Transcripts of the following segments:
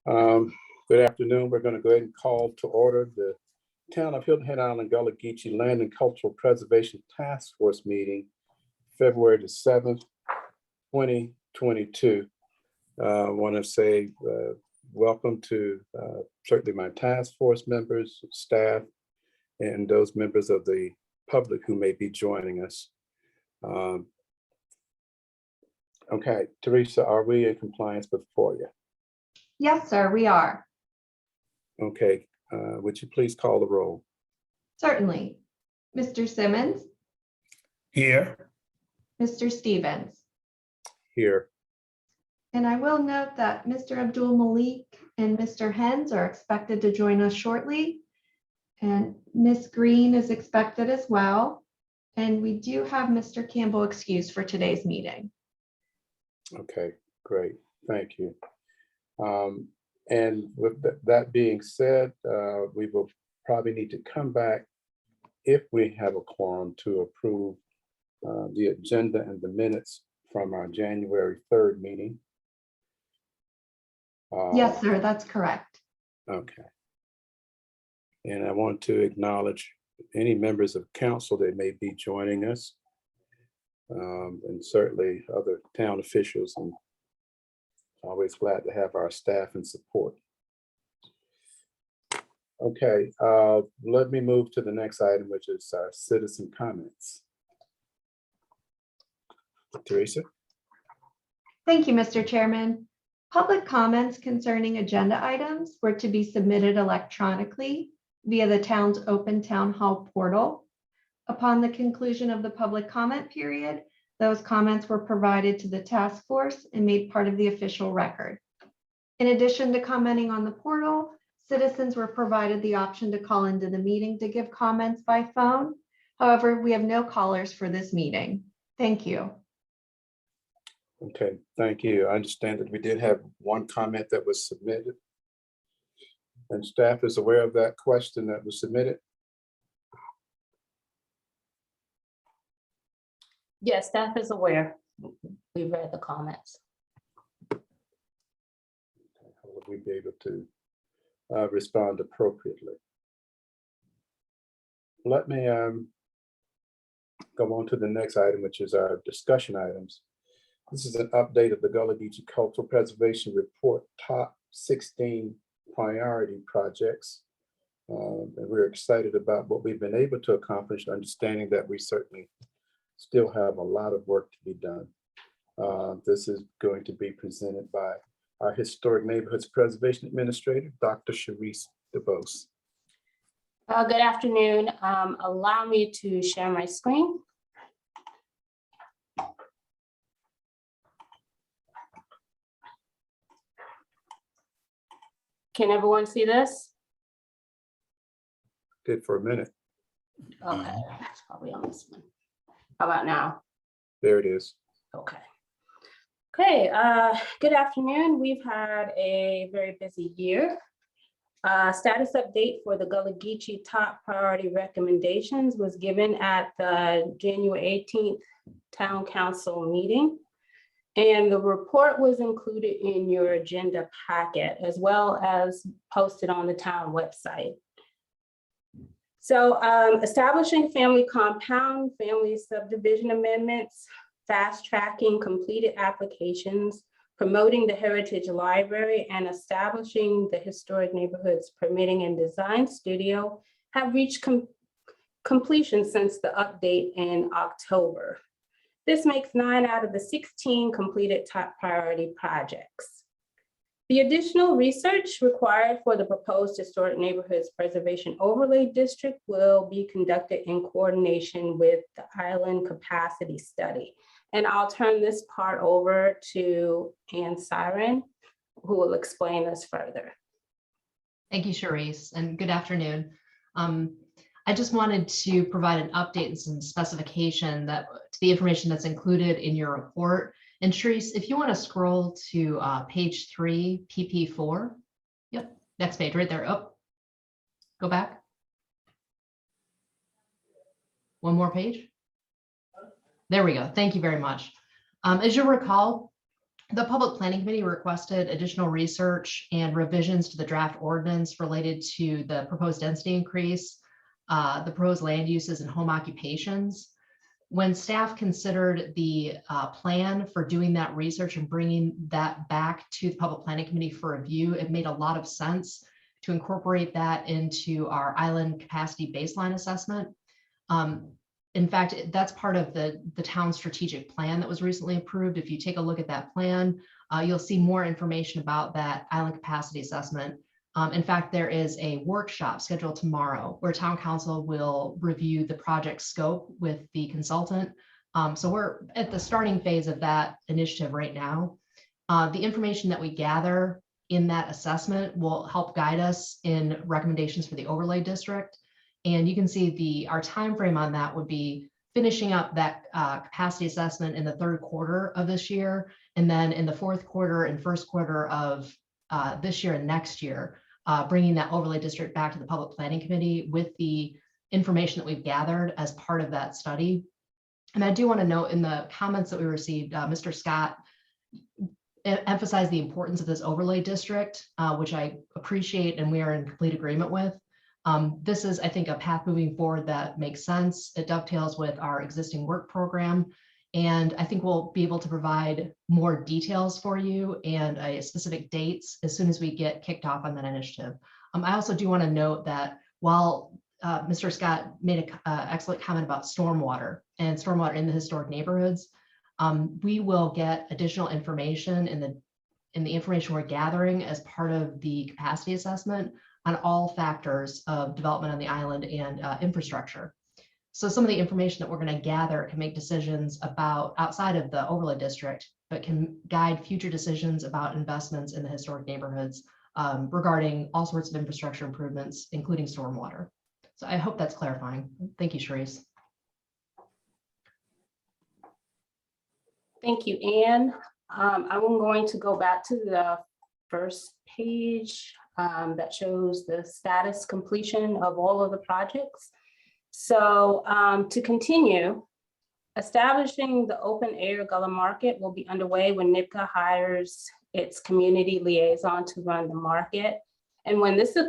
Good afternoon. We're going to go ahead and call to order the Town of Hilton Head Island Gullah Geechee Land and Cultural Preservation Task Force meeting, February the 7th, 2022. I want to say welcome to certainly my task force members, staff, and those members of the public who may be joining us. Okay, Teresa, are we in compliance with FOIA? Yes, sir, we are. Okay, would you please call the roll? Certainly. Mr. Simmons, Here. Mr. Stevens. Here. And I will note that Mr. Abdul Malik and Mr. Hens are expected to join us shortly. And Ms. Green is expected as well. And we do have Mr. Campbell excused for today's meeting. Okay, great. Thank you. And with that being said, we will probably need to come back if we have a quorum to approve the agenda and the minutes from our January 3rd meeting. Yes, sir, that's correct. Okay. And I want to acknowledge any members of council that may be joining us, and certainly other town officials, and always glad to have our staff and support. Okay, let me move to the next item, which is our citizen comments. Teresa? Thank you, Mr. Chairman. Public comments concerning agenda items were to be submitted electronically via the town's open town hall portal. Upon the conclusion of the public comment period, those comments were provided to the task force and made part of the official record. In addition to commenting on the portal, citizens were provided the option to call into the meeting to give comments by phone. However, we have no callers for this meeting. Thank you. Okay, thank you. I understand that we did have one comment that was submitted. And staff is aware of that question that was submitted. Yes, staff is aware. We read the comments. Will we be able to respond appropriately? Let me go on to the next item, which is our discussion items. This is an update of the Gullah Geechee Cultural Preservation Report Top 16 Priority Projects. And we're excited about what we've been able to accomplish, understanding that we certainly still have a lot of work to be done. This is going to be presented by our Historic Neighborhoods Preservation Administrator, Dr. Sharice DeVos. Good afternoon. Allow me to share my screen. Can everyone see this? Did for a minute. Okay, it's probably on this one. How about now? There it is. Okay. Okay, good afternoon. We've had a very busy year. Status update for the Gullah Geechee top priority recommendations was given at the January 18th Town Council meeting. And the report was included in your agenda packet as well as posted on the town website. So establishing family compound, family subdivision amendments, fast tracking completed applications, promoting the Heritage Library, and establishing the Historic Neighborhoods Permitting and Design Studio have reached completion since the update in October. This makes 9 out of the 16 completed top priority projects. The additional research required for the proposed Historic Neighborhoods Preservation Overlay District will be conducted in coordination with the Island Capacity Study. And I'll turn this part over to Ann Siren, who will explain this further. Thank you, Sharice, and good afternoon. I just wanted to provide an update and some specification to the information that's included in your report. And Sharice, if you want to scroll to page 3, PP4. Yep, next page right there. Oh, go back. One more page. There we go. Thank you very much. As you recall, The Public Planning Committee requested additional research and revisions to the draft ordinance related to the proposed density increase, the proposed land uses and home occupations. When staff considered the plan for doing that research and bringing that back to the Public Planning Committee for review, it made a lot of sense to incorporate that into our island capacity baseline assessment. In fact, that's part of the town strategic plan that was recently approved. If you take a look at that plan, you'll see more information about that island capacity assessment. In fact, there is a workshop scheduled tomorrow where town council will review the project scope with the consultant. So we're at the starting phase of that initiative right now. The information that we gather in that assessment will help guide us in recommendations for the overlay district. And you can see our time frame on that would be finishing up that capacity assessment in the third quarter of this year, and then in the fourth quarter and first quarter of this year and next year, bringing that overlay district back to the Public Planning Committee with the information that we've gathered as part of that study. And I do want to note in the comments that we received, Mr. Scott emphasized the importance of this overlay district, which I appreciate and we are in complete agreement with. This is, I think, a path moving forward that makes sense. It dovetails with our existing work program. And I think we'll be able to provide more details for you and specific dates as soon as we get kicked off on that initiative. I also do want to note that while Mr. Scott made an excellent comment about stormwater and stormwater in the historic neighborhoods, we will get additional information in the information we're gathering as part of the capacity assessment on all factors of development on the island and infrastructure. So some of the information that we're going to gather can make decisions about outside of the overlay district, but can guide future decisions about investments in the historic neighborhoods regarding all sorts of infrastructure improvements, including stormwater. So I hope that's clarifying. Thank you, Charisse. Thank you, Anne. I'm going to go back to the first page that shows the status completion of all of the projects. So to continue, establishing the open air Gullah market will be underway when NIPCA hires its community liaison to run the market. And when this has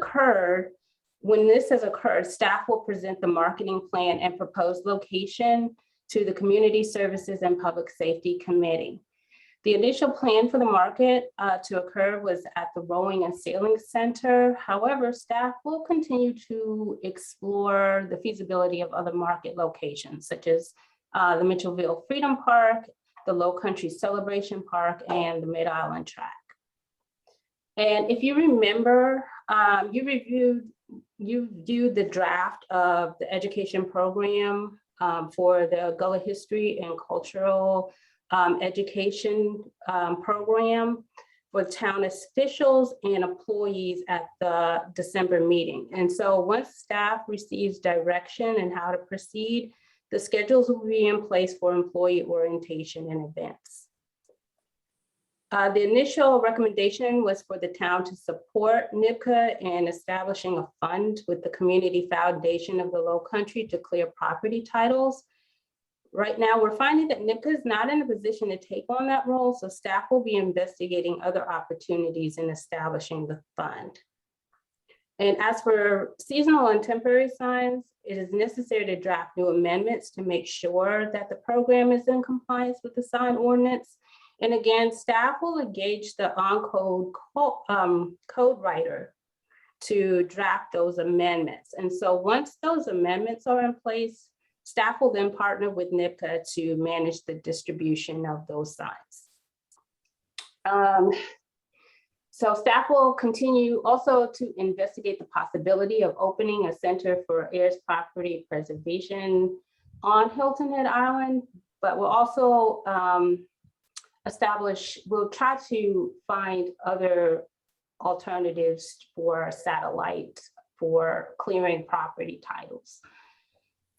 occurred, staff will present the marketing plan and proposed location to the Community Services and Public Safety Committee. The initial plan for the market to occur was at the Rowing and Sailing Center. However, staff will continue to explore the feasibility of other market locations, such as the Mitchellville Freedom Park, the Low Country Celebration Park, and the Mid-Island Track. And if you remember, you viewed the draft of the education program for the Gullah History and Cultural education program for town officials and employees at the December meeting. And so once staff receives direction and how to proceed, the schedules will be in place for employee orientation and events. The initial recommendation was for the town to support NIPCA in establishing a fund with the Community Foundation of the Low Country to clear property titles. Right now, we're finding that NIPCA is not in a position to take on that role, so staff will be investigating other opportunities in establishing the fund. And as for seasonal and temporary signs, it is necessary to draft new amendments to make sure that the program is in compliance with the sign ordinance. And again, staff will engage the on-code code writer to draft those amendments. And so once those amendments are in place, staff will then partner with NIPCA to manage the distribution of those signs. So staff will continue also to investigate the possibility of opening a Center for Heirs Property Preservation on Hilton Head Island, but we'll also we'll try to find other alternatives for satellite for clearing property titles.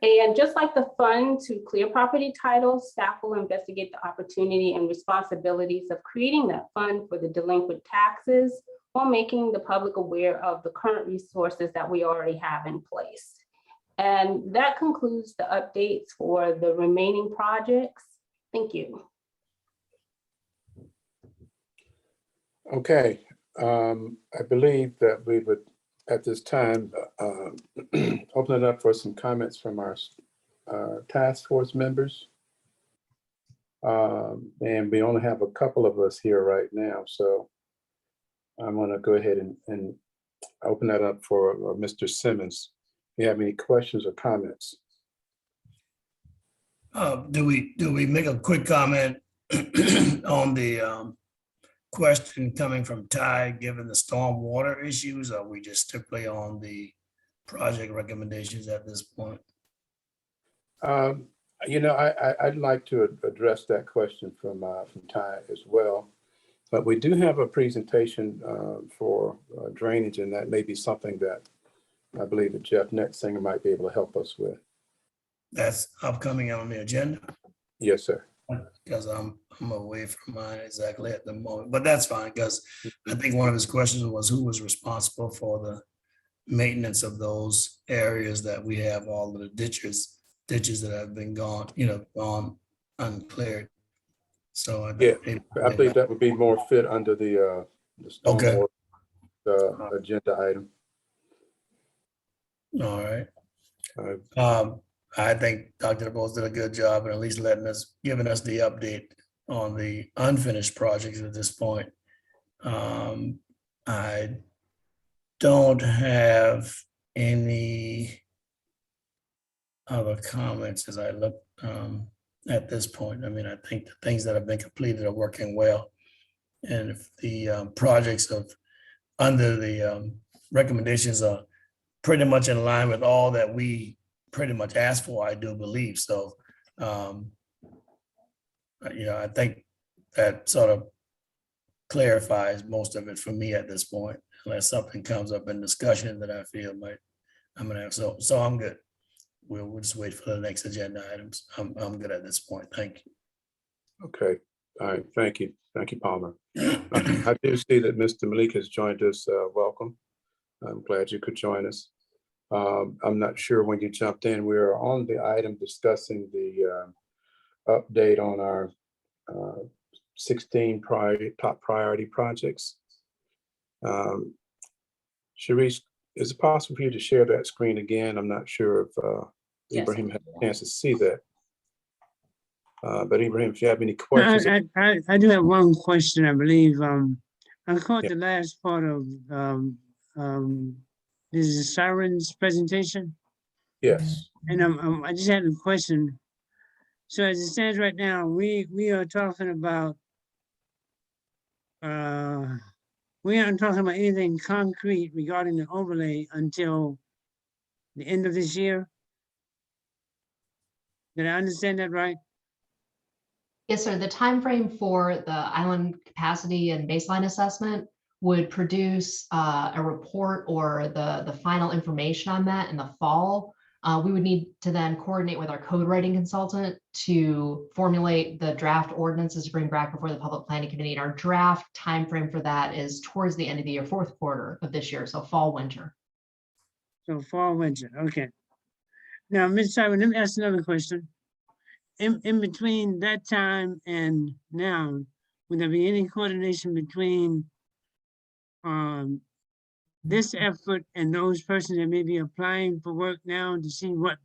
And just like the fund to clear property titles, staff will investigate the opportunity and responsibilities of creating that fund for the delinquent taxes while making the public aware of the current resources that we already have in place. And that concludes the updates for the remaining projects. Thank you. Okay, I believe that we would, at this time, open it up for some comments from our task force members. And we only have a couple of us here right now, so I'm gonna go ahead and open that up for Mr. Simmons. If you have any questions or comments? Do we make a quick comment on the question coming from Ty, given the stormwater issues? Or are we just strictly on the project recommendations at this point? You know, I'd like to address that question from Ty as well. But we do have a presentation for drainage, and that may be something that I believe that Jeff Netzinger might be able to help us with. That's upcoming on the agenda, Yes, sir. because I'm away from mine exactly at the moment, but that's fine, because I think one of his questions was who was responsible for the maintenance of those areas that we have all of the ditches that have been gone, gone uncleared. So Yeah, I believe that would be more fit under the Okay. stormwater agenda item. All right. Uh, I think Dr. DeBose did a good job in at least giving us the update on the unfinished projects at this point. I don't have any other comments as I look at this point. I mean, I think the things that have been completed are working well. And if the projects under the recommendations are pretty much in line with all that we pretty much asked for, I do believe. So, I think that sort of clarifies most of it for me at this point, unless something comes up in discussion that I feel I'm gonna have. So I'm good. We'll just wait for the next agenda items. I'm good at this point. Thank you. Okay, all right, thank you. Thank you, Palmer. I do see that Mr. Malik has joined us. Welcome. I'm glad you could join us. I'm not sure when you jumped in. We are on the item discussing the update on our 16 top priority projects. Sharice, is it possible for you to share that screen again? I'm not sure if Yes. Ibrahim had a chance to see that. But Ibrahim, if you have any questions. I do have one question, I believe. I caught Yeah. the last part of this is Siren's presentation, Yes, and I just had a question. So as it stands right now, we are talking about we aren't talking about anything concrete regarding the overlay until the end of this year. Did I understand that right? Yes, sir. The timeframe for the island capacity and baseline assessment would produce a report or the final information on that in the fall. We would need to then coordinate with our code writing consultant to formulate the draft ordinances to bring back before the Public Planning Committee. And our draft timeframe for that is towards the end of the year, fourth quarter of this year, so fall, winter. So fall, winter, okay. Now, Ms. Siren, let me ask another question. In between that time and now, would there be any coordination between this effort and those persons that may be applying for work now to see what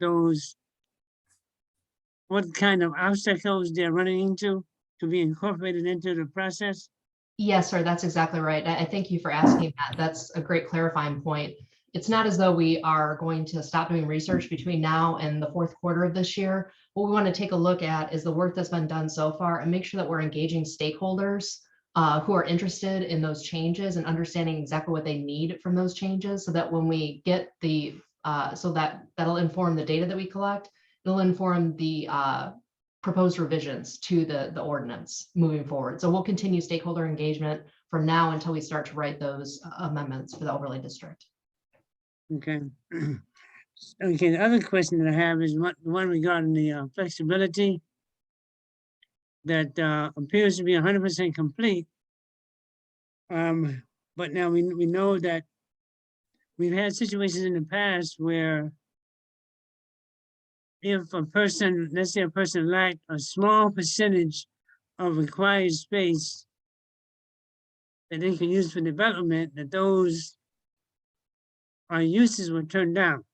kind of obstacles they're running into to be incorporated into the process? Yes, sir, that's exactly right. I thank you for asking that. That's a great clarifying point. It's not as though we are going to stop doing research between now and the fourth quarter of this year. What we want to take a look at is the work that's been done so far and make sure that we're engaging stakeholders who are interested in those changes and understanding exactly what they need from those changes, so that when we get that'll inform the data that we collect. It'll inform the proposed revisions to the ordinance moving forward. So we'll continue stakeholder engagement from now until we start to write those amendments for the overlay district. Okay. Okay, the other question that I have is the one regarding the flexibility that appears to be 100% complete. But now we know that we've had situations in the past where if a person, let's say a person lacked a small percentage of required space, that they can use for development, that those uses were turned down.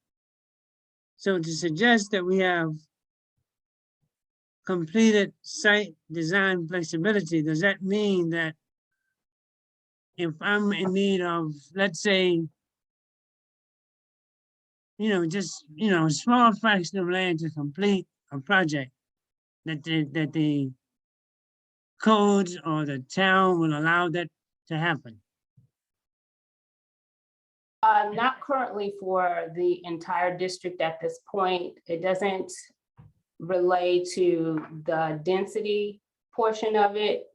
So to suggest that we have completed site design flexibility, does that mean that if I'm in need of, let's say, just, a small fraction of land to complete a project, that the codes or the town will allow that to happen? Not currently for the entire district at this point. It doesn't relate to the density portion of it.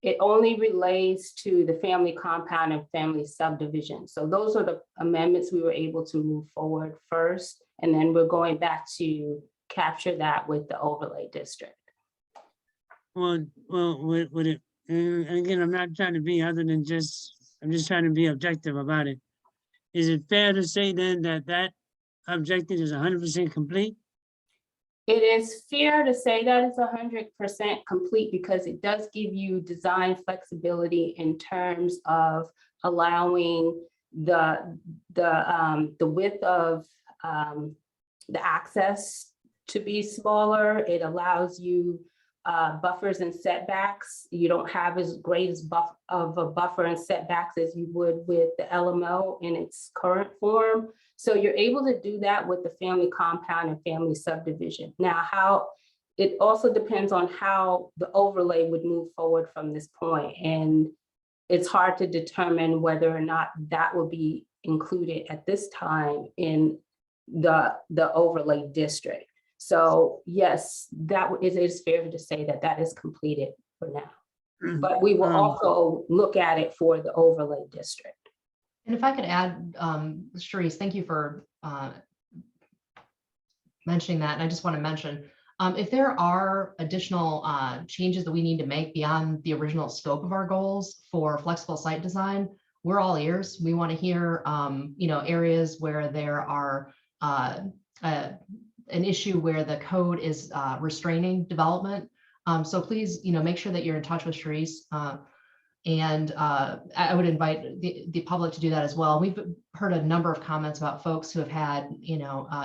It only relates to the family compound and family subdivision. So those are the amendments we were able to move forward first. And then we're going back to capture that with the overlay district. Well, would it, and again, I'm not trying to be other than I'm just trying to be objective about it. Is it fair to say then that that objective is 100% complete? It is fair to say that it's 100% complete because it does give you design flexibility in terms of allowing the width of the access to be smaller. It allows you buffers and setbacks. You don't have as great as of a buffer and setbacks as you would with the LMO in its current form. So you're able to do that with the family compound and family subdivision. Now, how it also depends on how the overlay would move forward from this point. And it's hard to determine whether or not that will be included at this time in the overlay district. So yes, it is fair to say that that is completed for now. But we will also look at it for the overlay district. And if I could add, Charisse, thank you for mentioning that. And I just want to mention, if there are additional changes that we need to make beyond the original scope of our goals for flexible site design, we're all ears. We want to hear, areas where there are an issue where the code is restraining development. So please, make sure that you're in touch with Charisse. And I would invite the public to do that as well. We've heard a number of comments about folks who have had,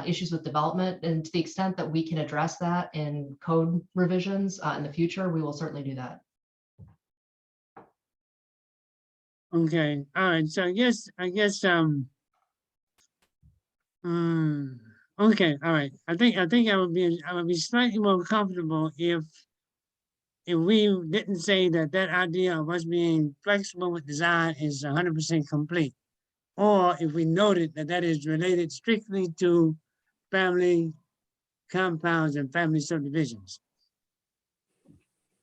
issues with development, and to the extent that we can address that in code revisions in the future, we will certainly do that. Okay, all right. So I guess, okay, all right. I think I would be slightly more comfortable if we didn't say that idea of us being flexible with design is 100% complete, or if we noted that that is related strictly to family compounds and family subdivisions.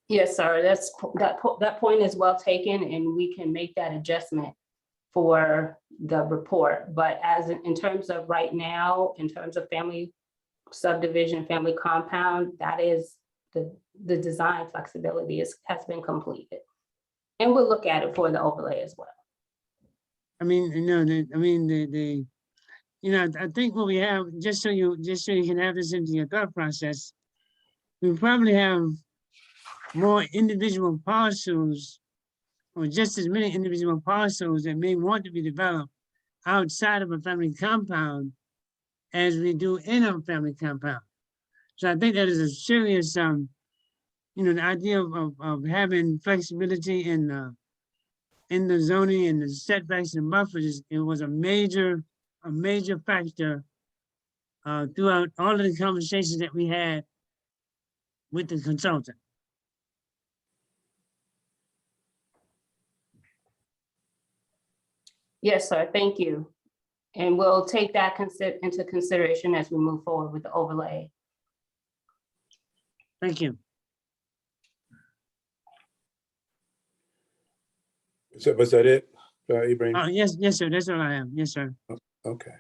Yes, sir. That point is well taken, and we can make that adjustment for the report. But in terms of right now, in terms of family subdivision, family compound, that is the design flexibility has been completed, and we'll look at it for the overlay as well. I mean, I think what we have, just so you can have this into your thought process, we probably have more individual parcels, or just as many individual parcels that may want to be developed outside of a family compound as we do in a family compound. So I think that is a serious, the idea of having flexibility in the zoning and the setbacks and buffers, it was a major factor throughout all of the conversations that we had with the consultant. Yes, sir. Thank you. And we'll take that into consideration as we move forward with the overlay. Thank you. So was that it, Ibrahim? Yes, sir. That's all I have. Yes, sir. Okay.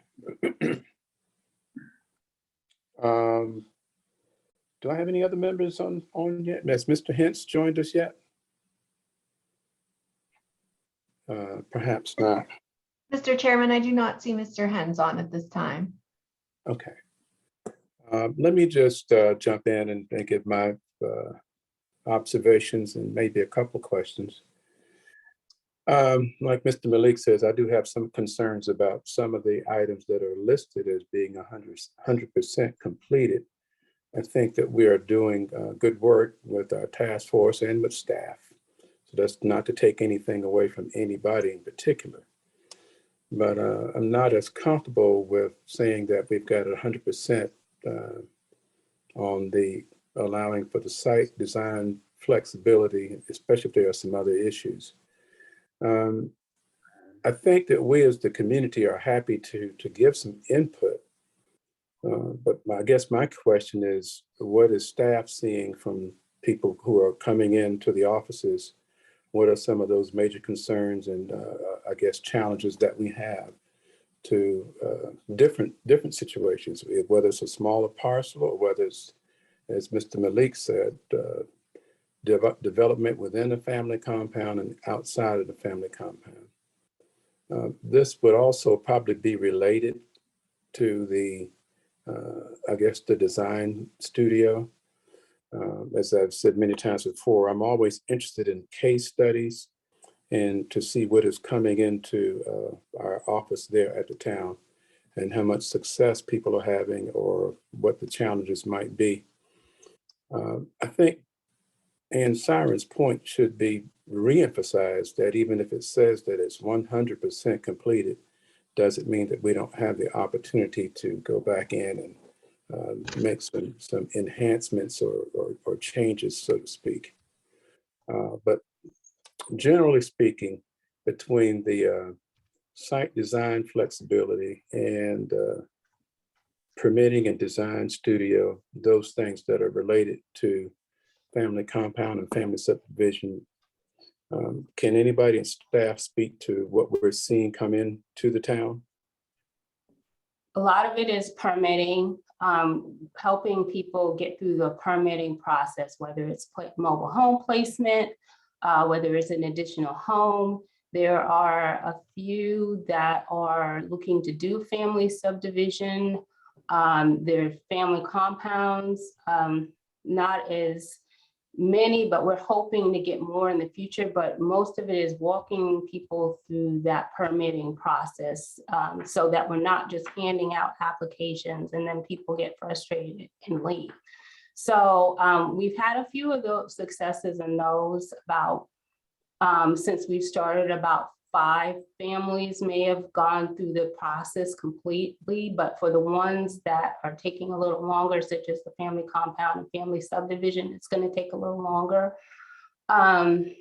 Do I have any other members on yet? Has Mr. Hintz joined us yet? Perhaps not. Mr. Chairman, I do not see Mr. Hens on at this time. Okay. Let me just jump in and give my observations and maybe a couple questions. Like Mr. Malik says, I do have some concerns about some of the items that are listed as being 100% completed. I think that we are doing good work with our task force and with staff. So that's not to take anything away from anybody in particular. But I'm not as comfortable with saying that we've got 100% on the allowing for the site design flexibility, especially if there are some other issues. I think that we as the community are happy to give some input. But I guess my question is, what is staff seeing from people who are coming into the offices? What are some of those major concerns and I guess challenges that we have to different situations, whether it's a smaller parcel or whether it's, as Mr. Malik said, development within the family compound and outside of the family compound. This would also probably be related to the, I guess, the design studio. As I've said many times before, I'm always interested in case studies and to see what is coming into our office there at the town and how much success people are having or what the challenges might be. I think Ann Siren's point should be reemphasized that even if it says that it's 100% completed, doesn't mean that we don't have the opportunity to go back in and make some enhancements or changes, so to speak. But generally speaking, between the site design flexibility and permitting and design studio, those things that are related to family compound and family subdivision, can anybody in staff speak to what we're seeing come in to the town? A lot of it is permitting, helping people get through the permitting process, whether it's mobile home placement, whether it's an additional home. There are a few that are looking to do family subdivision. There are family compounds, not as many, but we're hoping to get more in the future. But most of it is walking people through that permitting process so that we're not just handing out applications and then people get frustrated and leave. So we've had a few of those successes in those. About since we've started, about 5 families may have gone through the process completely, but for the ones that are taking a little longer, such as the family compound and family subdivision, it's going to take a little longer. And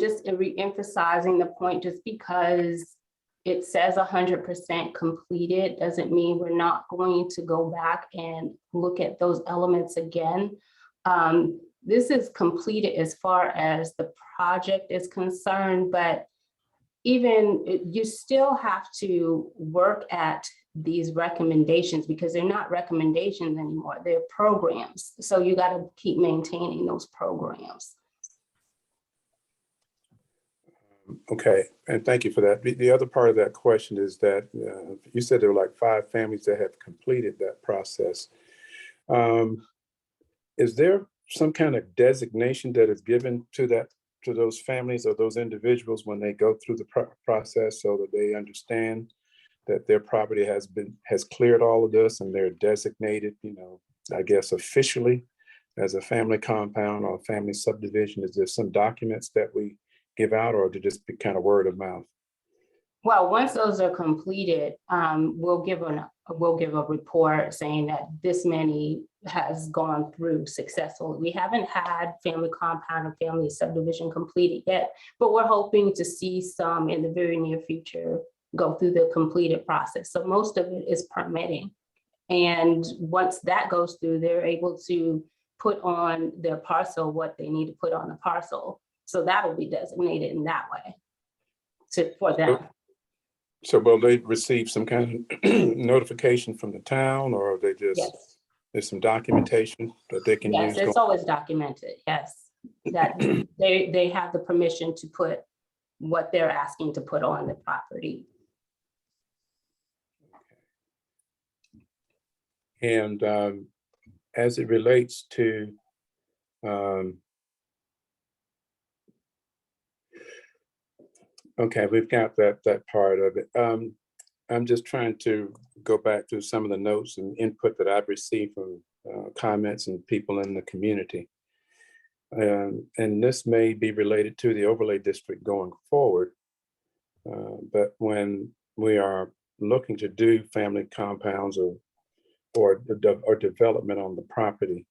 just re-emphasizing the point, just because it says 100% completed doesn't mean we're not going to go back and look at those elements again. This is completed as far as the project is concerned, but even you still have to work at these recommendations because they're not recommendations anymore, they're programs. So you got to keep maintaining those programs. Okay, and thank you for that. The other part of that question is that you said there were like 5 families that have completed that process. Is there some kind of designation that is given to those families or those individuals when they go through the process so that they understand that their property has cleared all of this and they're designated, you know, I guess officially as a family compound or a family subdivision? Is there some documents that we give out, or to just be kind of word of mouth? Well, once those are completed, we'll give a report saying that this many has gone through successfully. We haven't had family compound and family subdivision completed yet, but we're hoping to see some in the very near future go through the completed process. So most of it is permitting. And once that goes through, they're able to put on their parcel what they need to put on the parcel. So that'll be designated in that way for them. So will they receive some kind of notification from the town, or they just, Yes. There's some documentation that they can use? Yes, it's always documented, yes. That they have the permission to put what they're asking to put on the property. And as it relates to Okay, we've got that part of it. I'm just trying to go back through some of the notes and input that I've received from comments and people in the community. And this may be related to the overlay district going forward. But when we are looking to do family compounds or development on the property,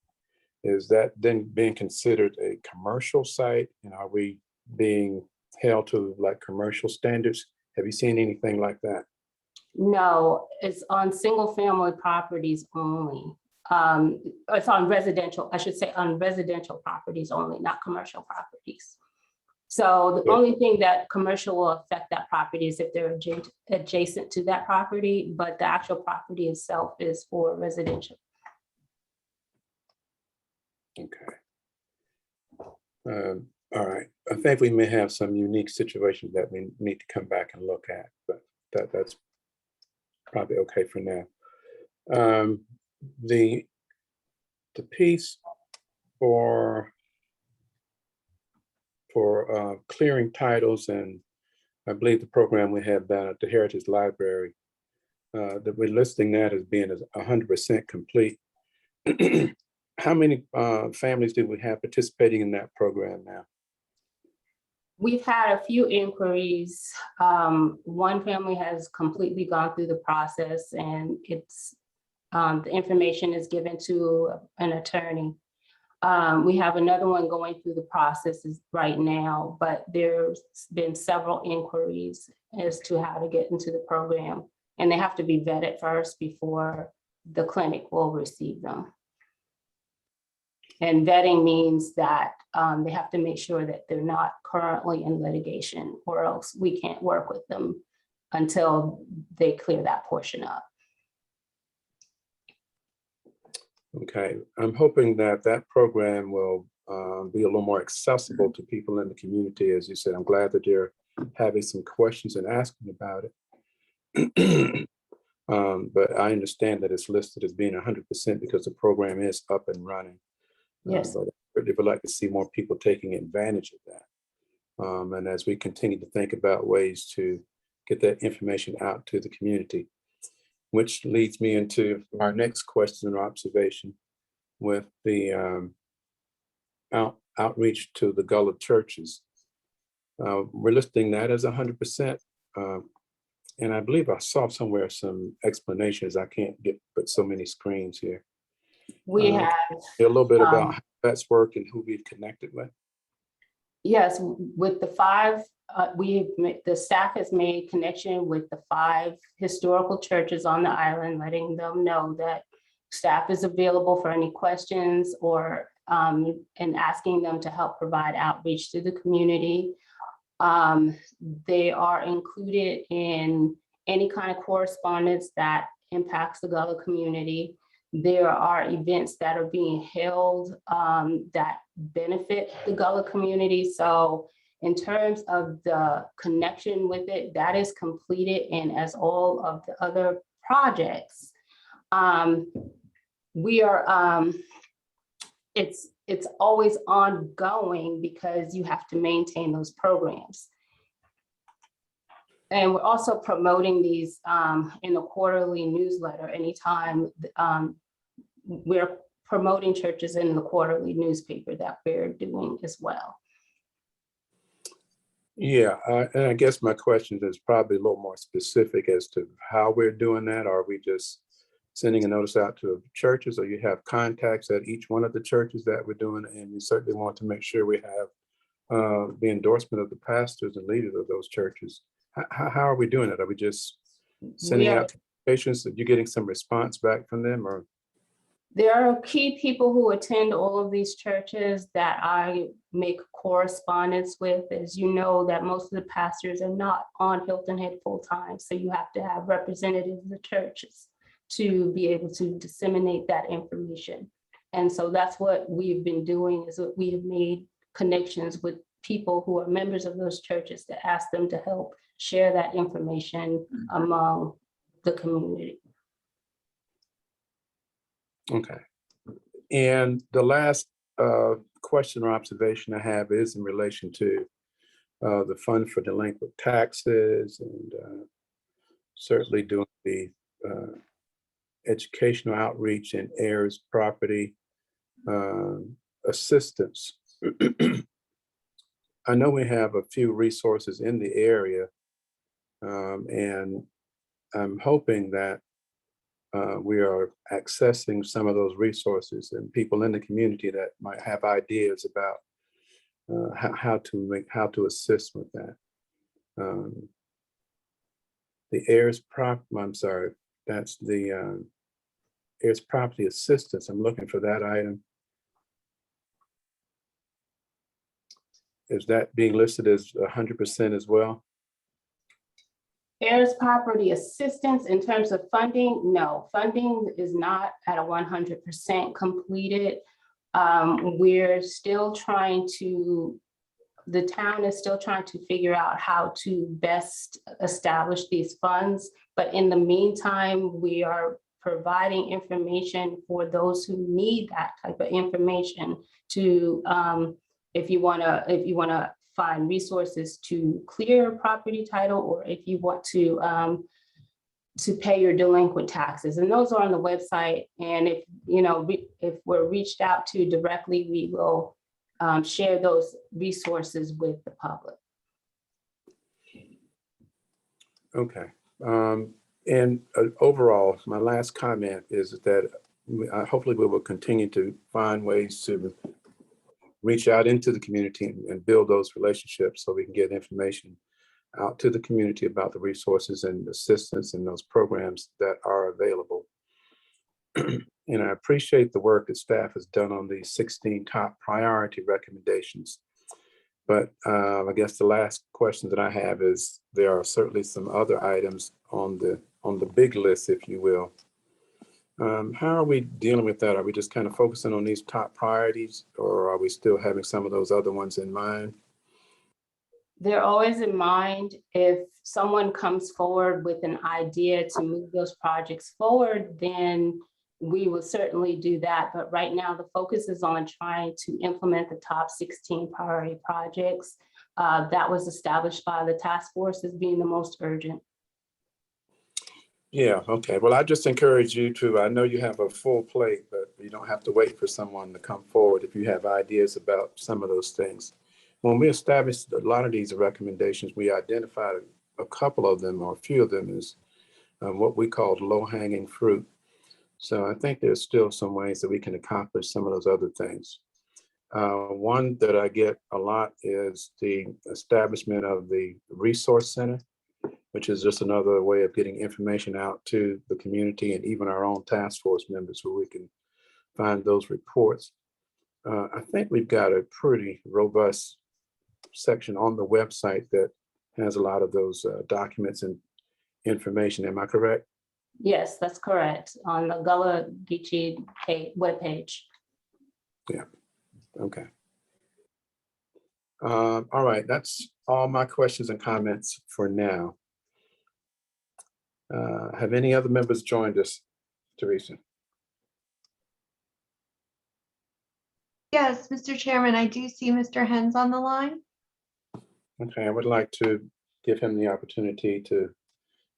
is that then being considered a commercial site? And are we being held to like commercial standards? Have you seen anything like that? No, it's on single family properties only. It's on residential, I should say on residential properties only, not commercial properties. So the only thing that commercial will affect that property is if they're adjacent to that property, but the actual property itself is for residential. Okay. All right. I think we may have some unique situations that we need to come back and look at, but that's probably okay for now. The piece for clearing titles, and I believe the program we have down at the Heritage Library, that we're listing that as being 100% complete. How many families do we have participating in that program now? We've had a few inquiries. One family has completely gone through the process, and it's the information is given to an attorney. We have another one going through the processes right now, but there's been several inquiries as to how to get into the program, and they have to be vetted first before the clinic will receive them. And vetting means that they have to make sure that they're not currently in litigation, or else we can't work with them until they clear that portion up. Okay, I'm hoping that program will be a little more accessible to people in the community. As you said, I'm glad that you're having some questions and asking about it. But I understand that it's listed as being 100% because the program is up and running. Yes. But I really would like to see more people taking advantage of that. And as we continue to think about ways to get that information out to the community, which leads me into our next question or observation with the outreach to the Gullah churches. We're listing that as 100%. And I believe I saw somewhere some explanations. I can't get but so many screens here. We have a little bit about how that's worked and who we've connected with. Yes, with the 5, the staff has made connection with the 5 historical churches on the island, letting them know that staff is available for any questions or and asking them to help provide outreach to the community. They are included in any kind of correspondence that impacts the Gullah community. There are events that are being held that benefit the Gullah community. So in terms of the connection with it, that is completed. And as all of the other projects, we are, it's always ongoing because you have to maintain those programs. And we're also promoting these in the quarterly newsletter. Anytime we're promoting churches in the quarterly newspaper that we're doing as well. Yeah, and I guess my question is probably a little more specific as to how we're doing that. Are we just sending a notice out to churches, or you have contacts at each one of the churches that we're doing? And we certainly want to make sure we have the endorsement of the pastors and leaders of those churches. How are we doing it? Are we just sending out communications? Are you getting some response back from them, or? There are key people who attend all of these churches that I make correspondence with. As you know, that most of the pastors are not on Hilton Head full time. So you have to have representatives of the churches to be able to disseminate that information. And so that's what we've been doing, is that we have made connections with people who are members of those churches to ask them to help share that information among the community. Okay. And the last question or observation I have is in relation to the fund for delinquent taxes, and certainly doing the educational outreach in heirs property assistance. I know we have a few resources in the area, and I'm hoping that we are accessing some of those resources, and people in the community that might have ideas about how to assist with that. The that's the heirs property assistance. I'm looking for that item. Is that being listed as 100% as well? Heirs property assistance in terms of funding, no, funding is not at a 100% completed. We're still trying to, the town is still trying to figure out how to best establish these funds. But in the meantime, we are providing information for those who need that type of information to, if you wanna find resources to clear property title, or if you want to pay your delinquent taxes, and those are on the website. And if if we're reached out to directly, we will share those resources with the public. Okay. And overall, my last comment is that hopefully we will continue to find ways to reach out into the community and build those relationships so we can get information out to the community about the resources and assistance in those programs that are available. And I appreciate the work that staff has done on these 16 top priority recommendations. But I guess the last question that I have is, there are certainly some other items on the big list, if you will. How are we dealing with that? Are we just kind of focusing on these top priorities, or are we still having some of those other ones in mind? They're always in mind. If someone comes forward with an idea to move those projects forward, then we will certainly do that. But right now, the focus is on trying to implement the top 16 priority projects that was established by the task force as being the most urgent. Yeah, okay. Well, I just encourage you to, I know you have a full plate, but you don't have to wait for someone to come forward if you have ideas about some of those things. When we established a lot of these recommendations, we identified a couple of them, or a few of them, as what we called low-hanging fruit. So I think there's still some ways that we can accomplish some of those other things. One that I get a lot is the establishment of the resource center, which is just another way of getting information out to the community and even our own task force members, where we can find those reports. I think we've got a pretty robust section on the website that has a lot of those documents and information. Am I correct? Yes, that's correct. On the Gullah Geechee webpage. Yeah, okay. All right, that's all my questions and comments for now. Have any other members joined us, Teresa? Yes, Mr. Chairman, I do see Mr. Hens on the line. Okay, I would like to give him the opportunity to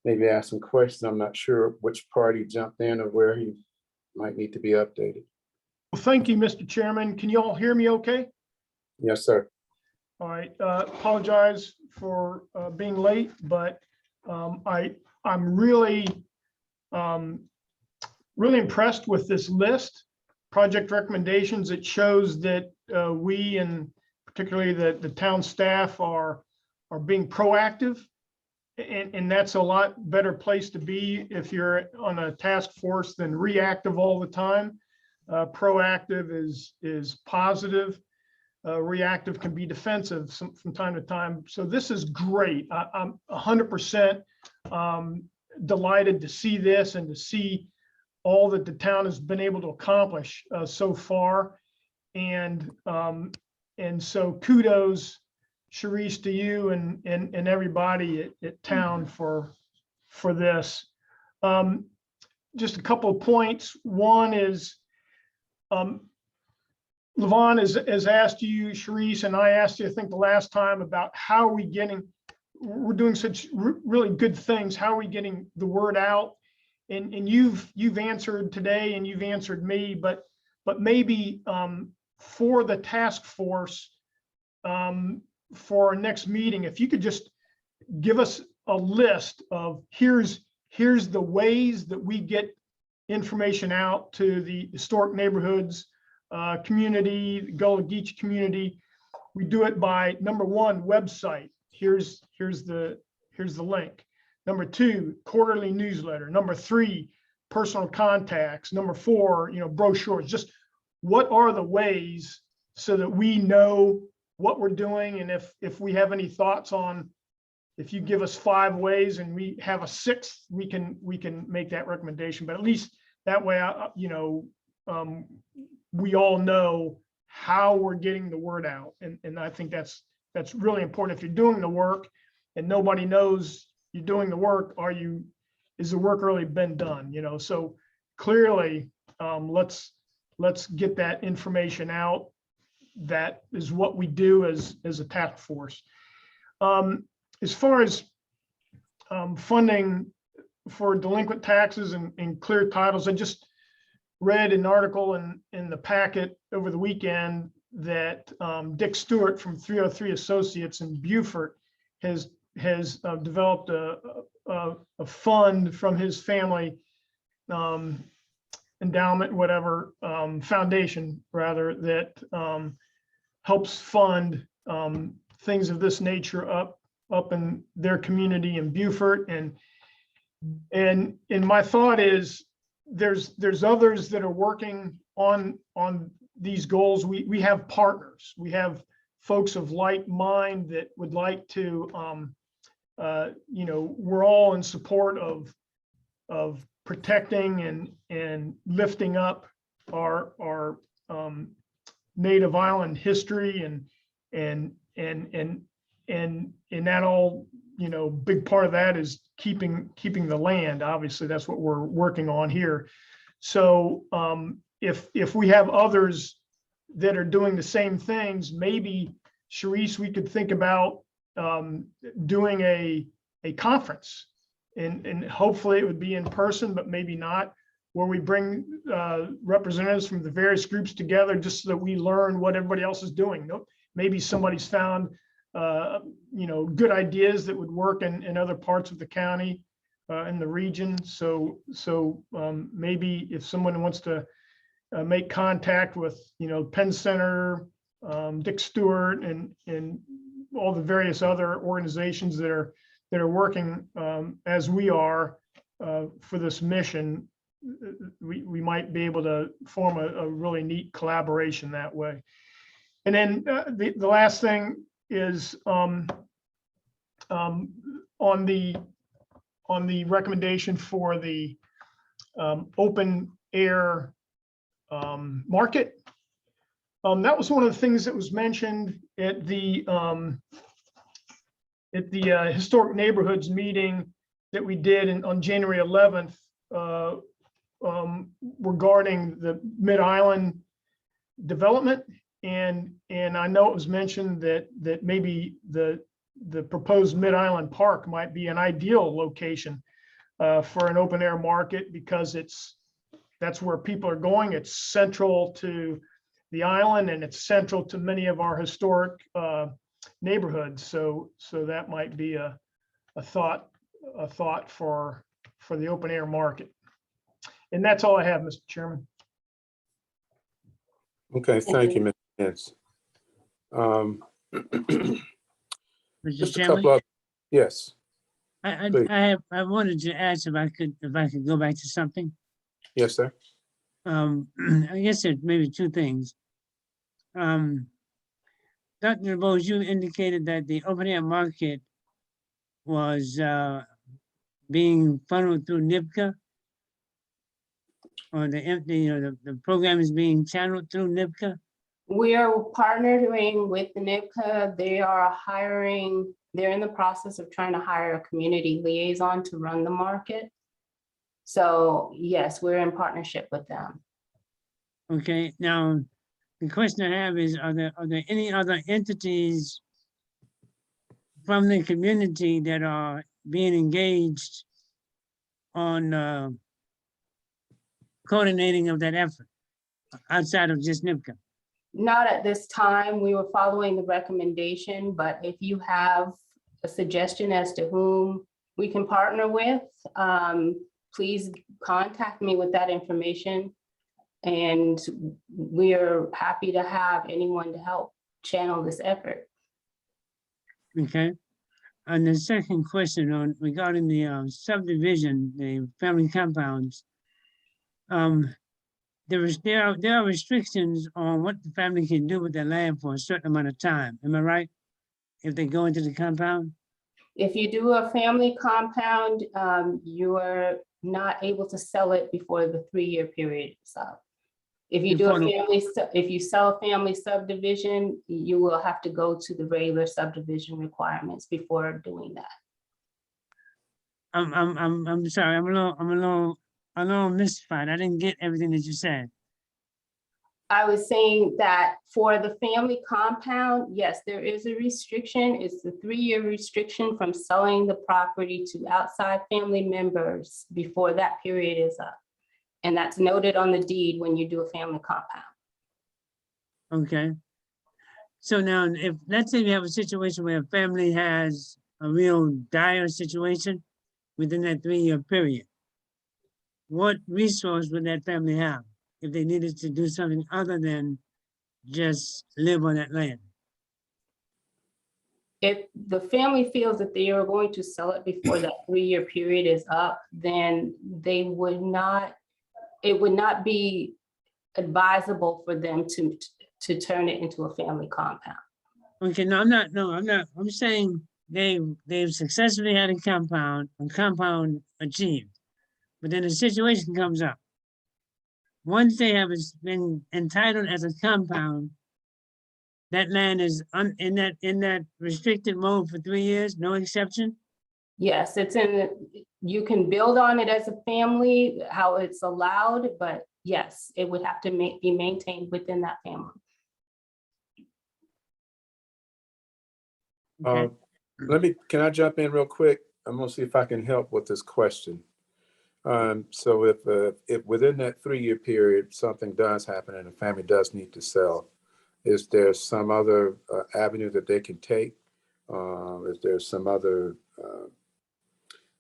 maybe ask some questions. I'm not sure which party jumped in or where he might need to be updated. Well, thank you, Mr. Chairman. Can you all hear me okay? Yes, sir. All right, apologize for being late, but I'm really impressed with this list, project recommendations. It shows that we, and particularly the town staff, are being proactive, and that's a lot better place to be if you're on a task force than reactive all the time. Proactive is positive. Reactive can be defensive from time to time. So this is great. I'm 100% delighted to see this and to see all that the town has been able to accomplish so far. And so kudos, Sharice, to you and everybody at town for this. Just a couple of points. One is Levon has asked you, Sharice, and I asked you, I think the last time, about how are we getting, we're doing such really good things. How are we getting the word out? And you've answered today and you've answered me, but maybe for the task force, for our next meeting, if you could just give us a list of here's the ways that we get information out to the historic neighborhoods, community, Gullah Geechee community. We do it by, number one, website. Here's the link. Number two, quarterly newsletter. Number three, personal contacts. Number four, brochures. Just what are the ways so that we know what we're doing, and if we have any thoughts on, if you give us 5 ways and we have a 6th, we can make that recommendation. But at least that way, we all know how we're getting the word out, and I think that's really important. If you're doing the work and nobody knows you're doing the work, is the work really been done? So clearly, let's get that information out. That is what we do as a task force. As far as funding for delinquent taxes and clear titles, I just read an article in the packet over the weekend that Dick Stewart from 303 Associates in Beaufort has developed a fund from his family endowment, whatever, foundation rather, that helps fund things of this nature up in their community in Beaufort. And my thought is there's others that are working on these goals. We have partners. We have folks of like mind that would like to, we're all in support of protecting and lifting up our Native Island history and that all, big part of that is keeping the land. Obviously, that's what we're working on here. So if we have others that are doing the same things, maybe, Sharice, we could think about doing a conference, and hopefully it would be in person, but maybe not, where we bring representatives from the various groups together just so that we learn what everybody else is doing. Maybe somebody's found good ideas that would work in other parts of the county, in the region. So maybe if someone wants to make contact with Penn Center, Dick Stewart, and all the various other organizations that are working as we are for this mission, we might be able to form a really neat collaboration that way. And then the last thing is on the recommendation for the open air market. That was one of the things that was mentioned at the historic neighborhoods meeting that we did on January 11th regarding the Mid-Island development. And I know it was mentioned that maybe the proposed Mid-Island Park might be an ideal location for an open air market, because that's where people are going. It's central to the island, and it's central to many of our historic neighborhoods. So that might be a thought for the open air market. And that's all I have, Mr. Chairman. Okay, thank you, Mr. Hens. Mr. Just a Chairman, couple of, yes, please. I wanted to ask if I could go back to something. Yes, sir. I guess there's maybe 2 things. Dr. DeBose, you indicated that the open air market was being funneled through NIPCA, or the program is being channeled through NIPCA. We are partnering with the NIPCA. They're in the process of trying to hire a community liaison to run the market. So yes, we're in partnership with them. Okay, now the question I have is, are there any other entities from the community that are being engaged on coordinating of that effort outside of just NIPCA? Not at this time. We were following the recommendation, but if you have a suggestion as to whom we can partner with, please contact me with that information. And we're happy to have anyone to help channel this effort. Okay. And the second question on regarding the subdivision, the family compounds. There are restrictions on what the family can do with their land for a certain amount of time. Am I right? If they go into the compound? If you do a family compound, you are not able to sell it before the 3-year period is up. If you do a family, if you sell a family subdivision, you will have to go to the regular subdivision requirements before doing that. I'm sorry, I'm a little mystified. I didn't get everything that you said. I was saying that for the family compound, yes, there is a restriction. It's the 3-year restriction from selling the property to outside family members before that period is up. And that's noted on the deed when you do a family compound. Okay. So now, if let's say we have a situation where a family has a real dire situation within that 3-year period, what resource would that family have if they needed to do something other than just live on that land? If the family feels that they are going to sell it before that 3-year period is up, then they would not, it would not be advisable for them to turn it into a family compound. Okay, no, I'm not, I'm saying they've successfully had a compound achieved, but then a situation comes up. Once they have been entitled as a compound, that land is in that restricted mode for 3 years, no exception? Yes, it's in, you can build on it as a family, how it's allowed, but yes, it would have to be maintained within that family. Okay. Can I jump in real quick? I'm gonna see if I can help with this question. So if within that 3-year period, something does happen and the family does need to sell, is there some other avenue that they can take? Is there some other,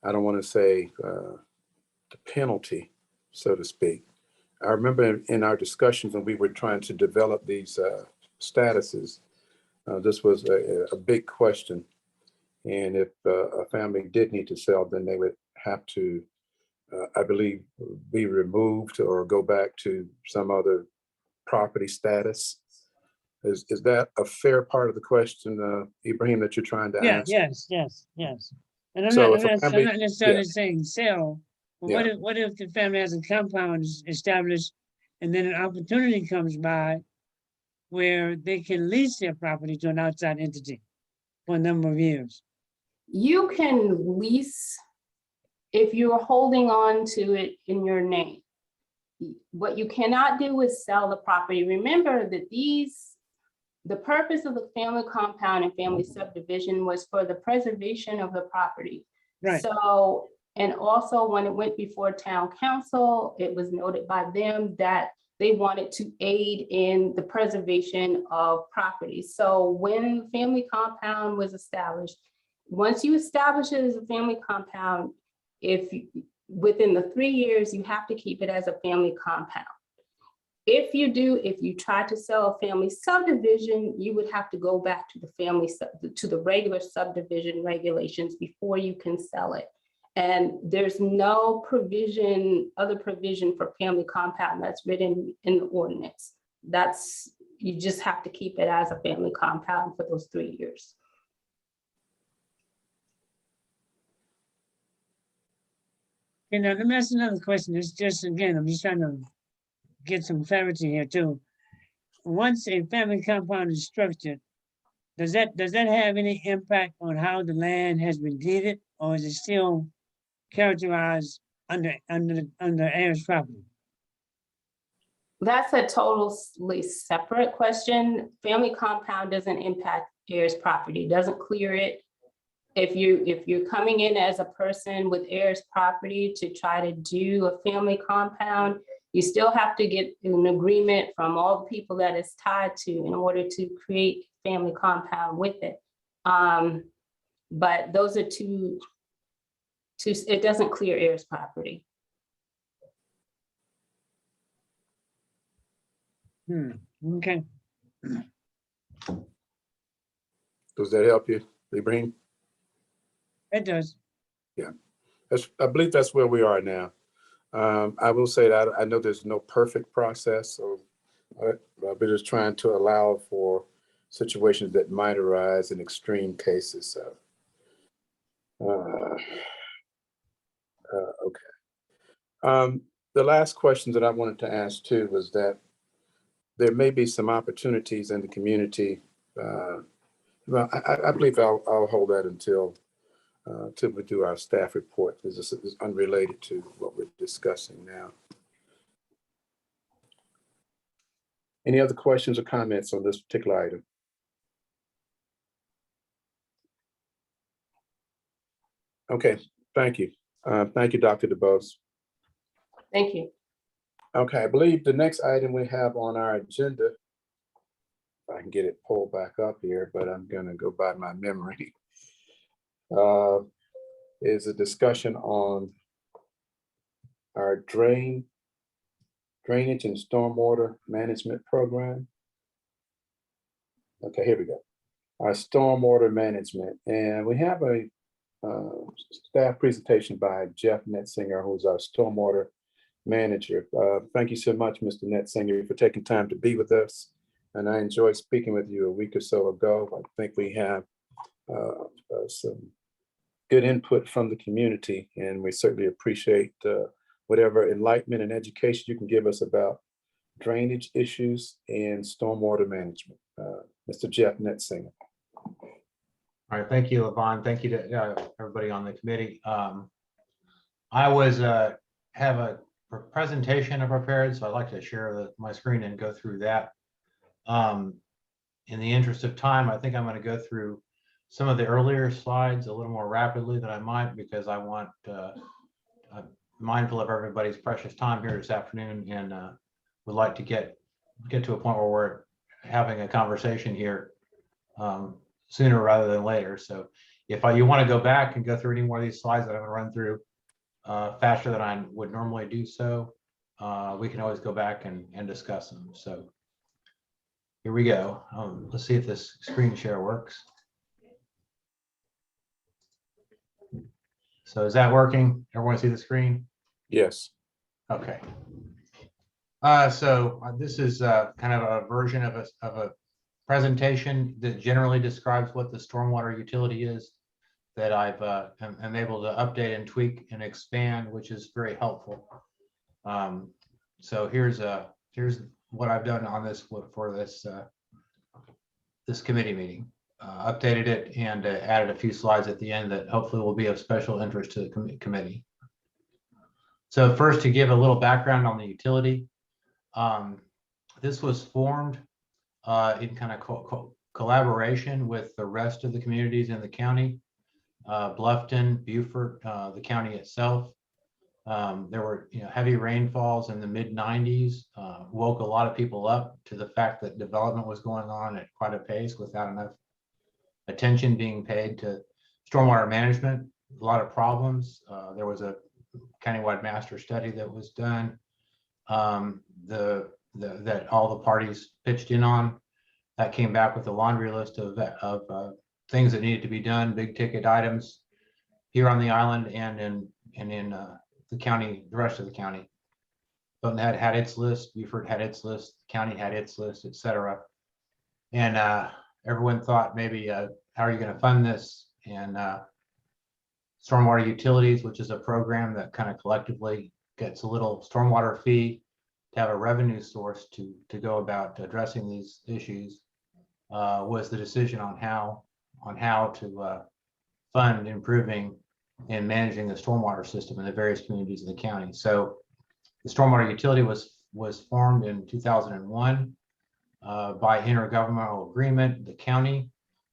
I don't want to say the penalty, so to speak. I remember in our discussions when we were trying to develop these statuses, this was a big question. And if a family did need to sell, then they would have to, I believe, be removed or go back to some other property status. Is that a fair part of the question, Ibrahim, that you're trying to ask? Yes. And I'm So not, if a family- I'm not necessarily yeah. saying sell, but Yeah. what if the family has a compound established and then an opportunity comes by where they can lease their property to an outside entity for a number of years? You can lease if you're holding on to it in your name. What you cannot do is sell the property. Remember that the purpose of the family compound and family subdivision was for the preservation of the property. Right. So, and also when it went before town council, it was noted by them that they wanted to aid in the preservation of property. So when the family compound was established, once you establish it as a family compound, within the 3 years, you have to keep it as a family compound. If you try to sell a family subdivision, you would have to go back to the regular subdivision regulations before you can sell it. And there's no other provision for family compound that's written in the ordinance. You just have to keep it as a family compound for those 3 years. Okay, now let me ask another question. It's just, again, I'm just trying to get some clarity here too. Once a family compound is structured, does that have any impact on how the land has been deeded, or is it still characterized under heirs property? That's a totally separate question. Family compound doesn't impact heirs property, doesn't clear it. If you're coming in as a person with heirs property to try to do a family compound, you still have to get an agreement from all the people that it's tied to in order to create family compound with it. But those are two, it doesn't clear heirs property. Okay, Does that help you, Ibrahim? it does. I believe that's where we are now. I will say that I know there's no perfect process, so we're just trying to allow for situations that might arise in extreme cases. So, okay. The last question that I wanted to ask too was that there may be some opportunities in the community. Well, I believe I'll hold that until we do our staff report. This is unrelated to what we're discussing now. Any other questions or comments on this particular item? Okay, thank you. Thank you, Dr. DeBose. Thank you. Okay, I believe the next item we have on our agenda, if I can get it pulled back up here, but I'm gonna go by my memory, is a discussion on our drainage and stormwater management program. Okay, here we go. Our stormwater management, and we have a staff presentation by Jeff Netzinger, who's our stormwater manager. Thank you so much, Mr. Netzinger, for taking time to be with us. And I enjoyed speaking with you a week or so ago. I think we have some good input from the community, and we certainly appreciate whatever enlightenment and education you can give us about drainage issues and stormwater management. Mr. Jeff Netzinger. All right, thank you, Levon. Thank you to everybody on the committee. I have a presentation I prepared, so I'd like to share my screen and go through that. In the interest of time, I think I'm going to go through some of the earlier slides a little more rapidly than I might, because I want I'm mindful of everybody's precious time here this afternoon, and would like to get to a point where we're having a conversation here sooner rather than later. So if you want to go back and go through any more of these slides that I'm going to run through faster than I would normally do so, we can always go back and discuss them. So here we go. Let's see if this screen share works. So is that working? Everyone see the screen? Yes. Okay. So this is kind of a version of a presentation that generally describes what the stormwater utility is, that I'm able to update and tweak and expand, which is very helpful. So here's what I've done on this for this committee meeting. Updated it and added a few slides at the end that hopefully will be of special interest to the committee. So first, to give a little background on the utility, this was formed in kind of collaboration with the rest of the communities in the county, Bluffton, Beaufort, the county itself. There were heavy rainfalls in the mid-90s, woke a lot of people up to the fact that development was going on at quite a pace without enough attention being paid to stormwater management. A lot of problems. There was a countywide master study that was done that all the parties pitched in on. That came back with a laundry list of things that needed to be done, big ticket items here on the island and in the county, the rest of the county. Hilton had its list, Beaufort had its list, the county had its list, etc. And everyone thought maybe, how are you going to fund this? And stormwater utilities, which is a program that kind of collectively gets a little stormwater fee to have a revenue source to go about addressing these issues, was the decision on how to fund improving and managing the stormwater system in the various communities in the county. So the stormwater utility was was formed in 2001 by intergovernmental agreement. The county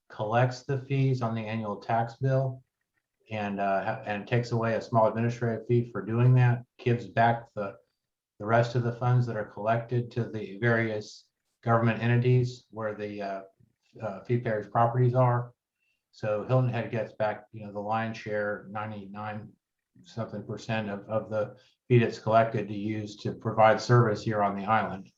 collects the fees on the annual tax bill and takes away a small administrative fee for doing that, gives back the rest of the funds that are collected to the various government entities where the fee payers properties are. So Hilton Head gets back, the lion's share, 99 something percent of the fee that's collected to use to provide service here on the island.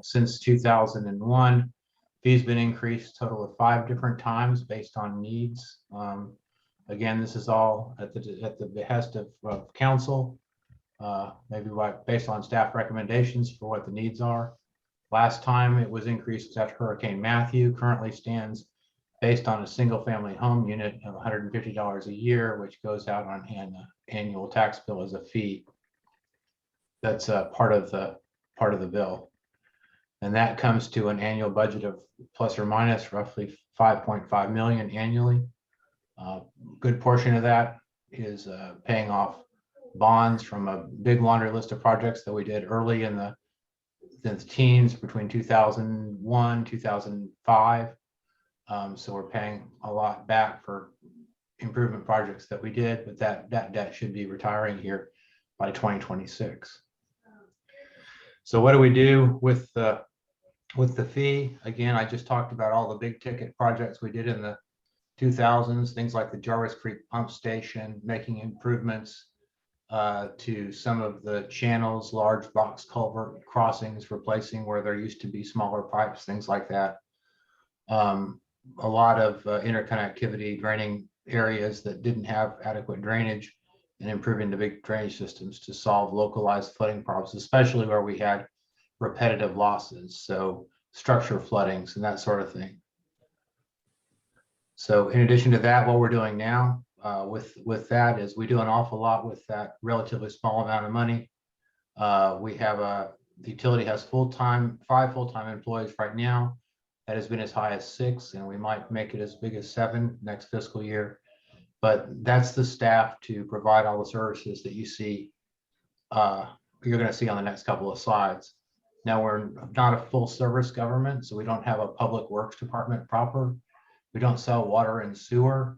Since 2001, fees been increased a total of 5 different times based on needs. Again, this is all at the behest of council, maybe based on staff recommendations for what the needs are. Last time it was increased after Hurricane Matthew. Currently stands based on a single family home unit of $150 a year, which goes out on an annual tax bill as a fee. That's part of the bill. And that comes to an annual budget of plus or minus roughly 5.5 million annually. Good portion of that is paying off bonds from a big laundry list of projects that we did early in the teens between 2001, 2005. So we're paying a lot back for improvement projects that we did, but that debt should be retiring here by 2026. So what do we do with the fee? Again, I just talked about all the big ticket projects we did in the 2000s, things like the Jarvis Creek Pump Station, making improvements to some of the channels, large box culvert crossings, replacing where there used to be smaller pipes, things like that. A lot of interconnectivity, draining areas that didn't have adequate drainage, and improving the big drainage systems to solve localized flooding problems, especially where we had repetitive losses, so structure floodings and that sort of thing. So in addition to that, what we're doing now with that is we do an awful lot with that relatively small amount of money. The utility has 5 full-time employees right now. That has been as high as 6, and we might make it as big as 7 next fiscal year. But that's the staff to provide all the services that you see, you're going to see on the next couple of slides. Now, we're not a full service government, so we don't have a public works department proper. We don't sell water and sewer.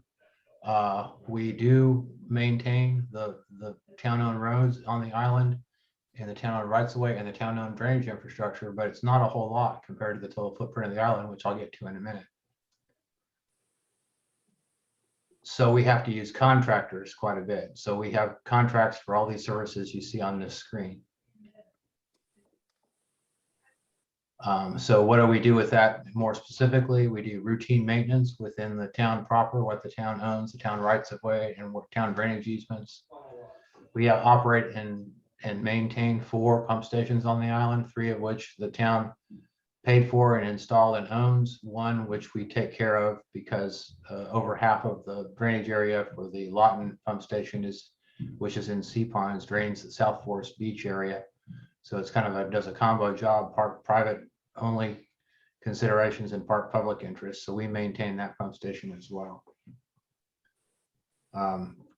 We do maintain the town-owned roads on the island and the town-owned rights-of-way and the town-owned drainage infrastructure, but it's not a whole lot compared to the total footprint of the island, which I'll get to in a minute. So we have to use contractors quite a bit. So we have contracts for all these services you see on this screen. So what do we do with that more specifically? We do routine maintenance within the town proper, what the town owns, the town rights of way, and what town drainage easements. We operate and maintain 4 pump stations on the island, 3 of which the town paid for and installed and owns, 1 which we take care of because over half of the drainage area for the Lawton pump station which is in Sea Pines, drains the South Forest Beach area. So it's kind of does a combo job, part private only considerations and part public interest. So we maintain that pump station as well.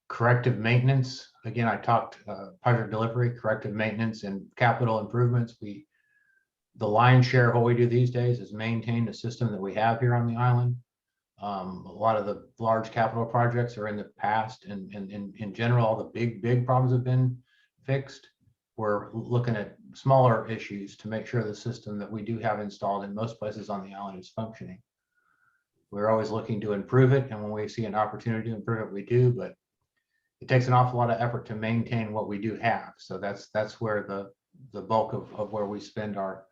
Corrective maintenance. Again, I talked project delivery, corrective maintenance, and capital improvements. The lion's share of what we do these days is maintain the system that we have here on the island. A lot of the large capital projects are in the past, and in general, all the big problems have been fixed. We're looking at smaller issues to make sure the system that we do have installed in most places on the island is functioning. We're always looking to improve it, and when we see an opportunity to improve it, we do, but it takes an awful lot of effort to maintain what we do have. So that's where the bulk of where we spend our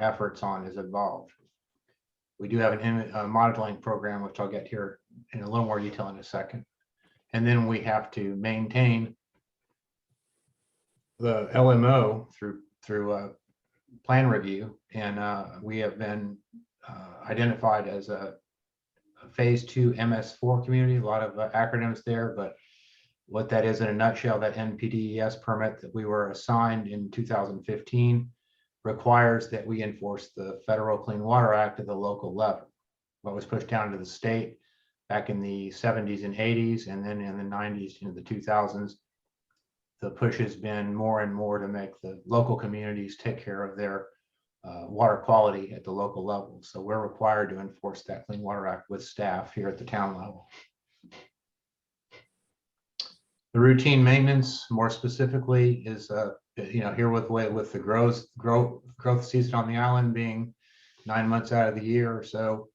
efforts on is involved. We do have a modeling program, which I'll get here in a little more detail in a second. And then we have to maintain the LMO through plan review, and we have been identified as a phase 2 MS4 community. A lot of acronyms there, but what that is in a nutshell, that NPDES permit that we were assigned in 2015 requires that we enforce the Federal Clean Water Act at the local level. What was pushed down to the state back in the 70s and 80s, and then in the 90s into the 2000s. the push has been more and more to make the local communities take care of their water quality at the local level. So we're required to enforce that Clean Water Act with staff here at the town level. The routine maintenance, more specifically, is here with the growth season on the island being 9 months out of the year or so,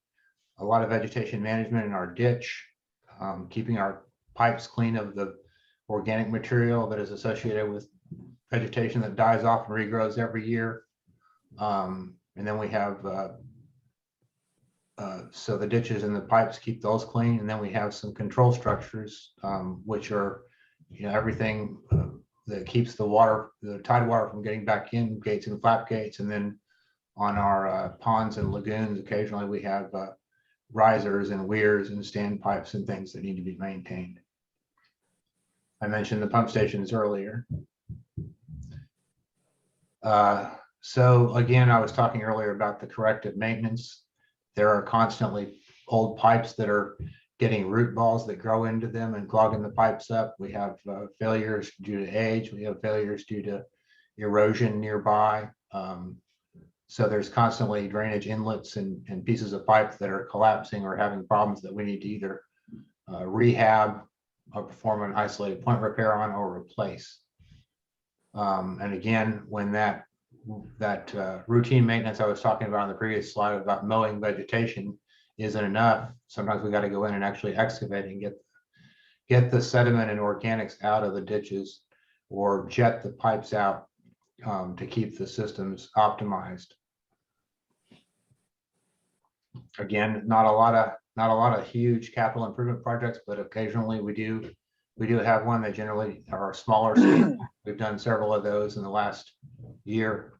a lot of vegetation management in our ditch, keeping our pipes clean of the organic material that is associated with vegetation that dies off and regrows every year. And then we have so the ditches and the pipes, keep those clean, and then we have some control structures, which are everything that keeps the tide water from getting back in, gates and flap gates. And then on our ponds and lagoons, occasionally we have risers and weirs and standpipes and things that need to be maintained. I mentioned the pump stations earlier. So again, I was talking earlier about the corrective maintenance. There are constantly old pipes that are getting root balls that grow into them and clogging the pipes up. We have failures due to age. We have failures due to erosion nearby. So there's constantly drainage inlets and pieces of pipe that are collapsing or having problems that we need to either rehab or perform an isolated point repair on or replace. And again, when that routine maintenance I was talking about on the previous slide about mowing vegetation isn't enough, sometimes we got to go in and actually excavate and get the sediment and organics out of the ditches or jet the pipes out to keep the systems optimized. Again, not a lot of huge capital improvement projects, but occasionally we do have one that generally are smaller scale. We've done several of those in the last year.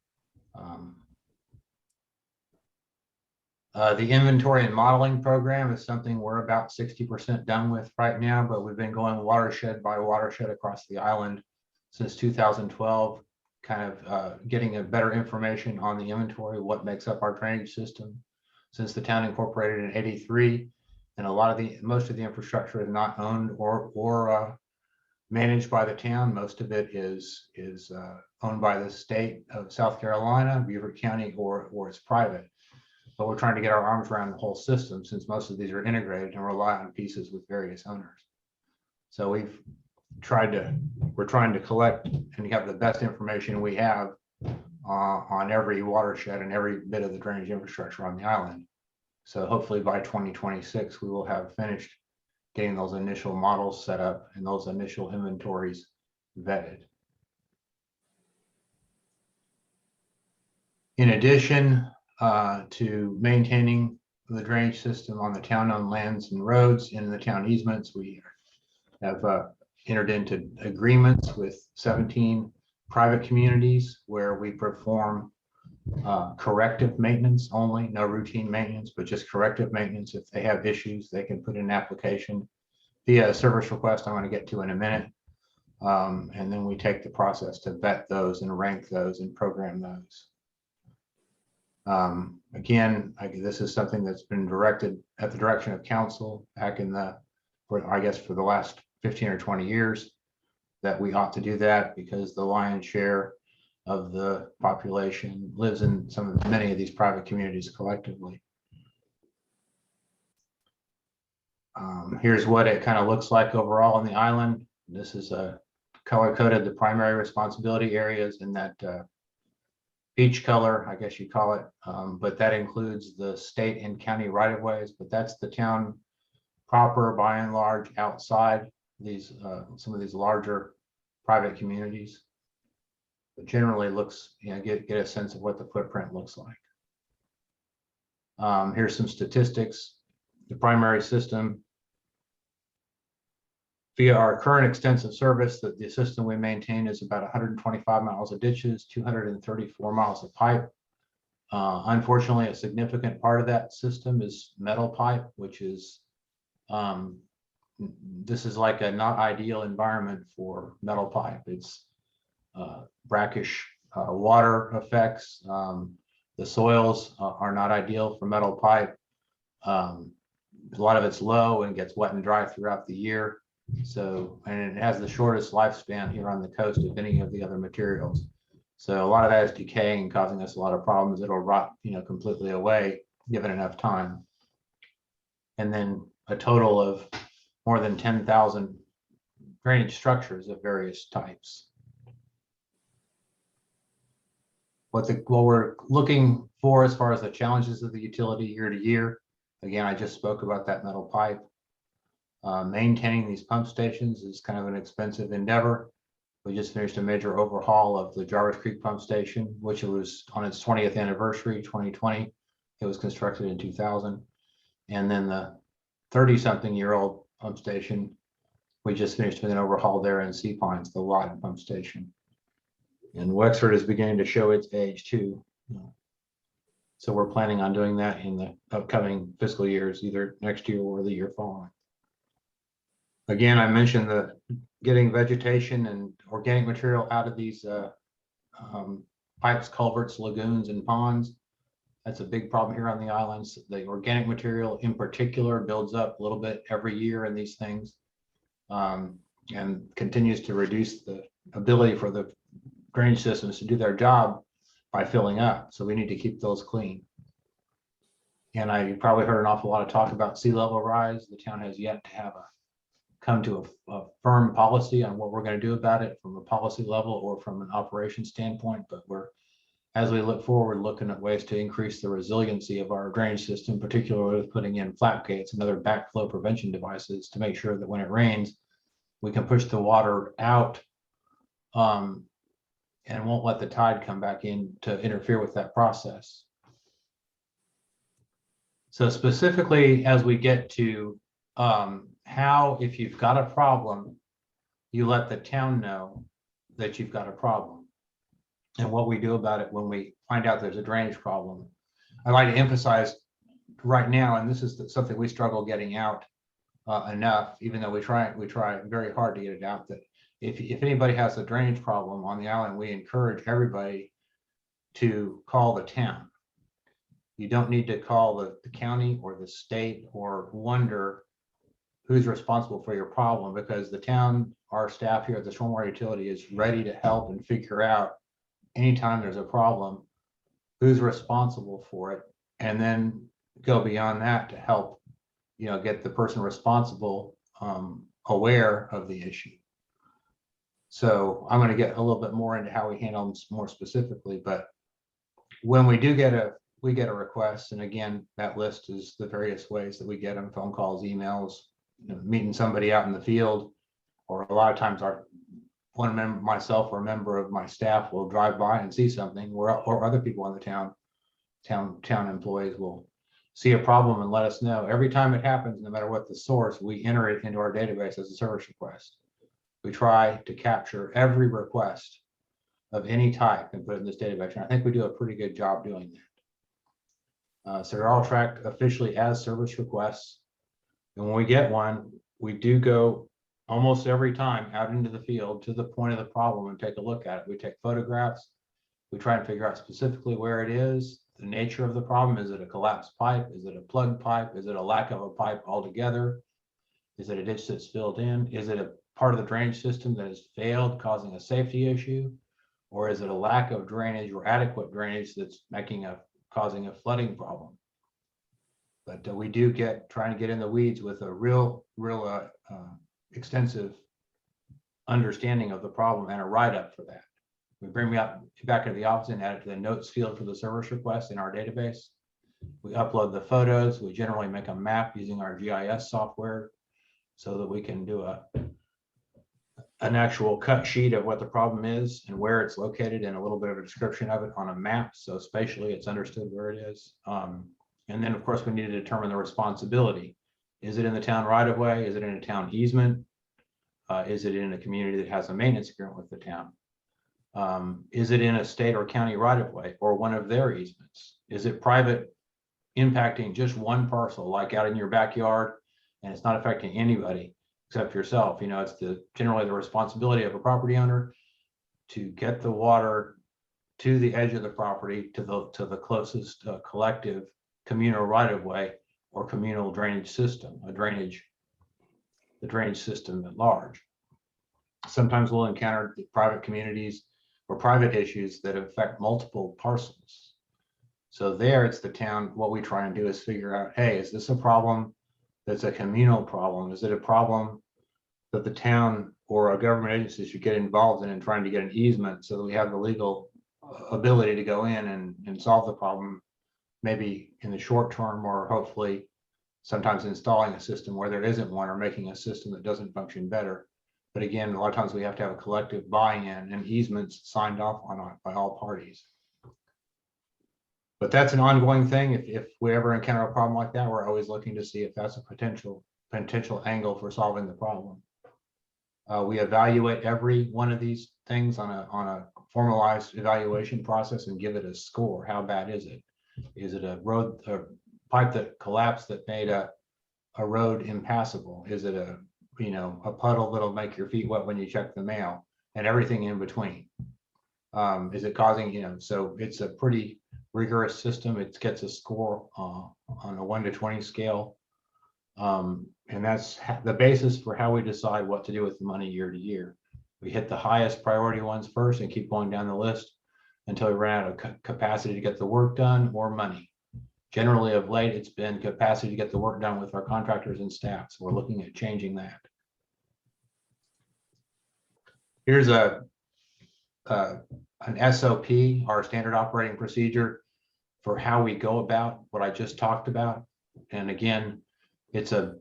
The inventory and modeling program is something we're about 60% done with right now, but we've been going watershed by watershed across the island since 2012, kind of getting a better information on the inventory, what makes up our drainage system. Since the town incorporated in '83, and most of the infrastructure is not owned or managed by the town. Most of it is owned by the state of South Carolina, Beaver County, or it's private. But we're trying to get our arms around the whole system since most of these are integrated and rely on pieces with various owners. So we're trying to collect and have the best information we have on every watershed and every bit of the drainage infrastructure on the island. So hopefully by 2026, we will have finished getting those initial models set up and those initial inventories vetted. In addition to maintaining the drainage system on the town-owned lands and roads and in the town easements, we have entered into agreements with 17 private communities where we perform corrective maintenance only, no routine maintenance, but just corrective maintenance. If they have issues, they can put in an application via a service request I'm going to get to in a minute. And then we take the process to vet those and rank those and program those. Again, this is something that's been directed at the direction of council back in for the last 15 or 20 years, that we ought to do that because the lion's share of the population lives in many of these private communities collectively. Here's what it kind of looks like overall on the island. This is color coded the primary responsibility areas in that peach color, I guess you call it, but that includes the state and county right of ways, but that's the town proper by and large outside these some of these larger private communities. But generally looks, get a sense of what the footprint looks like. Here's some statistics. The primary system, via our current extensive service, the system we maintain is about 125 miles of ditches, 234 miles of pipe. Unfortunately, a significant part of that system is metal pipe, which is this is like a not ideal environment for metal pipe. It's brackish water effects. The soils are not ideal for metal pipe. A lot of it's low and gets wet and dry throughout the year. So, and it has the shortest lifespan here on the coast of any of the other materials. So a lot of that is decaying, causing us a lot of problems. It'll rot, completely away, given enough time. And then a total of more than 10,000 drainage structures of various types. What we're looking for as far as the challenges of the utility year to year, again, I just spoke about that metal pipe. Maintaining these pump stations is kind of an expensive endeavor. We just finished a major overhaul of the Jarvis Creek pump station, which was on its 20th anniversary, 2020. It was constructed in 2000. And then the 30-something-year-old pump station, we just finished with an overhaul there in Sea Pines, the Lawton pump station. And Wexford is beginning to show its age too. So we're planning on doing that in the upcoming fiscal years, either next year or the year following. Again, I mentioned the getting vegetation and organic material out of these pipes, culverts, lagoons, and ponds. That's a big problem here on the islands. The organic material in particular builds up a little bit every year in these things, and continues to reduce the ability for the drainage systems to do their job by filling up. So we need to keep those clean. And you probably heard an awful lot of talk about sea level rise. The town has yet to come to a firm policy on what we're going to do about it from a policy level or from an operation standpoint. But as we look forward, looking at ways to increase the resiliency of our drainage system, particularly with putting in flap gates and other backflow prevention devices to make sure that when it rains, we can push the water out and won't let the tide come back in to interfere with that process. So specifically, as we get to how, if you've got a problem, you let the town know that you've got a problem and what we do about it when we find out there's a drainage problem. I'd like to emphasize right now, and this is something we struggle getting out enough, even though we try very hard to get it out, that if anybody has a drainage problem on the island, we encourage everybody to call the town. You don't need to call the county or the state or wonder who's responsible for your problem, because the town, our staff here at the Stormwater Utility is ready to help and figure out anytime there's a problem, who's responsible for it, and then go beyond that to help, get the person responsible aware of the issue. So I'm going to get a little bit more into how we handle them more specifically, but when we do get a request, and again, that list is the various ways that we get them: phone calls, emails, meeting somebody out in the field, or a lot of times one member, myself or a member of my staff, will drive by and see something, or other people in the town employees will see a problem and let us know. Every time it happens, no matter what the source, we enter it into our database as a service request. We try to capture every request of any type and put it in this database. And I think we do a pretty good job doing that. So they're all tracked officially as service requests. And when we get one, we do go almost every time out into the field to the point of the problem and take a look at it. We take photographs. We try and figure out specifically where it is, the nature of the problem. Is it a collapsed pipe? Is it a plugged pipe? Is it a lack of a pipe altogether? Is it a ditch that's filled in? Is it a part of the drainage system that has failed, causing a safety issue? Or is it a lack of drainage or adequate drainage that's causing a flooding problem? But we do trying to get in the weeds with a real extensive understanding of the problem and a write-up for that. We bring me back into the office and add it to the notes field for the service request in our database. We upload the photos. We generally make a map using our GIS software so that we can do an actual cut sheet of what the problem is and where it's located, and a little bit of a description of it on a map, so spatially it's understood where it is. And then, of course, we need to determine the responsibility. Is it in the town right of way? Is it in a town easement? Is it in a community that has a maintenance agreement with the town? Is it in a state or county right of way or one of their easements? Is it private, impacting just one parcel, like out in your backyard, and it's not affecting anybody except yourself? It's generally the responsibility of a property owner to get the water to the edge of the property, to the closest collective communal right of way or communal drainage system, a drainage the drainage system at large. Sometimes we'll encounter the private communities or private issues that affect multiple parcels. So there it's the town, what we try and do is figure out, hey, is this a problem that's a communal problem? Is it a problem that the town or a government agency should get involved in trying to get an easement so that we have the legal ability to go in and solve the problem, maybe in the short term, or hopefully sometimes installing a system where there isn't one, or making a system that doesn't function better. But again, a lot of times we have to have a collective buy-in and easements signed off on by all parties. But that's an ongoing thing. If we ever encounter a problem like that, we're always looking to see if that's a potential angle for solving the problem. We evaluate every one of these things on a formalized evaluation process and give it a score. How bad is it? Is it a pipe that collapsed that made a road impassable? Is it a puddle that'll make your feet wet when you check the mail, and everything in between? Is it causing, so it's a pretty rigorous system. It gets a score on a 1 to 20 scale. And that's the basis for how we decide what to do with the money year to year. We hit the highest priority ones first and keep going down the list until we run out of capacity to get the work done or money. Generally, of late, it's been capacity to get the work done with our contractors and staff. So we're looking at changing that. Here's an SOP, our standard operating procedure for how we go about what I just talked about. And again, it's a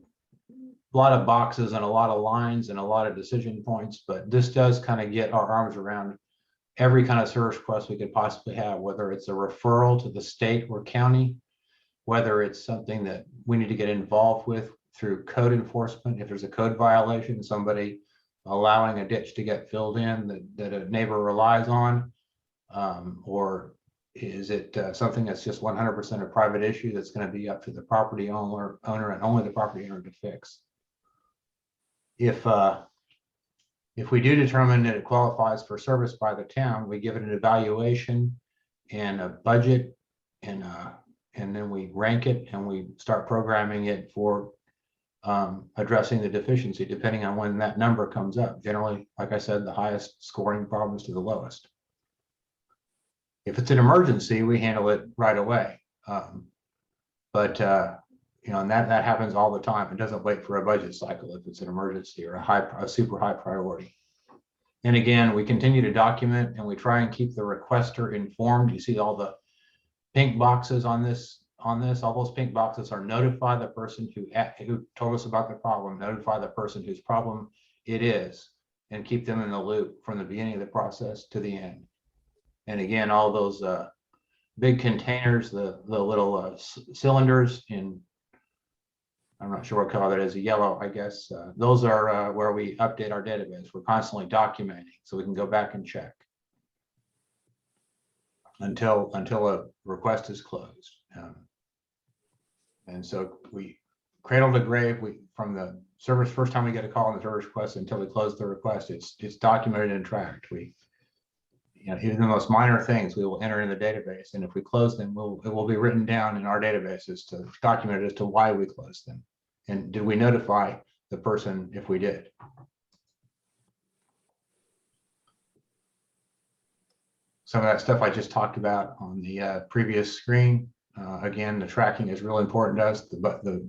lot of boxes and a lot of lines and a lot of decision points, but this does kind of get our arms around every kind of service request we could possibly have, whether it's a referral to the state or county, whether it's something that we need to get involved with through code enforcement. If there's a code violation, somebody allowing a ditch to get filled in that a neighbor relies on, or is it something that's just 100% a private issue that's going to be up to the property owner and only the property owner to fix? If we do determine that it qualifies for service by the town, we give it an evaluation and a budget, and then we rank it and we start programming it for addressing the deficiency, depending on when that number comes up. Generally, like I said, the highest scoring problems to the lowest. If it's an emergency, we handle it right away. And that happens all the time. It doesn't wait for a budget cycle if it's an emergency or a super high priority. And again, we continue to document and we try and keep the requester informed. You see all the pink boxes on this. All those pink boxes are notify the person who told us about the problem, notify the person whose problem it is, and keep them in the loop from the beginning of the process to the end. And again, all those big containers, the little cylinders in, I'm not sure what color that is, a yellow, I guess. Those are where we update our database. We're constantly documenting so we can go back and check until a request is closed. And so we cradle to grave, from the service, first time we get a call on the service request until we close the request, it's documented and tracked. Even the most minor things we will enter in the database, and if we close them, it will be written down in our databases to document as to why we closed them, and did we notify the person if we did. Some of that stuff I just talked about on the previous screen. Again, the tracking is really important to us, the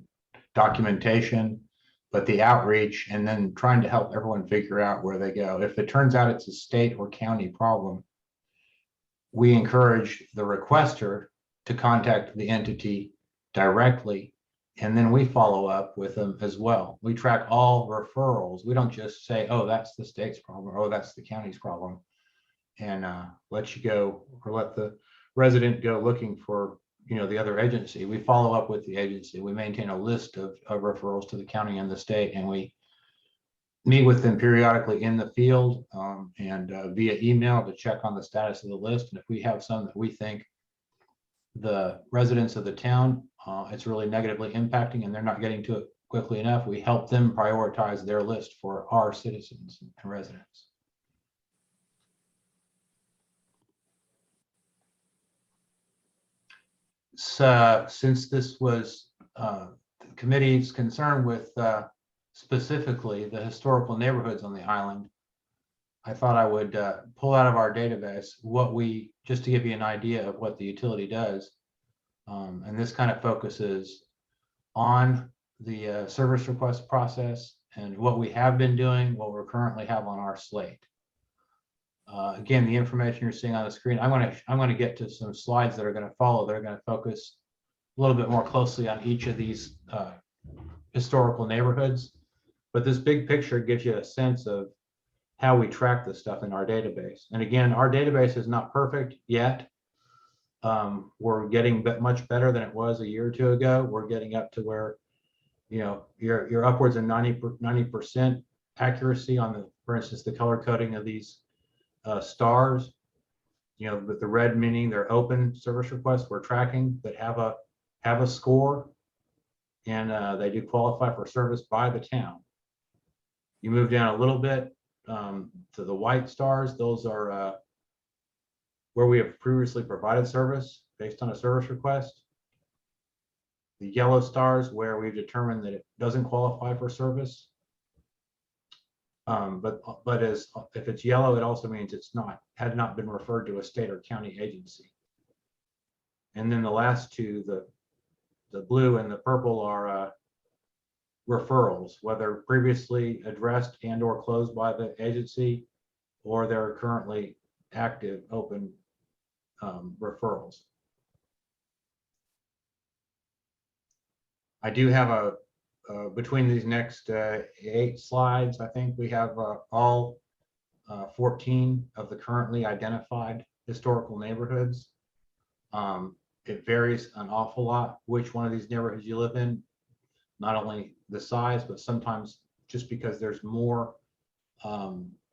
documentation, but the outreach, and then trying to help everyone figure out where they go. If it turns out it's a state or county problem, we encourage the requester to contact the entity directly, and then we follow up with them as well. We track all referrals. We don't just say, oh, that's the state's problem, or oh, that's the county's problem, and let you go, or let the resident go looking for the other agency. We follow up with the agency. We maintain a list of referrals to the county and the state, and we meet with them periodically in the field and via email to check on the status of the list. And if we have some that we think the residents of the town, it's really negatively impacting and they're not getting to it quickly enough, we help them prioritize their list for our citizens and residents. So since this was the committee's concern with specifically the historical neighborhoods on the island, I thought I would pull out of our database just to give you an idea of what the utility does. And this kind of focuses on the service request process and what we have been doing, what we're currently have on our slate. Again, the information you're seeing on the screen, I'm going to get to some slides that are going to follow. They're going to focus a little bit more closely on each of these historical neighborhoods. But this big picture gives you a sense of how we track this stuff in our database. And again, our database is not perfect yet. We're getting much better than it was a year or two ago. We're getting up to where, you know, you're upwards of 90% accuracy on the, for instance, the color coding of these stars. You know, with the red meaning they're open service requests we're tracking that have a score, and they do qualify for service by the town. You move down a little bit to the white stars. Those are where we have previously provided service based on a service request. The yellow stars where we've determined that it doesn't qualify for service. But if it's yellow, it also means had not been referred to a state or county agency. And then the last two, the blue and the purple, are referrals, whether previously addressed and or closed by the agency, or they're currently active open referrals. I do have between these next 8 slides, I think we have all 14 of the currently identified historical neighborhoods. It varies an awful lot which one of these neighborhoods you live in, not only the size, but sometimes just because there's more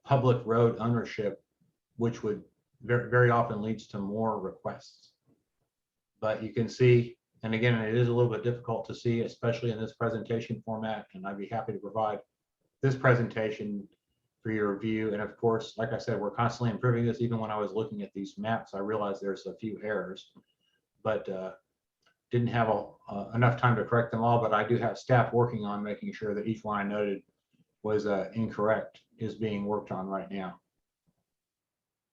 public road ownership, which would very often leads to more requests. But you can see, and again, it is a little bit difficult to see, especially in this presentation format, and I'd be happy to provide this presentation for your review. And of course, like I said, we're constantly improving this. Even when I was looking at these maps, I realized there's a few errors, but didn't have enough time to correct them all. But I do have staff working on making sure that each one I noted was incorrect is being worked on right now.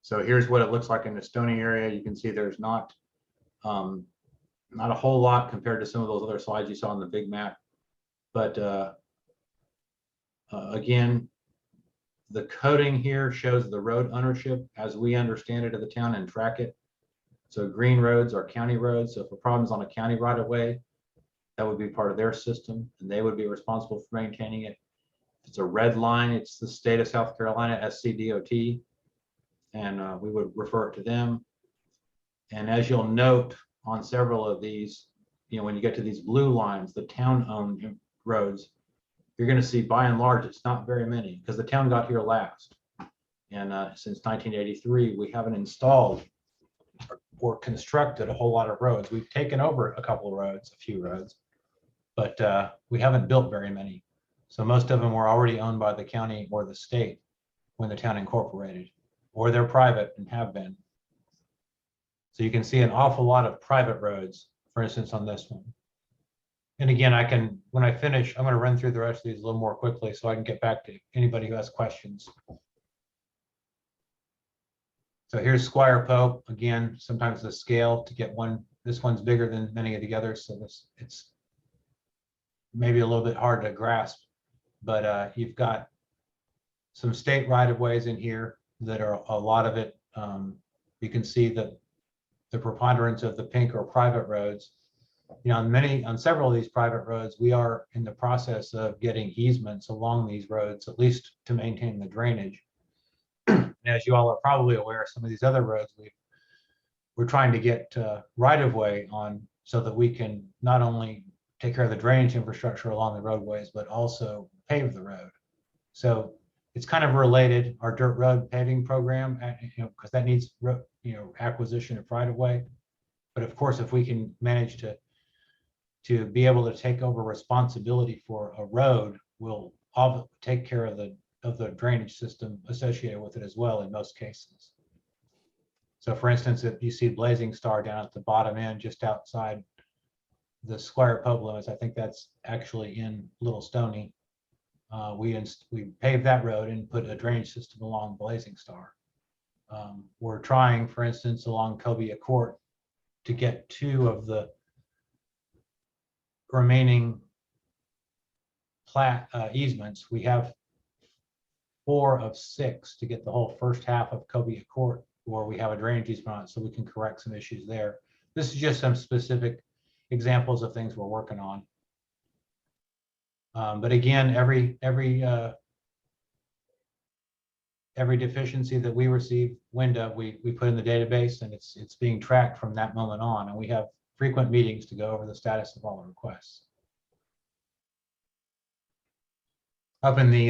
So here's what it looks like in the Stony area. You can see there's not a whole lot compared to some of those other slides you saw on the big map. But again, the coding here shows the road ownership as we understand it of the town and track it. So green roads are county roads. So if a problem's on a county right of way, that would be part of their system and they would be responsible for maintaining it. If it's a red line, it's the state of South Carolina SCDOT, and we would refer it to them. And as you'll note on several of these, you know, when you get to these blue lines, the town-owned roads, you're going to see by and large, it's not very many because the town got here last. And since 1983, we haven't installed or constructed a whole lot of roads. We've taken over a couple of roads, a few roads, but we haven't built very many. So most of them were already owned by the county or the state when the town incorporated, or they're private and have been. So you can see an awful lot of private roads, for instance, on this one. And again, when I finish, I'm going to run through the rest of these a little more quickly so I can get back to anybody who has questions. So here's Squire Pope. Again, sometimes the scale to get one, this one's bigger than many of the others. So it's maybe a little bit hard to grasp, but you've got some state right-of-ways in here that are a lot of it. You can see that the preponderance of the pink are private roads. You know, on several of these private roads, we are in the process of getting easements along these roads, at least to maintain the drainage. And as you all are probably aware, some of these other roads we're trying to get right-of-way on so that we can not only take care of the drainage infrastructure along the roadways, but also pave the road. So it's kind of related, our dirt road paving program, you know, because that needs, you know, acquisition of right-of-way. But of course, if we can manage to be able to take over responsibility for a road, we'll take care of the drainage system associated with it as well in most cases. So for instance, if you see Blazing Star down at the bottom end, just outside the Squire Pope limits, I think that's actually in Little Stony. We paved that road and put a drainage system along Blazing Star. We're trying, for instance, along Cobia Court to get 2 of the remaining easements. We have 4 of 6 to get the whole first half of Cobia Court, where we have a drainage easement on it, so we can correct some issues there. This is just some specific examples of things we're working on. But again, every deficiency that we receive wind of, we put in the database, and it's being tracked from that moment on. And we have frequent meetings to go over the status of all the requests. Up in the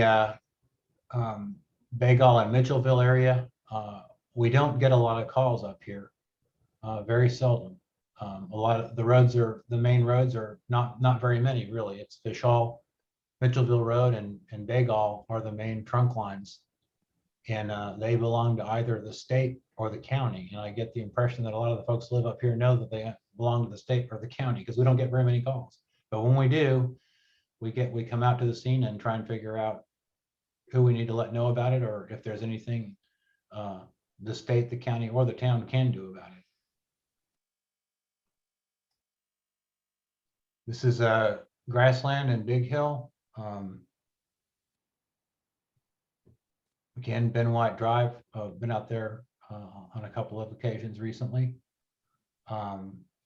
Bagall and Mitchellville area, we don't get a lot of calls up here, very seldom. A lot of the main roads are not very many, really. It's Fish Hall, Mitchellville Road, and Bagall are the main trunk lines. And they belong to either the state or the county. And I get the impression that a lot of the folks who live up here know that they belong to the state or the county, because we don't get very many calls. But when we do, we come out to the scene and try and figure out who we need to let know about it, or if there's anything the state, the county, or the town can do about it. This is Grassland and Big Hill. Again, Ben White Drive, been out there on a couple of occasions recently.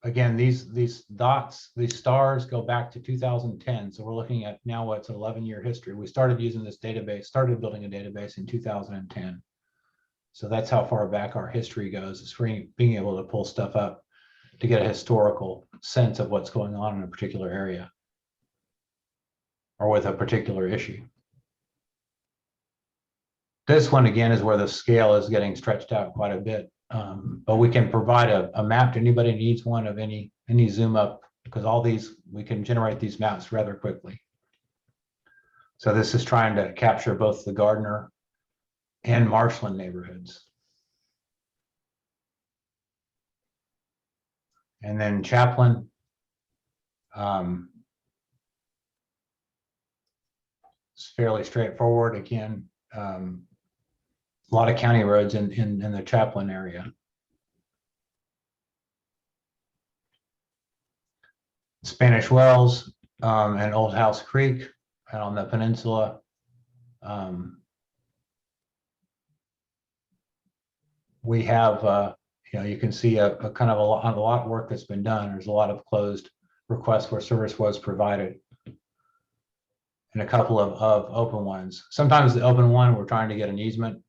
Again, these dots, these stars go back to 2010. So we're looking at now what's an 11-year history. We started using this database, started building a database in 2010. So that's how far back our history goes, is being able to pull stuff up to get a historical sense of what's going on in a particular area or with a particular issue. This one, again, is where the scale is getting stretched out quite a bit. But we can provide a map to anybody who needs one of any zoom up, because all these, we can generate these maps rather quickly. So this is trying to capture both the Gardner and Marshland neighborhoods. And then Chaplin. It's fairly straightforward. Again, a lot of county roads in the Chaplin area. Spanish Wells and Old House Creek and on the peninsula. We have, you can see a kind of a lot of work that's been done. There's a lot of closed requests where service was provided, and a couple of open ones. Sometimes the open one, we're trying to get an easement.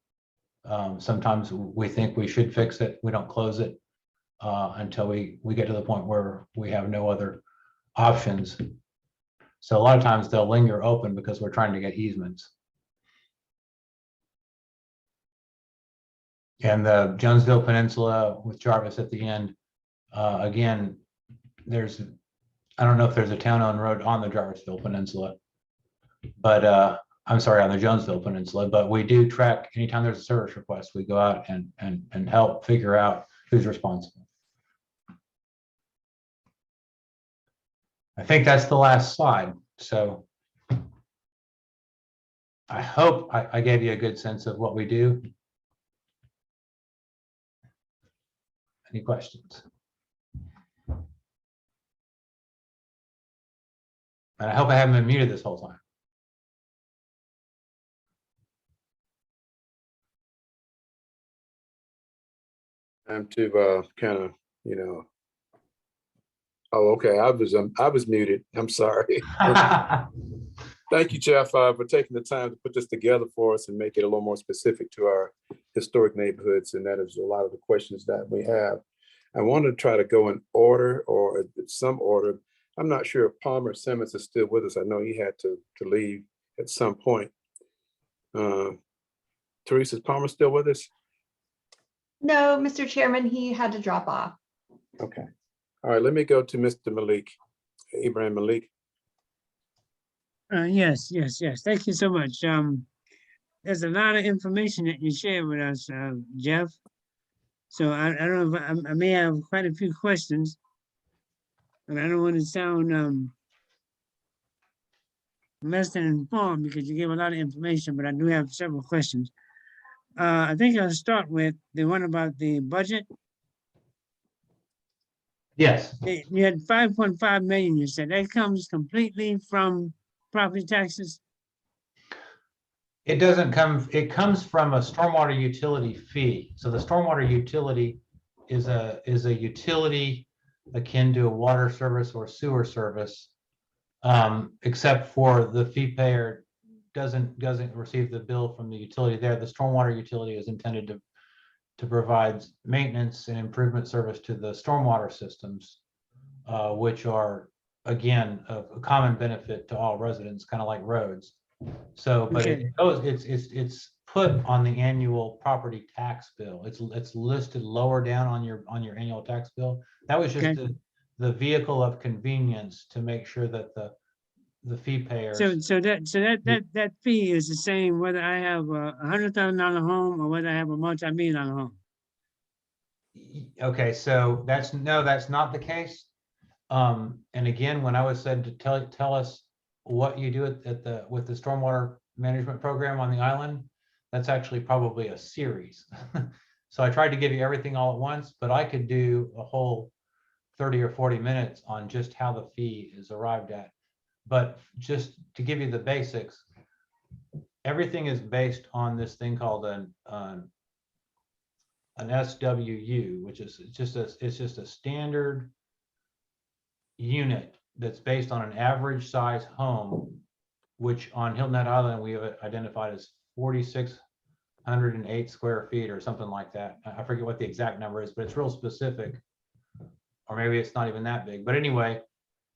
Sometimes we think we should fix it. We don't close it until we get to the point where we have no other options. So a lot of times they'll linger open because we're trying to get easements. And the Jonesville Peninsula with Jarvis at the end, again, I don't know if there's a town-owned road on the Jarvisville Peninsula, but I'm sorry, on the Jonesville Peninsula, but we do track anytime there's a service request, we go out and help figure out who's responsible. I think that's the last slide. So I hope I gave you a good sense of what we do. Any questions? And I hope I haven't been muted this whole time. Time to kind of, oh, okay. I was muted. I'm sorry. Thank you, Jeff, for taking the time to put this together for us and make it a little more specific to our historic neighborhoods. And that is a lot of the questions that we have. I want to try to go in order or some order. I'm not sure if Palmer Simmons is still with us. I know he had to leave at some point. Teresa, is Palmer still with us? No, Mr. Chairman, he had to drop off. Okay. All right, let me go to Mr. Malik, Ibrahim Malik. Yes. Thank you so much. There's a lot of information that you shared with us, Jeff. So I don't know if I may have quite a few questions, but I don't want to sound less than informed because you gave a lot of information, but I do have several questions. I think I'll start with the one about the budget. Yes, You had 5.5 million, you said. That comes completely from property taxes? it doesn't come, it comes from a stormwater utility fee. So the stormwater utility is a utility akin to a water service or sewer service. Except for the fee payer doesn't receive the bill from the utility there. The stormwater utility is intended to provide maintenance and improvement service to the stormwater systems, which are, again, of a common benefit to all residents, kind of like roads. So, but Okay. it goes, it's put on the annual property tax bill. It's listed lower down on your annual tax bill. That was just Okay. the vehicle of convenience to make sure that the fee payers. So that fee is the same whether I have a $100,000 home or whether I have a multi-million-dollar home. Okay, so that's not the case. And again, when I was said to tell us what you do with the stormwater management program on the island, that's actually probably a series. So I tried to give you everything all at once, but I could do a whole 30 or 40 minutes on just how the fee is arrived at. But just to give you the basics, everything is based on this thing called an SWU, which is just a standard unit that's based on an average size home, which on Hilton Head Island we have identified as 4,608 square feet or something like that. I forget what the exact number is, but it's real specific. Or maybe it's not even that big. But anyway,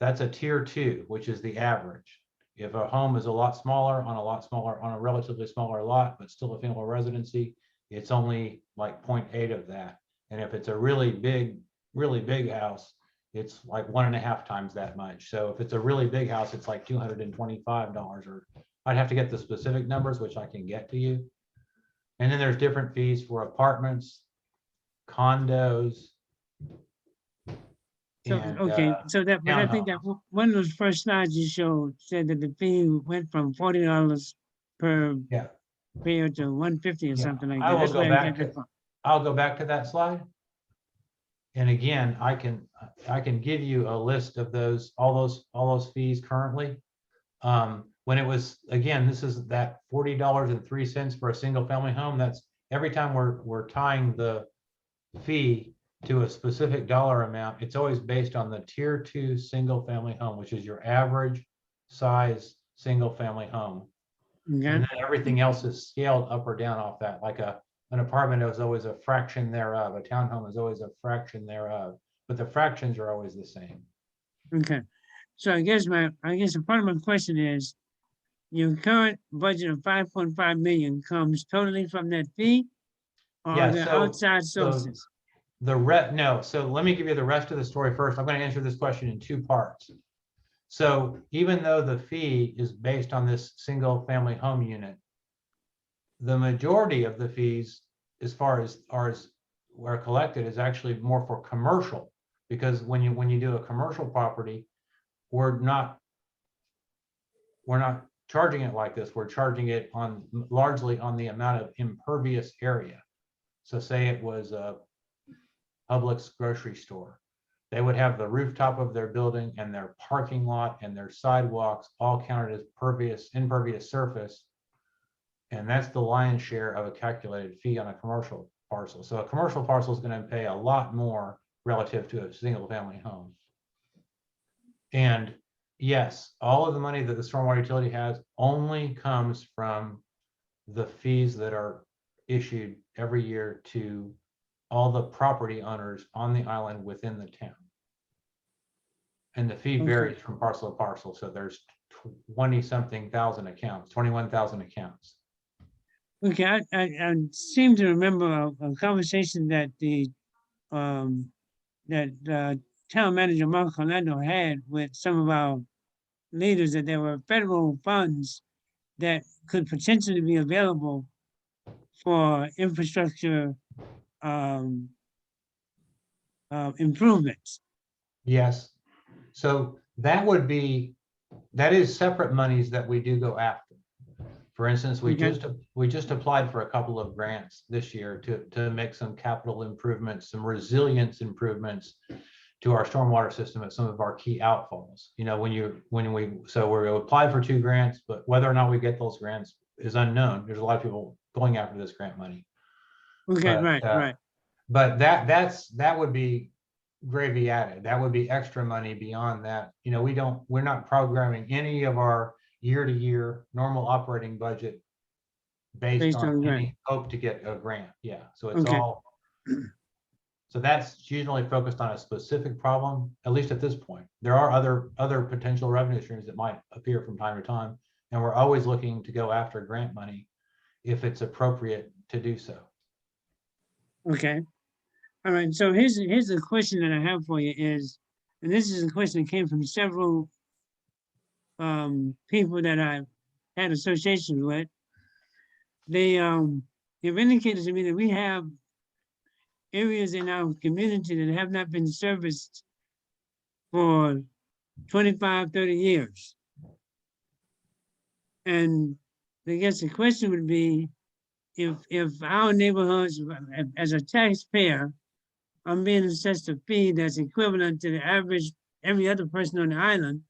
that's a tier 2, which is the average. If a home is a lot smaller on a relatively smaller lot, but still a family residency, it's only like 0.8 of that. And if it's a really big house, it's like 1.5 times that much. So if it's a really big house, it's like $225, or I'd have to get the specific numbers, which I can get to you. And then there's different fees for apartments, condos. So, And, okay, so that, but I think that one of those first slides you showed said that the fee went from $40 per yeah, payer to $150 or Yeah, something like I that. will That's go where I back got to- that from. I'll go back to that slide. And again, I can give you a list of all those fees currently. When it was, again, this is that $40.03 for a single family home. That's every time we're tying the fee to a specific dollar amount, it's always based on the tier 2 single family home, which is your average size single family home. Okay, And then everything else is scaled up or down off that. Like an apartment is always a fraction thereof. A townhome is always a fraction thereof, but the fractions are always the same. okay. So I guess a part of my question is, your current budget of 5.5 million comes totally from that fee? Or Yeah, are there so- outside so- sources? No, so let me give you the rest of the story first. I'm going to answer this question in 2 parts. So even though the fee is based on this single family home unit, the majority of the fees, as far as ours are collected, is actually more for commercial, because when you do a commercial property, we're not charging it like this. We're charging it largely on the amount of impervious area. So say it was a Publix grocery store. They would have the rooftop of their building and their parking lot and their sidewalks all counted as impervious surface. And that's the lion's share of a calculated fee on a commercial parcel. So a commercial parcel is going to pay a lot more relative to a single family home. And yes, all of the money that the stormwater utility has only comes from the fees that are issued every year to all the property owners on the island within the town. And the fee varies from parcel to parcel. So there's 20-something thousand accounts, 21,000 accounts. Okay, I seem to remember a conversation that the town manager, Mark Orlando, had with some of our leaders, that there were federal funds that could potentially be available for infrastructure improvements. Yes. So that would be that is separate monies that we do go after. For instance, we Okay. just applied for a couple of grants this year to make some capital improvements, some resilience improvements to our stormwater system at some of our key outfalls. You know, so we're gonna apply for 2 grants, but whether or not we get those grants is unknown. There's a lot of people going after this grant money. Okay, But, right, right. But that would be gravy added. That would be extra money beyond that. You know, we're not programming any of our year-to-year normal operating budget based Based on on grant. any hope to get a grant. Yeah, so it's Okay. all. So that's usually focused on a specific problem, at least at this point. There are other potential revenue streams that might appear from time to time, and we're always looking to go after grant money if it's appropriate to do so. Okay. All right, so here's the question that I have for you is, and this is a question that came from several people that I've had associations with. They've indicated to me that we have areas in our community that have not been serviced for 25, 30 years. And I guess the question would be, if our neighborhoods, as a taxpayer, I'm being assessed a fee that's equivalent to the average, every other person on the island,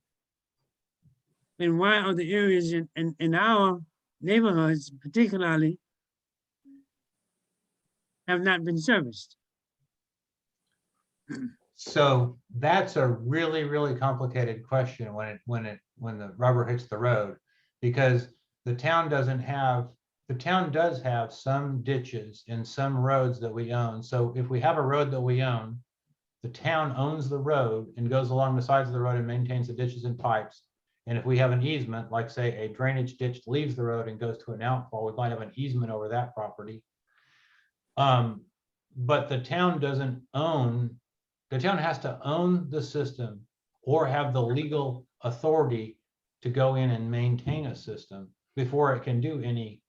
then why are the areas in our neighborhoods particularly have not been serviced? So that's a really, really complicated question when the rubber hits the road, because the town does have some ditches and some roads that we own. So if we have a road that we own, the town owns the road and goes along the sides of the road and maintains the ditches and pipes. And if we have an easement, like say a drainage ditch leaves the road and goes to an outfall, we might have an easement over that property. But the town doesn't own, the town has to own the system or have the legal authority to go in and maintain a system before it can do any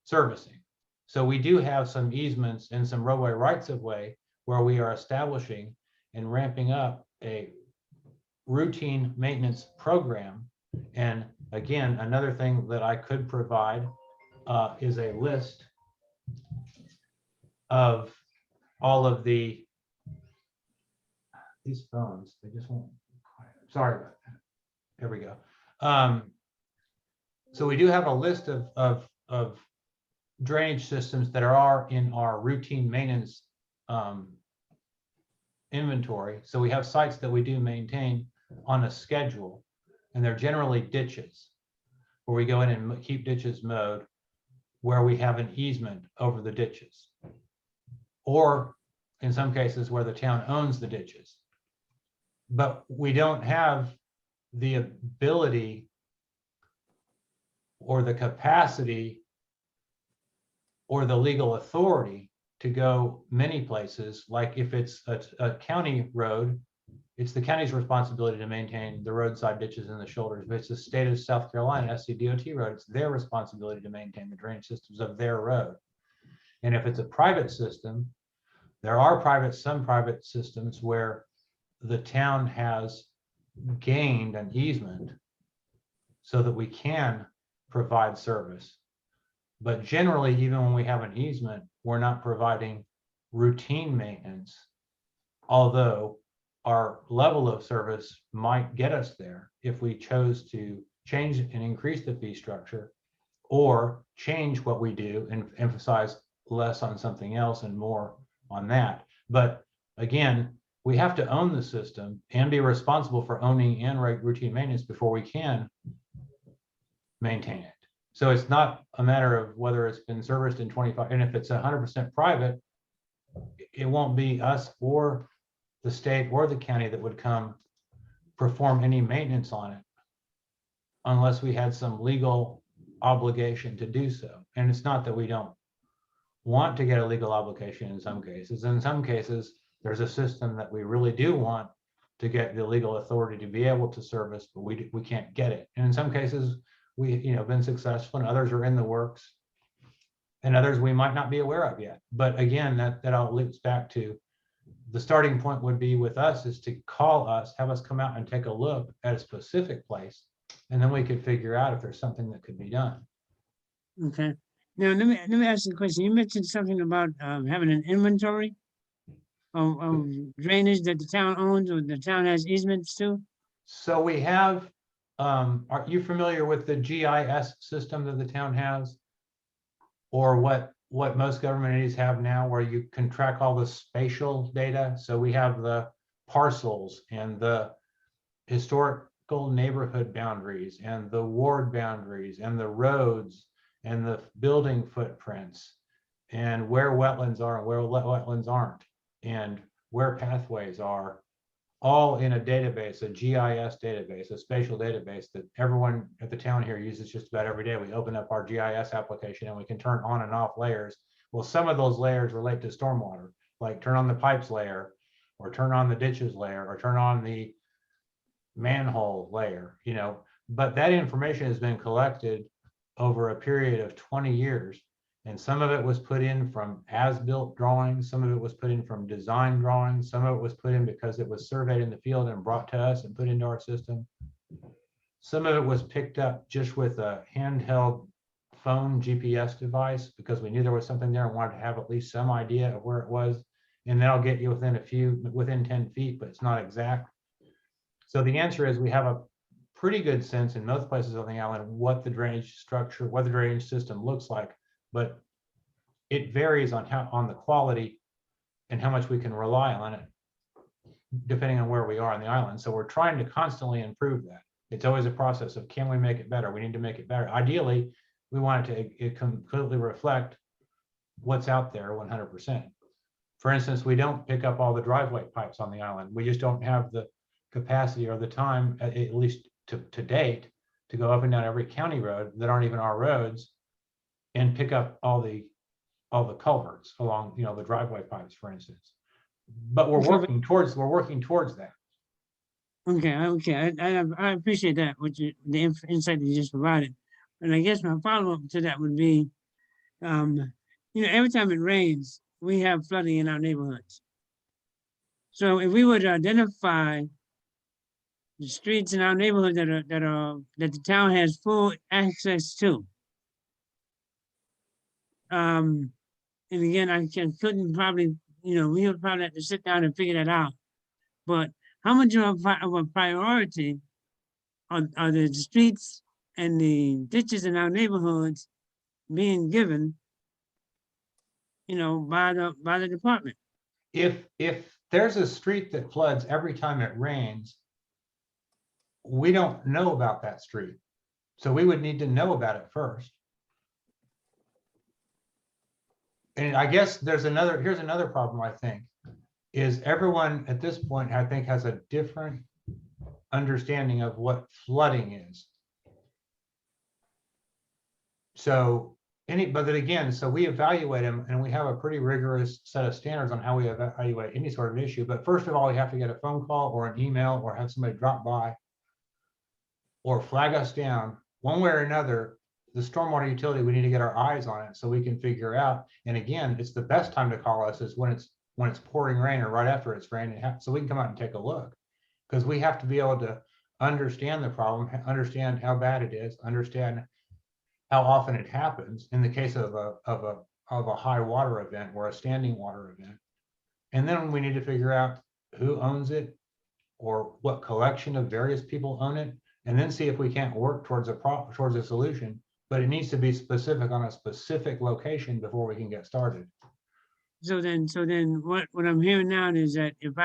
servicing. So we do have some easements and some roadway rights of way where we are establishing and ramping up a routine maintenance program. And again, another thing that I could provide is a list of all of these phones. They just won't. Sorry about that. There we go. So we do have a list of drainage systems that are in our routine maintenance inventory. So we have sites that we do maintain on a schedule, and they're generally ditches where we go in and keep ditches mowed, where we have an easement over the ditches, or in some cases where the town owns the ditches. But we don't have the ability or the capacity or the legal authority to go many places. Like if it's a county road, it's the county's responsibility to maintain the roadside ditches and the shoulders. But it's the state of South Carolina, SCDOT road, it's their responsibility to maintain the drainage systems of their road. And if it's a private system, there are some private systems where the town has gained an easement so that we can provide service. But generally, even when we have an easement, we're not providing routine maintenance, although our level of service might get us there if we chose to change and increase the fee structure, or change what we do and emphasize less on something else and more on that. But again, we have to own the system and be responsible for owning and routine maintenance before we can maintain it. So it's not a matter of whether it's been serviced in 25, and if it's 100% private, it won't be us or the state or the county that would come perform any maintenance on it unless we had some legal obligation to do so. And it's not that we don't want to get a legal obligation in some cases. In some cases, there's a system that we really do want to get the legal authority to be able to service, but we can't get it. And in some cases, we been successful, and others are in the works, and others we might not be aware of yet. But again, that all loops back to the starting point would be with us is to call us, have us come out and take a look at a specific place And then we could figure out if there's something that could be done. Okay. Now, let me ask you a question. You mentioned something about having an inventory of drainage that the town owns or the town has easements to? So we have, are you familiar with the GIS system that the town has? Or what most government entities have now, where you can track all the spatial data? So we have the parcels and the historical neighborhood boundaries and the ward boundaries and the roads and the building footprints and where wetlands are and where wetlands aren't and where pathways are, all in a database, a GIS database, a spatial database that everyone at the town here uses just about every day. We open up our GIS application and we can turn on and off layers. Well, some of those layers relate to stormwater, like turn on the pipes layer, or turn on the ditches layer, or turn on the manhole layer, but that information has been collected over a period of 20 years. And some of it was put in from as-built drawings, some of it was put in from design drawings, some of it was put in because it was surveyed in the field and brought to us and put into our system. Some of it was picked up just with a handheld phone GPS device because we knew there was something there and wanted to have at least some idea of where it was. And that'll get you within 10 feet, but it's not exact. So the answer is we have a pretty good sense in most places on the island what the drainage structure, what the drainage system looks like, but it varies on the quality and how much we can rely on it, depending on where we are on the island. So we're trying to constantly improve that. It's always a process of, can we make it better? We need to make it better. Ideally, we want it to completely reflect what's out there 100%. For instance, we don't pick up all the driveway pipes on the island. We just don't have the capacity or the time, at least to date, to go up and down every county road that aren't even our roads and pick up all the culverts along, the driveway pipes, for instance. But we're working towards that. Okay. I appreciate that, the insight that you just provided. And I guess my follow-up to that would be, every time it rains, we have flooding in our neighborhoods. So if we would identify the streets in our neighborhood that the town has full access to. And again, couldn't probably, we would probably have to sit down and figure that out. But how much of a priority are the streets and the ditches in our neighborhoods being given, by the department? If there's a street that floods every time it rains, we don't know about that street. So we would need to know about it first. And I guess here's another problem, I think, is everyone at this point, I think, has a different understanding of what flooding is. So so we evaluate them and we have a pretty rigorous set of standards on how we evaluate any sort of issue. But first of all, we have to get a phone call or an email or have somebody drop by or flag us down one way or another. The stormwater utility, we need to get our eyes on it so we can figure out. And again, it's the best time to call us is when it's pouring rain or right after it's raining, so we can come out and take a look, because we have to be able to understand the problem, understand how bad it is, understand how often it happens in the case of a high water event or a standing water event. And then we need to figure out who owns it or what collection of various people own it, and then see if we can't work towards a solution. But it needs to be specific on a specific location before we can get started. So then what I'm hearing now is that if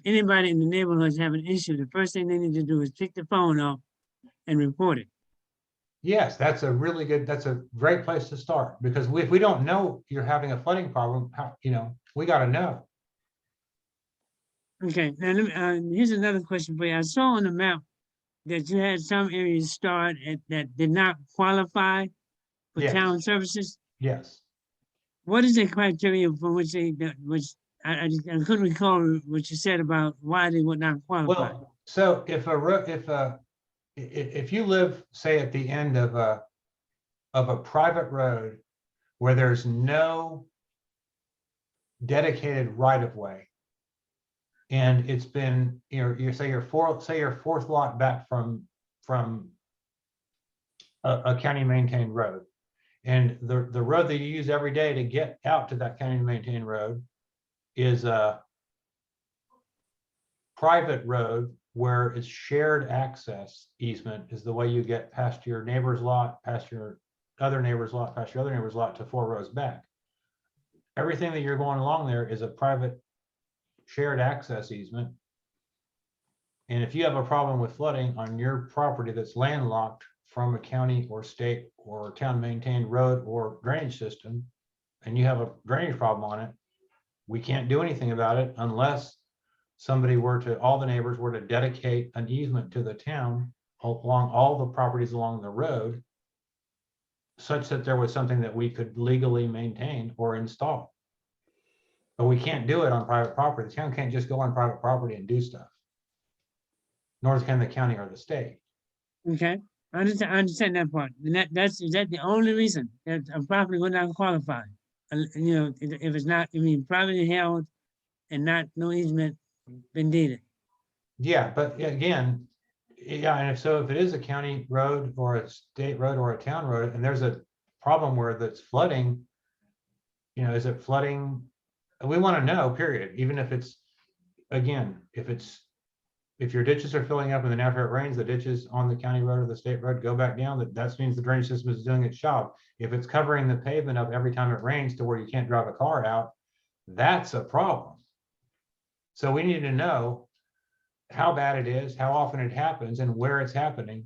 anybody in the neighborhoods have an issue, the first thing they need to do is pick the phone up and report it. Yes, that's a great place to start, because if we don't know you're having a flooding problem, we got to know. Okay, now here's another question for you. I saw on the map that you had some areas that did not qualify for Yes. town services. Yes. What is the criteria for which I couldn't recall what you said about why they would not qualify? Well, so if you live, say, at the end of a private road where there's no dedicated right of way, and it's been, your fourth lot back from from a county maintained road. And the road that you use every day to get out to that county maintained road is a private road where it's shared access easement is the way you get past your neighbor's lot, past your other neighbor's lot, past your other neighbor's lot to 4 rows back. Everything that you're going along there is a private shared access easement. And if you have a problem with flooding on your property that's landlocked from a county or state or town maintained road or drainage system, and you have a drainage problem on it, we can't do anything about it unless somebody were to, all the neighbors were to dedicate an easement to the town along all the properties along the road, such that there was something that we could legally maintain or install. But we can't do it on private property. The town can't just go on private property and do stuff. Nor can the county or the state. Okay, I understand that part. And is that the only reason that a property would not qualify? You know, if it's not, I mean, privately held and not, no easement been deeded. Yeah, but again, yeah, and if it is a county road or a state road or a town road, and there's a problem where that's flooding, you know, is it flooding? We want to know, period. Even if it's, again, if your ditches are filling up and then after it rains, the ditches on the county road or the state road go back down, that means the drainage system is doing its job. If it's covering the pavement up every time it rains to where you can't drive a car out, that's a problem. So we need to know how bad it is, how often it happens, and where it's happening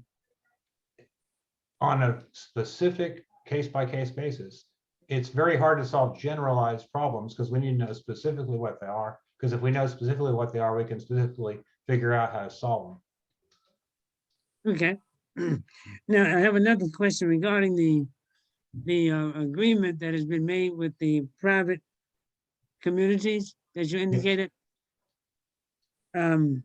on a specific case-by-case basis. It's very hard to solve generalized problems because we need to know specifically what they are. Because if we know specifically what they are, we can specifically figure out how to solve them. Okay. Now, I have another question regarding the agreement that has been made with the private communities that you indicated. Prior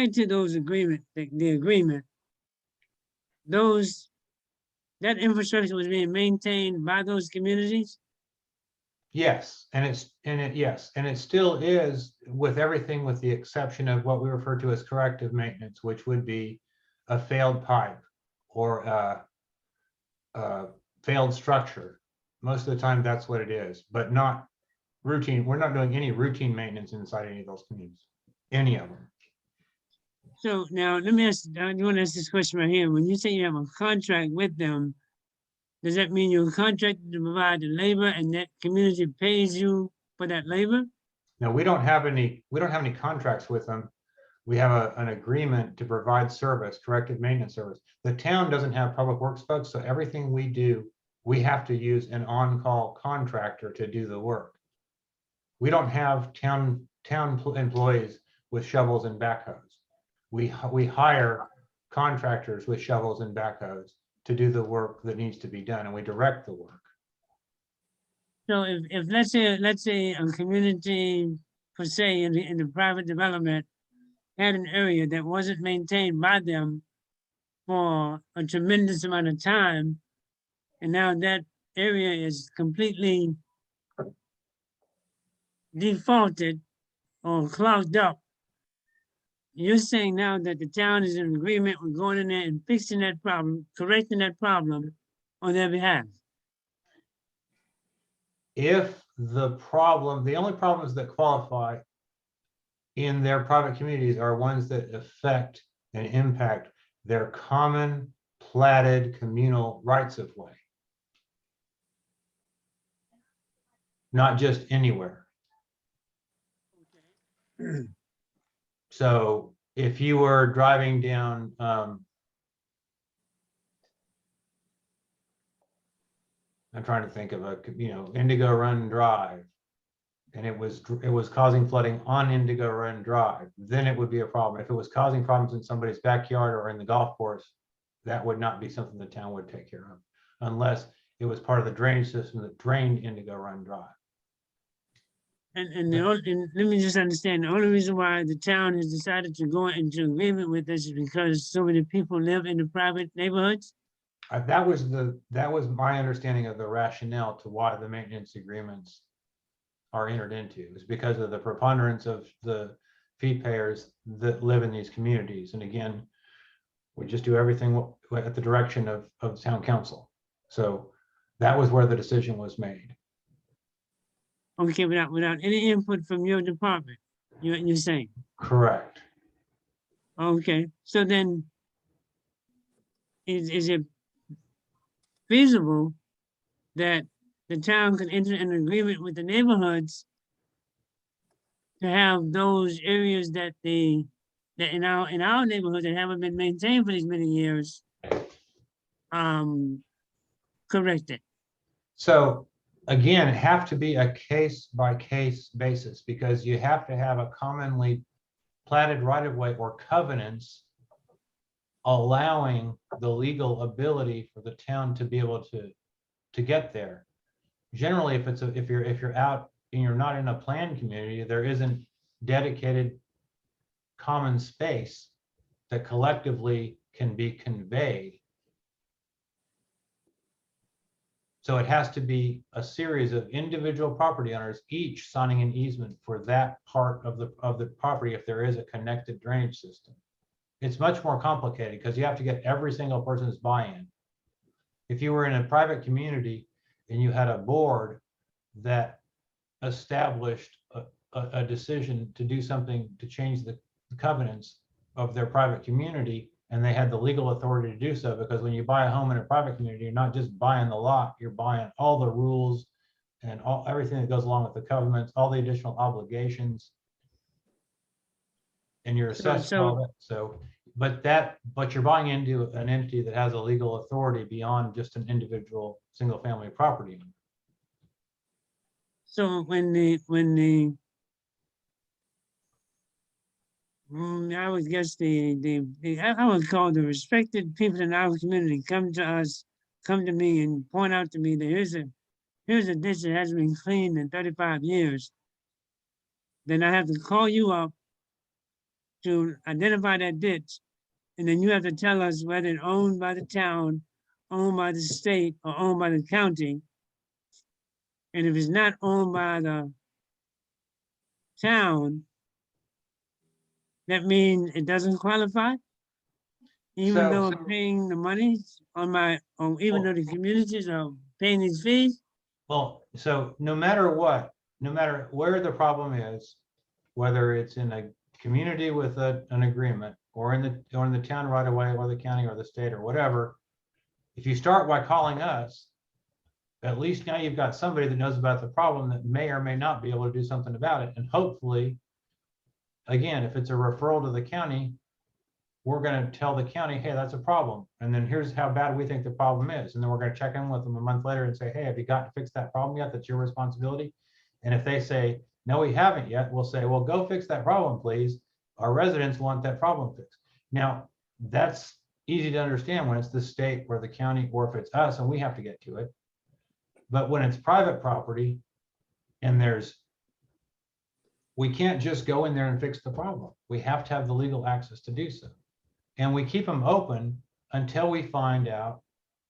to those agreement, the agreement, that infrastructure was being maintained by those communities? Yes, and it still is, with everything with the exception of what we refer to as corrective maintenance, which would be a failed pipe or a failed structure. Most of the time that's what it is, but not routine. We're not doing any routine maintenance inside any of those communities, any of them. So now let me ask, you want to ask this question right here. When you say you have a contract with them, does that mean you're contracted to provide the labor and that community pays you for that labor? Now, we don't have any contracts with them. We have an agreement to provide service, corrective maintenance service. The town doesn't have public works folks, so everything we do, we have to use an on-call contractor to do the work. We don't have town employees with shovels and backhoes. We hire contractors with shovels and backhoes to do the work that needs to be done, and we direct the work. So if let's say a community, per se, in the private development had an area that wasn't maintained by them for a tremendous amount of time, and now that area is completely defaulted or clogged up, you're saying now that the town is in agreement with going in there and fixing that problem, correcting that problem on their behalf? If the only problems that qualify in their private communities are ones that affect and impact their common platted communal rights of way. Not just anywhere. So if you were driving down I'm trying to think of Indigo Run Drive, and it was causing flooding on Indigo Run Drive, then it would be a problem. If it was causing problems in somebody's backyard or in the golf course, that would not be something the town would take care of, unless it was part of the drainage system that drained Indigo Run Drive. And let me just understand, the only reason why the town has decided to go into agreement with this is because so many people live in the private neighborhoods? That was my understanding of the rationale to why the maintenance agreements are entered into, is because of the preponderance of the fee payers that live in these communities. And again, We just do everything at the direction of town council. So that was where the decision was made. Okay, without any input from your department, you're saying? Correct. Okay, so then is it feasible that the town could enter an agreement with the neighborhoods to have those areas that in our neighborhood that haven't been maintained for these many years, corrected? So again, it have to be a case by case basis because you have to have a commonly platted right of way or covenants allowing the legal ability for the town to be able to get there. Generally, if you're out and you're not in a planned community, there isn't dedicated common space that collectively can be conveyed. So it has to be a series of individual property owners, each signing an easement for that part of the property if there is a connected drainage system. It's much more complicated because you have to get every single person's buy-in. If you were in a private community and you had a board that established a decision to do something to change the covenants of their private community, and they had the legal authority to do so, because when you buy a home in a private community, you're not just buying the lot, you're buying all the rules and everything that goes along with the covenants, all the additional obligations, and you're assessed all that. So, but you're buying into an entity that has a legal authority beyond just an individual single family property. So I would guess I would call the respected people in our community come to me and point out to me that here's a ditch that hasn't been cleaned in 35 years. Then I have to call you up to identify that ditch. And then you have to tell us whether it's owned by the town, owned by the state, or owned by the county. And if it's not owned by the town, that means it doesn't qualify? Even though I'm paying the money even though the communities are paying these fees? Well, so no matter what, no matter where the problem is, whether it's in a community with an agreement or in the town right away or the county or the state or whatever, if you start by calling us, at least now you've got somebody that knows about the problem that may or may not be able to do something about it. And hopefully, again, if it's a referral to the county, we're going to tell the county, hey, that's a problem. And then here's how bad we think the problem is. And then we're going to check in with them a month later and say, hey, have you got to fix that problem yet? That's your responsibility. And if they say, no, we haven't yet, we'll say, well, go fix that problem, please. Our residents want that problem fixed. Now, that's easy to understand when it's the state or the county, or if it's us and we have to get to it. But when it's private property and we can't just go in there and fix the problem. We have to have the legal access to do so. And we keep them open until we find out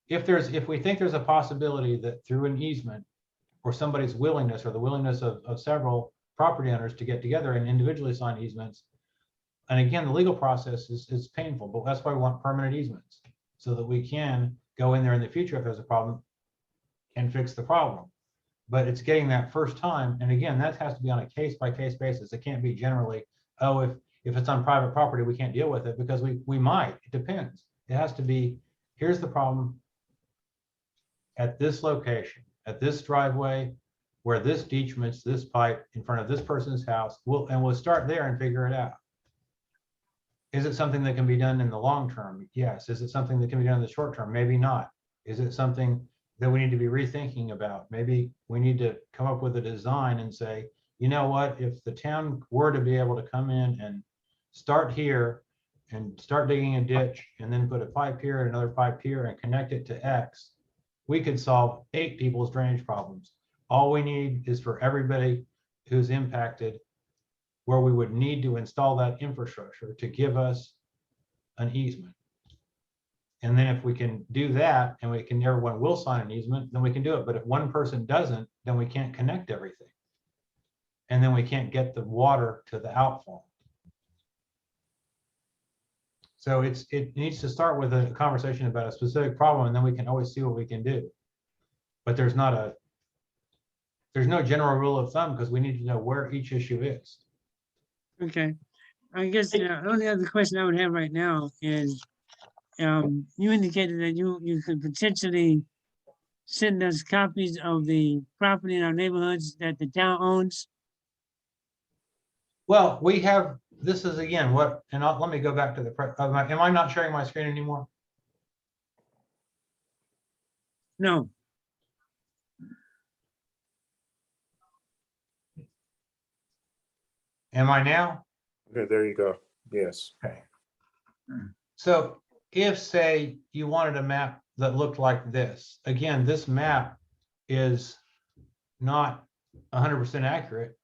if we think there's a possibility that through an easement or somebody's willingness or the willingness of several property owners to get together and individually sign easements. And again, the legal process is painful, but that's why we want permanent easements so that we can go in there in the future if there's a problem and fix the problem. But it's getting that first time. And again, that has to be on a case by case basis. It can't be generally, oh, if it's on private property, we can't deal with it, because we might, it depends. It has to be, here's the problem at this location, at this driveway, where this ditch meets this pipe in front of this person's house. We'll start there and figure it out. Is it something that can be done in the long term? Yes. Is it something that can be done in the short term? Maybe not. Is it something that we need to be rethinking about? Maybe we need to come up with a design and say, you know what, if the town were to be able to come in and start here and start digging a ditch and then put a pipe here and another pipe here and connect it to X, we could solve 8 people's drainage problems. All we need is for everybody who's impacted, where we would need to install that infrastructure, to give us an easement. And then if we can do that and everyone will sign an easement, then we can do it. But if one person doesn't, then we can't connect everything. And then we can't get the water to the outfall. So it needs to start with a conversation about a specific problem, and then we can always see what we can do. But there's no general rule of thumb because we need to know where each issue is. Okay, I guess the only other question I would have right now is, you indicated that you could potentially send us copies of the property in our neighborhoods that the town owns. Well, we have, this is again, what, and let me go back to the, am I not sharing my screen anymore? No, Am I now? Okay, there you go. Yes. Okay. So if, say, you wanted a map that looked like this, again, this map is not 100% accurate,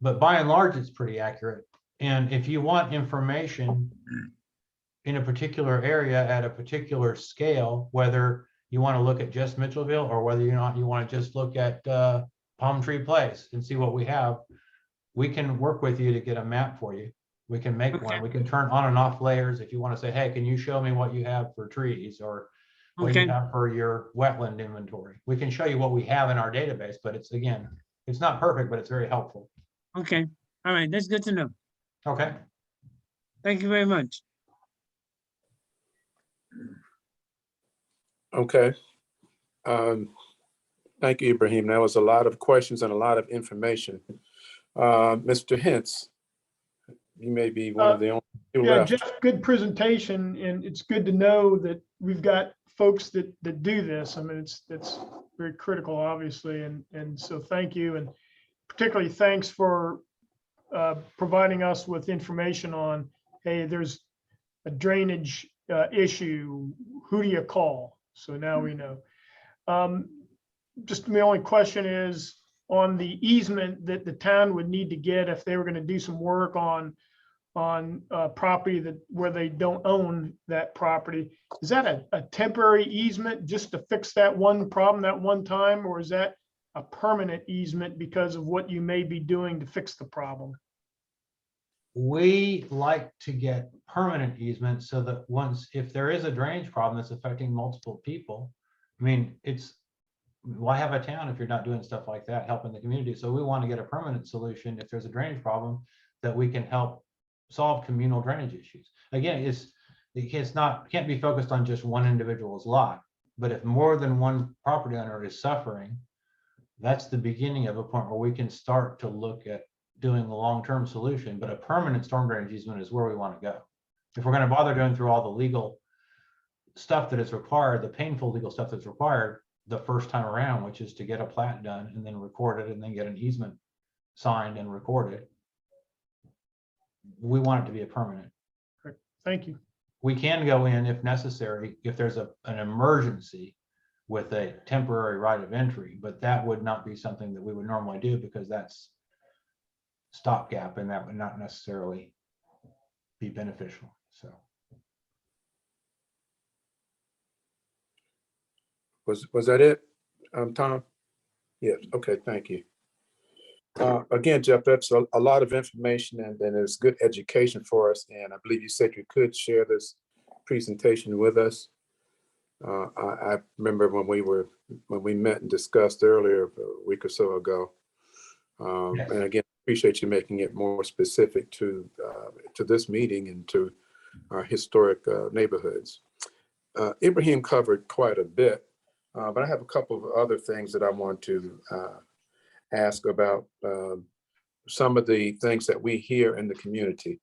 but by and large, it's pretty accurate. And if you want information in a particular area at a particular scale, whether you want to look at just Mitchellville or whether you want to just look at Palm Tree Place and see what we have, we can work with you to get a map for you. We can make one. We can turn on and off layers. If you want to say, hey, can you show me what you have for trees or what you okay, have for your wetland inventory? We can show you what we have in our database, but it's, again, it's not perfect, but it's very helpful. okay, all right, that's good to know. Okay. Thank you very much. Okay. Thank you, Ibrahim. That was a lot of questions and a lot of information. Mr. Hintz, you may be one of the only two Yeah, left. Jeff, good presentation, and it's good to know that we've got folks that do this. I mean, it's very critical, obviously, and so thank you, and particularly thanks for providing us with information on, hey, there's a drainage issue. Who do you call? So now we know. Just my only question is on the easement that the town would need to get if they were going to do some work on property where they don't own that property. Is that a temporary easement just to fix that one problem that one time, or is that a permanent easement because of what you may be doing to fix the problem? We like to get permanent easements so that if there is a drainage problem that's affecting multiple people, I mean, why have a town if you're not doing stuff like that, helping the community? So we want to get a permanent solution if there's a drainage problem that we can help solve communal drainage issues. Again, can't be focused on just one individual's lot, but if more than one property owner is suffering, that's the beginning of a point where we can start to look at doing a long-term solution. But a permanent storm drainage easement is where we want to go. If we're going to bother going through all the legal stuff that is required, the painful legal stuff that's required the first time around, which is to get a plat done and then record it and then get an easement signed and recorded, we want it to be a permanent. Thank you. We can go in if necessary, if there's an emergency with a temporary right of entry, but that would not be something that we would normally do because that's stopgap and that would not necessarily be beneficial. So. Was that it, Tom? Yes, okay, thank you. Again, Jeff, that's a lot of information and it's good education for us. And I believe you said you could share this presentation with us. I remember when we met and discussed earlier a week or so ago. Yes. And again, appreciate you making it more specific to this meeting and to our historic neighborhoods. Ibrahim covered quite a bit, but I have a couple of other things that I want to ask about some of the things that we hear in the community.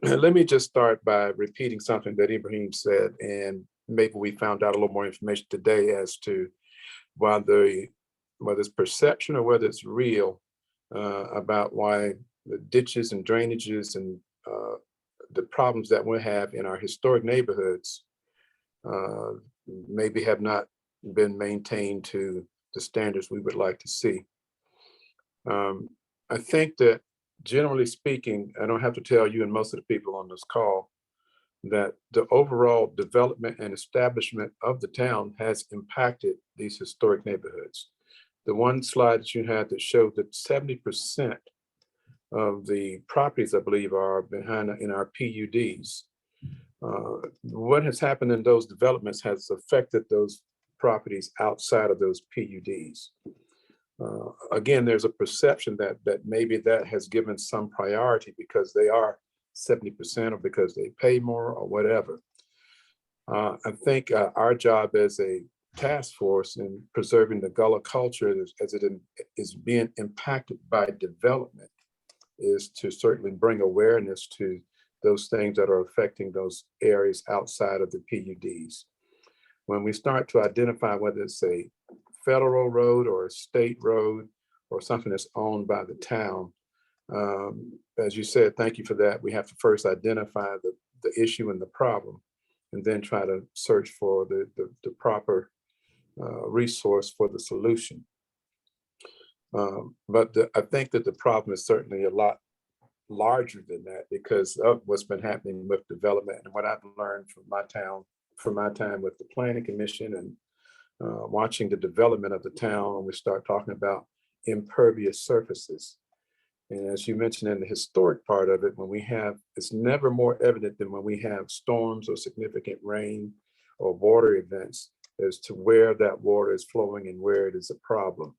Let me just start by repeating something that Ibrahim said, and maybe we found out a little more information today as to whether it's perception or whether it's real about why the ditches and drainages and the problems that we have in our historic neighborhoods maybe have not been maintained to the standards we would like to see. I think that generally speaking, I don't have to tell you and most of the people on this call that the overall development and establishment of the town has impacted these historic neighborhoods. The one slide that you had that showed that 70% of the properties, I believe, are behind in our PUDs. What has happened in those developments has affected those properties outside of those PUDs. Again, there's a perception that maybe that has given some priority because they are 70% or because they pay more or whatever. I think our job as a task force in preserving the Gullah culture as it is being impacted by development is to certainly bring awareness to those things that are affecting those areas outside of the PUDs. When we start to identify whether it's a federal road or a state road or something that's owned by the town, as you said, thank you for that. We have to first identify the issue and the problem, and then try to search for the proper resource for the solution. But I think that the problem is certainly a lot larger than that because of what's been happening with development and what I've learned from my time with the Planning Commission and watching the development of the town. When we start talking about impervious surfaces. And as you mentioned in the historic part of it, it's never more evident than when we have storms or significant rain or water events as to where that water is flowing and where it is a problem.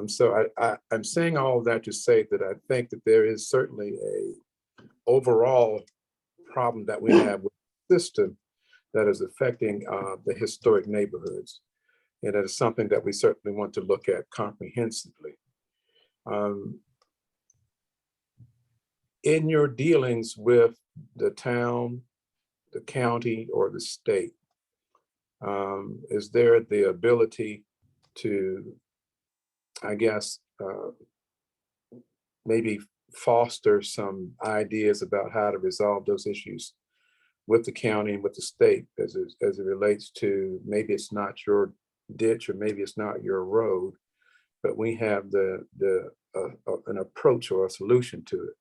So I'm saying all of that to say that I think that there is certainly a overall problem that we have with the system that is affecting the historic neighborhoods. And that is something that we certainly want to look at comprehensively. In your dealings with the town, the county, or the state, is there the ability to, I guess, maybe foster some ideas about how to resolve those issues with the county and with the state as it relates to maybe it's not your ditch or maybe it's not your road, but we have an approach or a solution to it.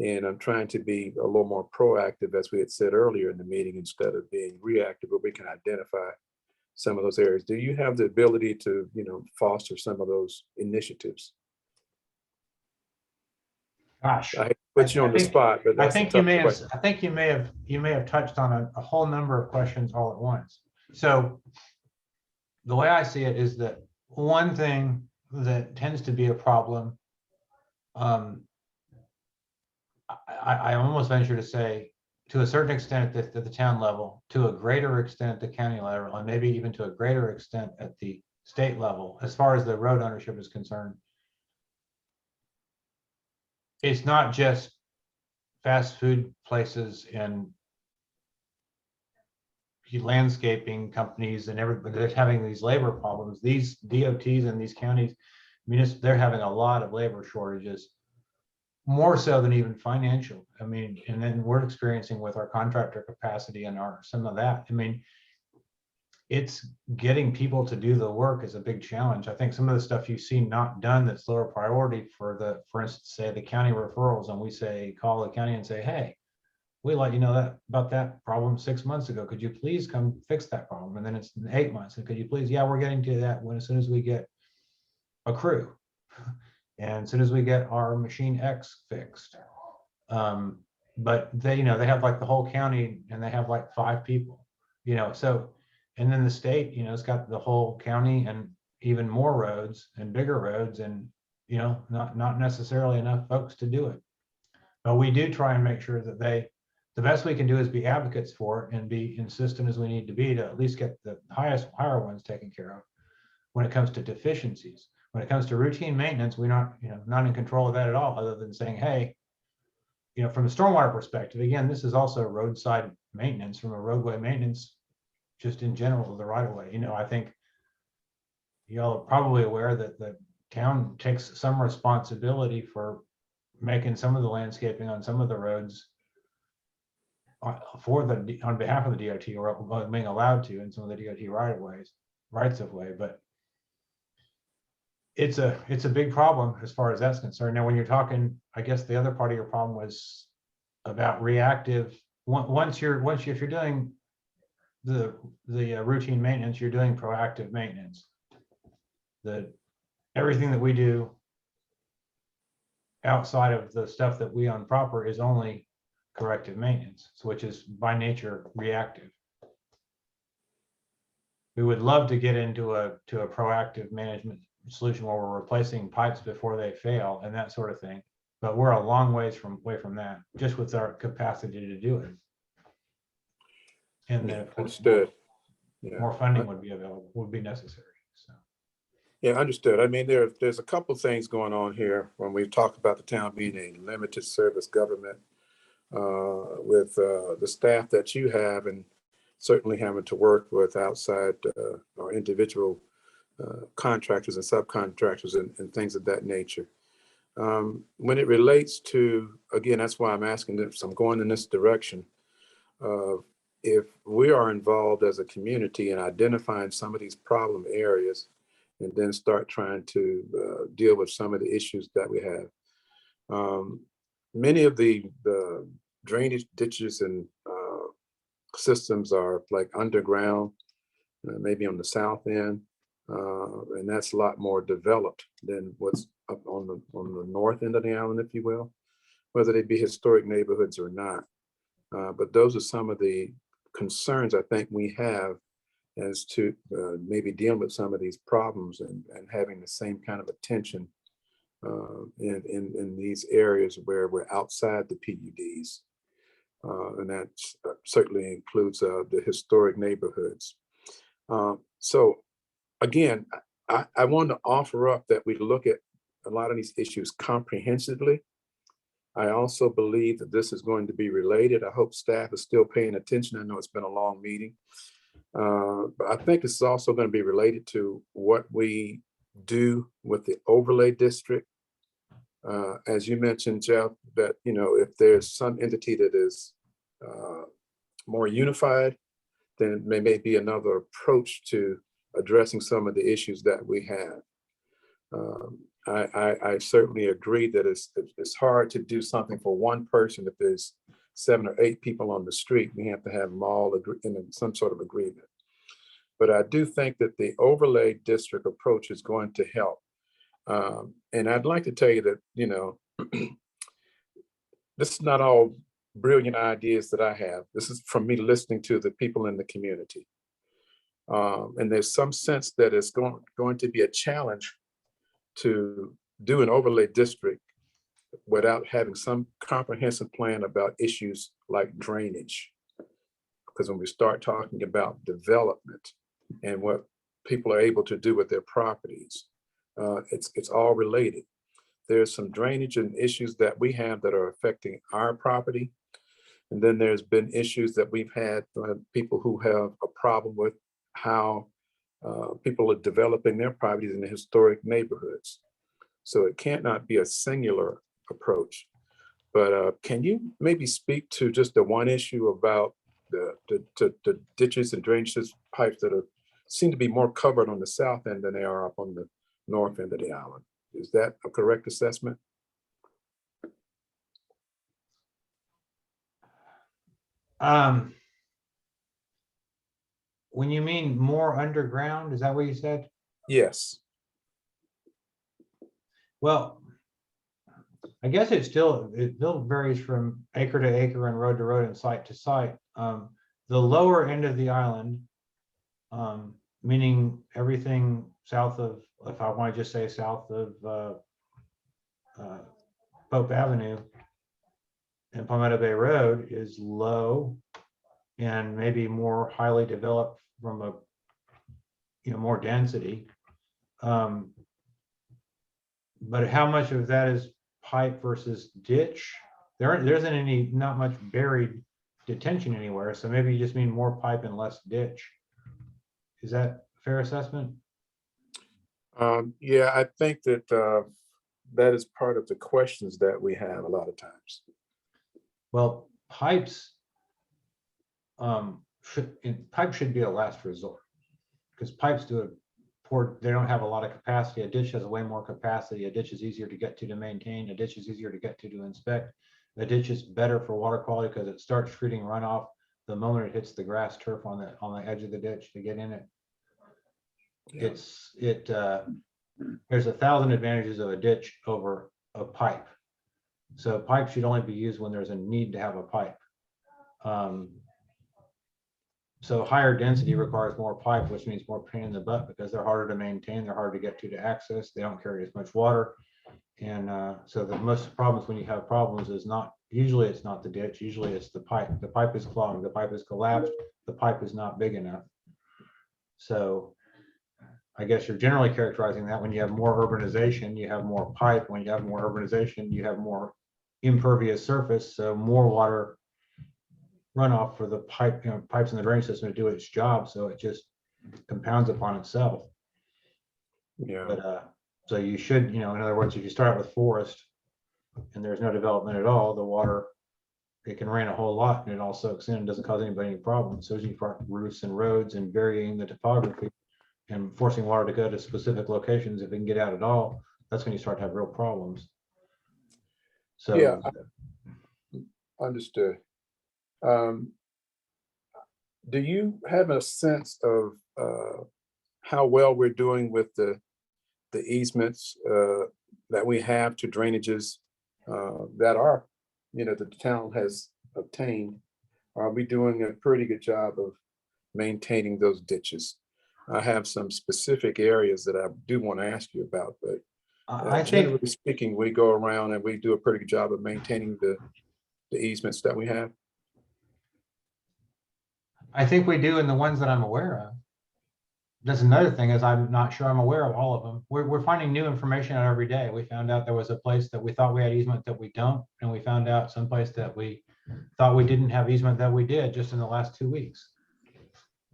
And I'm trying to be a little more proactive, as we had said earlier in the meeting, instead of being reactive, where we can identify some of those areas. Do you have the ability to, foster some of those initiatives? Gosh, I hate to put you on the spot, but I that's a think you tough may have, question. I think you may have touched on a whole number of questions all at once. So the way I see it is that one thing that tends to be a problem, I almost venture to say, to a certain extent at the town level, to a greater extent at the county level, and maybe even to a greater extent at the state level, as far as the road ownership is concerned, it's not just fast food places and landscaping companies and everybody that's having these labor problems. These DOTs and these counties, they're having a lot of labor shortages, more so than even financial. I mean, and then we're experiencing with our contractor capacity and some of that. I mean, it's getting people to do the work is a big challenge. I think some of the stuff you see not done that's lower priority for instance, say the county referrals, and we say, call the county and say, hey, we let you know about that problem 6 months ago. Could you please come fix that problem? And then it's 8 months. And could you please, yeah, we're getting to that as soon as we get a crew. And as soon as we get our machine X fixed. But they have like the whole county and they have like 5 people, so, and then the state, it's got the whole county and even more roads and bigger roads and, not necessarily enough folks to do it. But we do try and make sure that the best we can do is be advocates for it and be insistent as we need to be to at least get the higher ones taken care of when it comes to deficiencies. When it comes to routine maintenance, we're not in control of that at all, other than saying, hey, from a stormwater perspective, again, this is also roadside maintenance, from a roadway maintenance, just in general, the right of way. I think y'all are probably aware that the town takes some responsibility for making some of the landscaping on some of the roads on behalf of the DOT, or being allowed to in some of the DOT rights of way. But it's a big problem as far as that's concerned. Now, when you're talking, I guess the other part of your problem was about reactive. If you're doing the routine maintenance, you're doing proactive maintenance. Everything that we do outside of the stuff that we own proper is only corrective maintenance, which is by nature reactive. We would love to get into a proactive management solution where we're replacing pipes before they fail and that sort of thing. But we're a long ways away from that, just with our capacity to do it. And then of course, Understood. Yeah. more funding would be available, would be necessary. So Yeah, understood. I mean, there's a couple of things going on here when we talk about the town being a limited service government with the staff that you have, and certainly having to work with outside or individual contractors and subcontractors and things of that nature. When it relates to, again, that's why I'm asking this, I'm going in this direction. If we are involved as a community in identifying some of these problem areas and then start trying to deal with some of the issues that we have. Many of the drainage ditches and systems are like underground, maybe on the south end. And that's a lot more developed than what's up on the north end of the island, if you will, whether they be historic neighborhoods or not. But those are some of the concerns I think we have as to maybe dealing with some of these problems and having the same kind of attention in these areas where we're outside the PUDs. And that certainly includes the historic neighborhoods. So again, I want to offer up that we look at a lot of these issues comprehensively. I also believe that this is going to be related. I hope staff is still paying attention. I know it's been a long meeting. But I think this is also going to be related to what we do with the overlay district. As you mentioned, Jeff, that, you know, if there's some entity that is more unified, then there may be another approach to addressing some of the issues that we have. I certainly agree that it's hard to do something for one person if there's 7 or 8 people on the street. We have to have them all agree in some sort of agreement. But I do think that the overlay district approach is going to help. And I'd like to tell you that, you know, this is not all brilliant ideas that I have. This is from me listening to the people in the community. And there's some sense that it's going to be a challenge to do an overlay district without having some comprehensive plan about issues like drainage. Because when we start talking about development and what people are able to do with their properties, it's all related. There's some drainage and issues that we have that are affecting our property. And then there's been issues that we've had people who have a problem with how people are developing their properties in the historic neighborhoods. So it can't not be a singular approach. But can you maybe speak to just the one issue about the ditches and drainage pipes that seem to be more covered on the south end than they are up on the north end of the island? Is that a correct assessment? when you mean more underground, is that what you said? Yes. Well, I guess it still varies from acre to acre and road to road and site to site. The lower end of the island, meaning everything south of, if I want to just say south of Pope Avenue and Palmetto Bay Road, is low and maybe more highly developed from a, you know, more density. But how much of that is pipe versus ditch? There isn't not much buried detention anywhere. So maybe you just mean more pipe and less ditch. Is that a fair assessment? Yeah, I think that that is part of the questions that we have a lot of times. Well, pipes should be a last resort, because pipes do it poor. They don't have a lot of capacity. A ditch has way more capacity. A ditch is easier to get to maintain. A ditch is easier to get to inspect. A ditch is better for water quality because it starts treating runoff the moment it hits the grass turf on the edge of the ditch to get in it. Yeah. There's 1,000 advantages of a ditch over a pipe. So pipe should only be used when there's a need to have a pipe. So higher density requires more pipe, which means more pain in the butt because they're harder to maintain, they're hard to get to access, they don't carry as much water. And so the most problems when you have problems is not, usually it's not the ditch, usually it's the pipe. The pipe is clogged, the pipe is collapsed, the pipe is not big enough. So I guess you're generally characterizing that when you have more urbanization, you have more pipe. When you have more urbanization, you have more impervious surface, so more water runoff for the pipe, pipes in the drainage system to do its job. So it just compounds upon itself. Yeah, But so you should, in other words, if you start with forest and there's no development at all, the water, it can rain a whole lot and it all soaks in and doesn't cause anybody any problems. So as you start roofs and roads and varying the topography and forcing water to go to specific locations, if it can get out at all, that's when you start to have real problems. So yeah, understood. Do you have a sense of how well we're doing with the easements that we have to drainages that are, that the town has obtained? Are we doing a pretty good job of maintaining those ditches? I have some specific areas that I do want to ask you about, but I think generally speaking, we go around and we do a pretty good job of maintaining the easements that we have. we do in the ones that I'm aware of. That's another thing is I'm not sure I'm aware of all of them. We're finding new information out every day. We found out there was a place that we thought we had easement that we don't, and we found out someplace that we thought we didn't have easement that we did just in the last 2 weeks.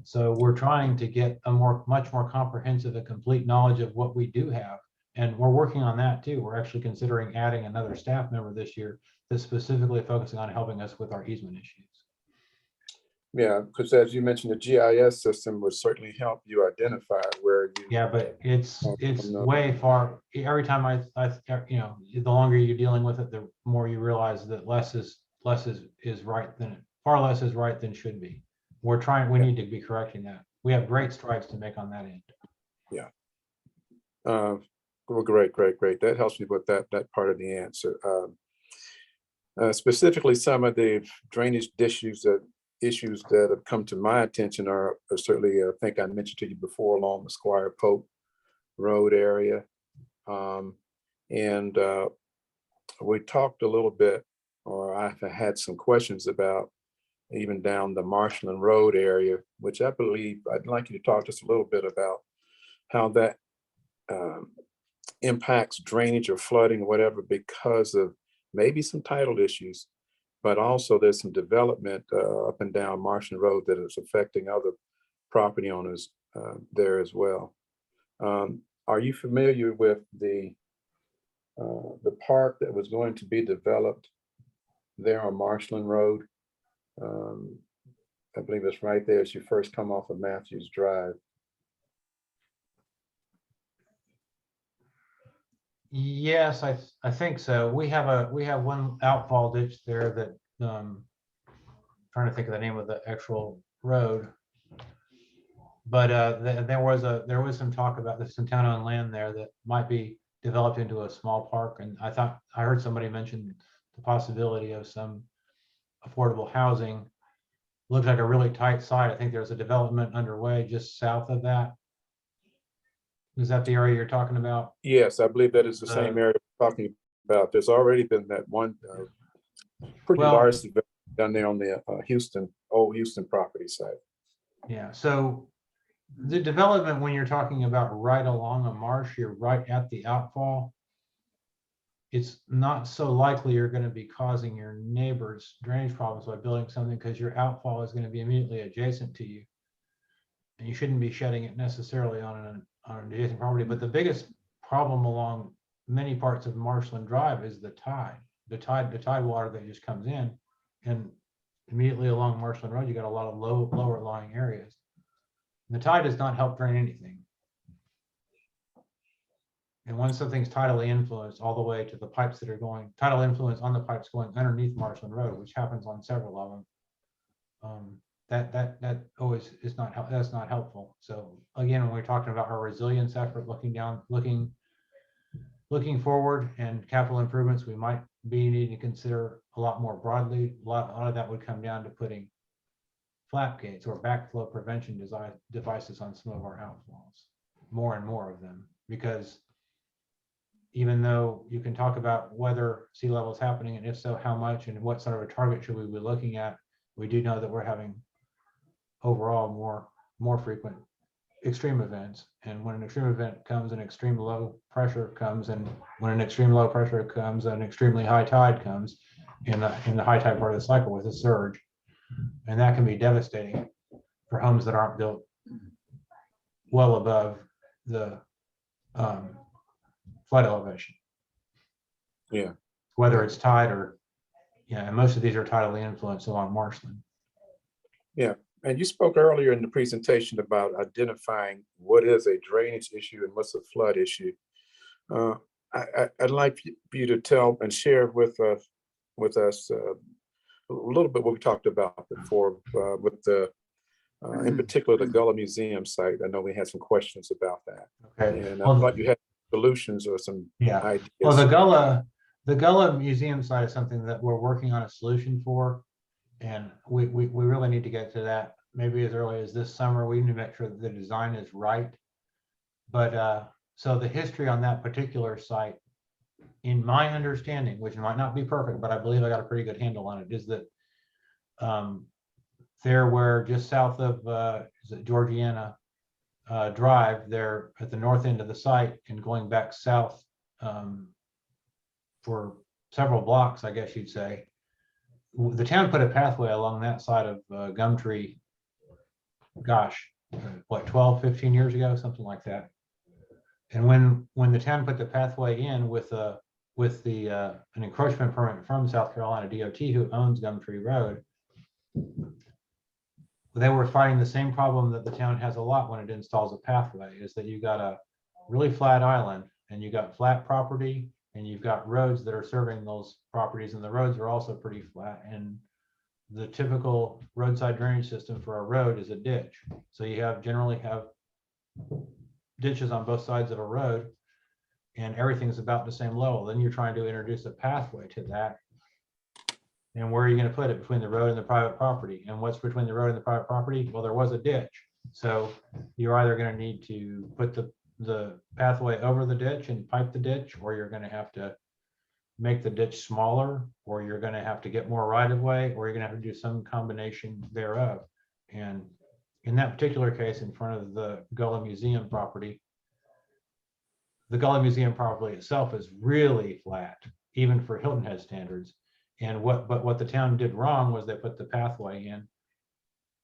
So we're trying to get a much more comprehensive and complete knowledge of what we do have. And we're working on that too. We're actually considering adding another staff member this year that's specifically focusing on helping us with our easement issues. Yeah, because as you mentioned, the GIS system would certainly help you identify where you. Yeah, but it's no. way far. Every time the longer you're dealing with it, the more you realize that less is right than far less is right than should be. We need to be correcting that. We have great strides to make on that end. Yeah. Well, great. That helps me with that part of the answer. Specifically, some of the drainage issues that have come to my attention are certainly, I think I mentioned to you before, along the Squire Pope Road area. And we talked a little bit, or I've had some questions about even down the Marshland Road area, which I believe I'd like you to talk just a little bit about how that impacts drainage or flooding or whatever because of maybe some title issues, but also there's some development up and down Marshland Road that is affecting other property owners there as well. Are you familiar with the park that was going to be developed there on Marshland Road? I believe it's right there as you first come off of Matthews Drive. Yes, I think so. We have one outfall ditch there that trying to think of the name of the actual road. But there was some talk about this, some town-owned land there that might be developed into a small park. And I heard somebody mention the possibility of some affordable housing. Looks like a really tight site. I think there's a development underway just south of that. Is that the area you're talking about? Yes, I believe that is the same area we're talking about. There's already been that one pretty large development down there on the old Houston property site. Yeah, so the development, when you're talking about right along a marsh, you're right at the outfall. It's not so likely you're going to be causing your neighbors drainage problems by building something because your outfall is going to be immediately adjacent to you. And you shouldn't be shedding it necessarily on an adjacent property. But the biggest problem along many parts of Marshland Drive is the tide. The tide water that just comes in, and immediately along Marshland Road, you got a lot of lower lying areas. And the tide does not help drain anything. And once something's tidally influenced all the way to the pipes that are going, tidal influence on the pipes going underneath Marshland Road, which happens on several of them, that always is that's not helpful. So again, when we're talking about our resilience effort, looking forward and capital improvements, we might be needing to consider a lot more broadly. A lot of that would come down to putting flap gates or backflow prevention devices on some of our outfalls, more and more of them, because even though you can talk about whether sea level is happening and if so, how much and what sort of a target should we be looking at, we do know that we're having overall more frequent extreme events. And when an extreme event comes, an extreme low pressure comes, and when an extreme low pressure comes, an extremely high tide comes in the high tide part of the cycle with a surge. And that can be devastating for homes that aren't built well above the flood elevation. Yeah. Whether it's tide or, and most of these are tidally influenced along marshland. Yeah. And you spoke earlier in the presentation about identifying what is a drainage issue and what's a flood issue. I'd like for you to tell and share with us a little bit what we talked about before with the, in particular, the Gullah Museum site. I know we had some questions about that. Okay. And I thought you had solutions or some ideas. Well, the Gullah Museum site is something that we're working on a solution for. And we really need to get to that maybe as early as this summer. We need to make sure that the design is right. But so the history on that particular site, in my understanding, which might not be perfect, but I believe I got a pretty good handle on it, is that there were just south of is it Georgiana Drive, there at the north end of the site and going back south for several blocks, I guess you'd say. The town put a pathway along that side of Gumtree, gosh, what, 12, 15 years ago, something like that. And when the town put the pathway in with an encroachment permit from South Carolina DOT, who owns Gumtree Road, they were fighting the same problem that the town has a lot when it installs a pathway, is that you got a really flat island and you got flat property and you've got roads that are serving those properties, and the roads are also pretty flat. And the typical roadside drainage system for a road is a ditch. So you generally have ditches on both sides of a road and everything's about the same level. Then you're trying to introduce a pathway to that. And where are you going to put it? Between the road and the private property. And what's between the road and the private property? Well, there was a ditch. So you're either going to need to put the pathway over the ditch and pipe the ditch, or you're going to have to make the ditch smaller, or you're going to have to get more right of way, or you're going to have to do some combination thereof. And in that particular case, in front of the Gullah Museum property, the Gullah Museum property itself is really flat, even for Hilton Head standards. And what the town did wrong was they put the pathway in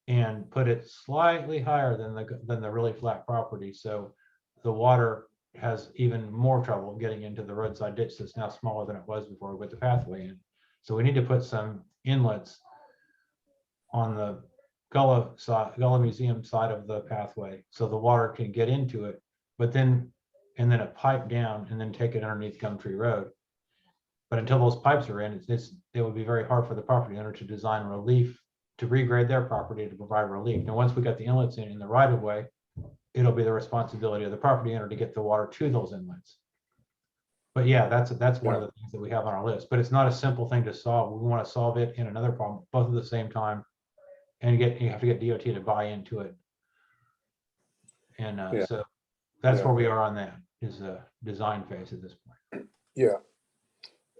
and put it slightly higher than the really flat property. So the water has even more trouble getting into the roadside ditch that's now smaller than it was before we put the pathway in. So we need to put some inlets on the Gullah Museum side of the pathway so the water can get into it, and then a pipe down and then take it underneath Gumtree Road. But until those pipes are in, it would be very hard for the property owner to design relief, to regrade their property to provide relief. Now, once we got the inlets in the right of way, it'll be the responsibility of the property owner to get the water to those inlets. But yeah, that's one of the things that we have on our list. But it's not a simple thing to solve. We want to solve it in another problem, both at the same time, and you have to get DOT to buy into it. And so that's where we are on that, is a design phase at this point. Yeah.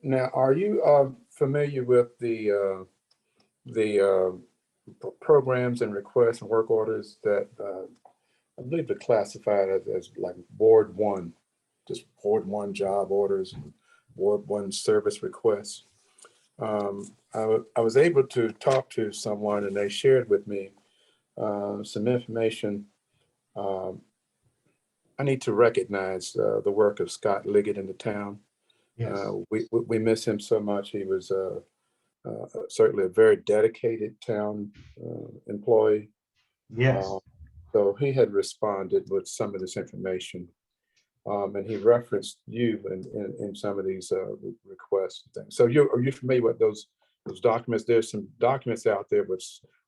Now, are you familiar with the programs and requests and work orders that I believe they're classified as like Ward 1, just Ward 1 job orders, Ward 1 service requests? I was able to talk to someone and they shared with me some information. I need to recognize the work of Scott Liggett in the town. Yes. We miss him so much. He was certainly a very dedicated town employee. Yes. So he had responded with some of this information, and he referenced you in some of these requests and things. So are you familiar with those documents? There's some documents out there with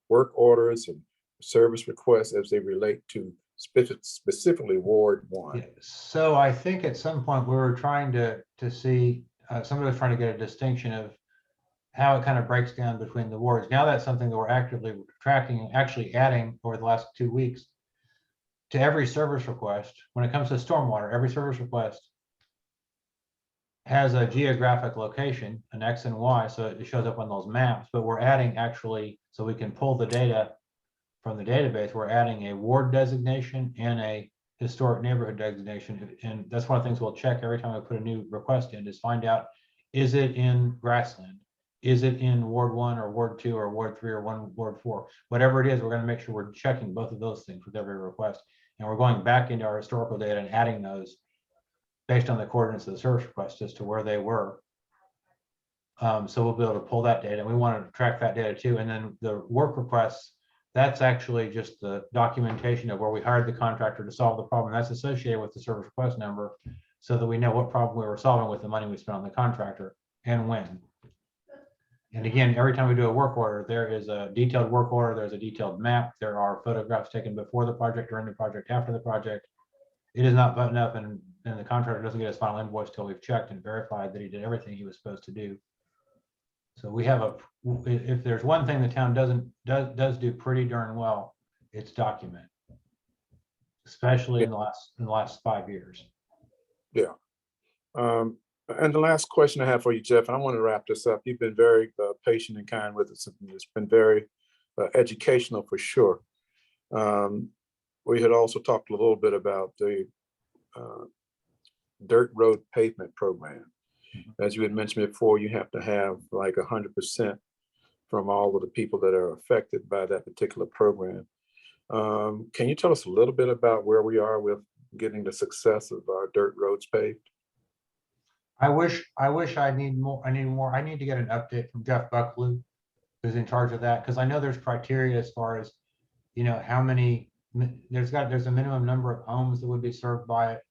work orders and service requests as they relate to specifically Ward 1. Yeah. So I think at some point we were trying to see somebody was trying to get a distinction of how it kind of breaks down between the wards. Now that's something that we're actively tracking and actually adding over the last 2 weeks to every service request. When it comes to stormwater, every service request has a geographic location, an X and Y, so it shows up on those maps, but we're adding actually, so we can pull the data from the database, we're adding a ward designation and a historic neighborhood designation. And that's one of the things we'll check every time I put a new request in, is find out, is it in grassland? Is it in Ward 1 or Ward 2 or Ward 3 or Ward 4? Whatever it is, we're going to make sure we're checking both of those things with every request. And we're going back into our historical data and adding those based on the coordinates of the service request as to where they were. So we'll be able to pull that data. We want to track that data too. And then the work requests, that's actually just the documentation of where we hired the contractor to solve the problem. That's associated with the service request number, so that we know what problem we were solving with the money we spent on the contractor and when. And again, every time we do a work order, there is a detailed work order, there's a detailed map, there are photographs taken before the project, during the project, after the project. It is not buttoned up, and the contractor doesn't get his final invoice till we've checked and verified that he did everything he was supposed to do. So we have if there's one thing the town does do pretty darn well, it's document, especially in the last 5 years. Yeah. And the last question I have for you, Jeff, and I want to wrap this up. You've been very patient and kind with us. It's been very educational for sure. We had also talked a little bit about the dirt road pavement program. As you had mentioned before, you have to have like 100% from all of the people that are affected by that particular program. Can you tell us a little bit about where we are with getting the success of our dirt roads paved? I wish I need more. I need to get an update from Jeff Buckley, who's in charge of that, because I know there's criteria as far as, how many, there's a minimum number of homes that would be served by it.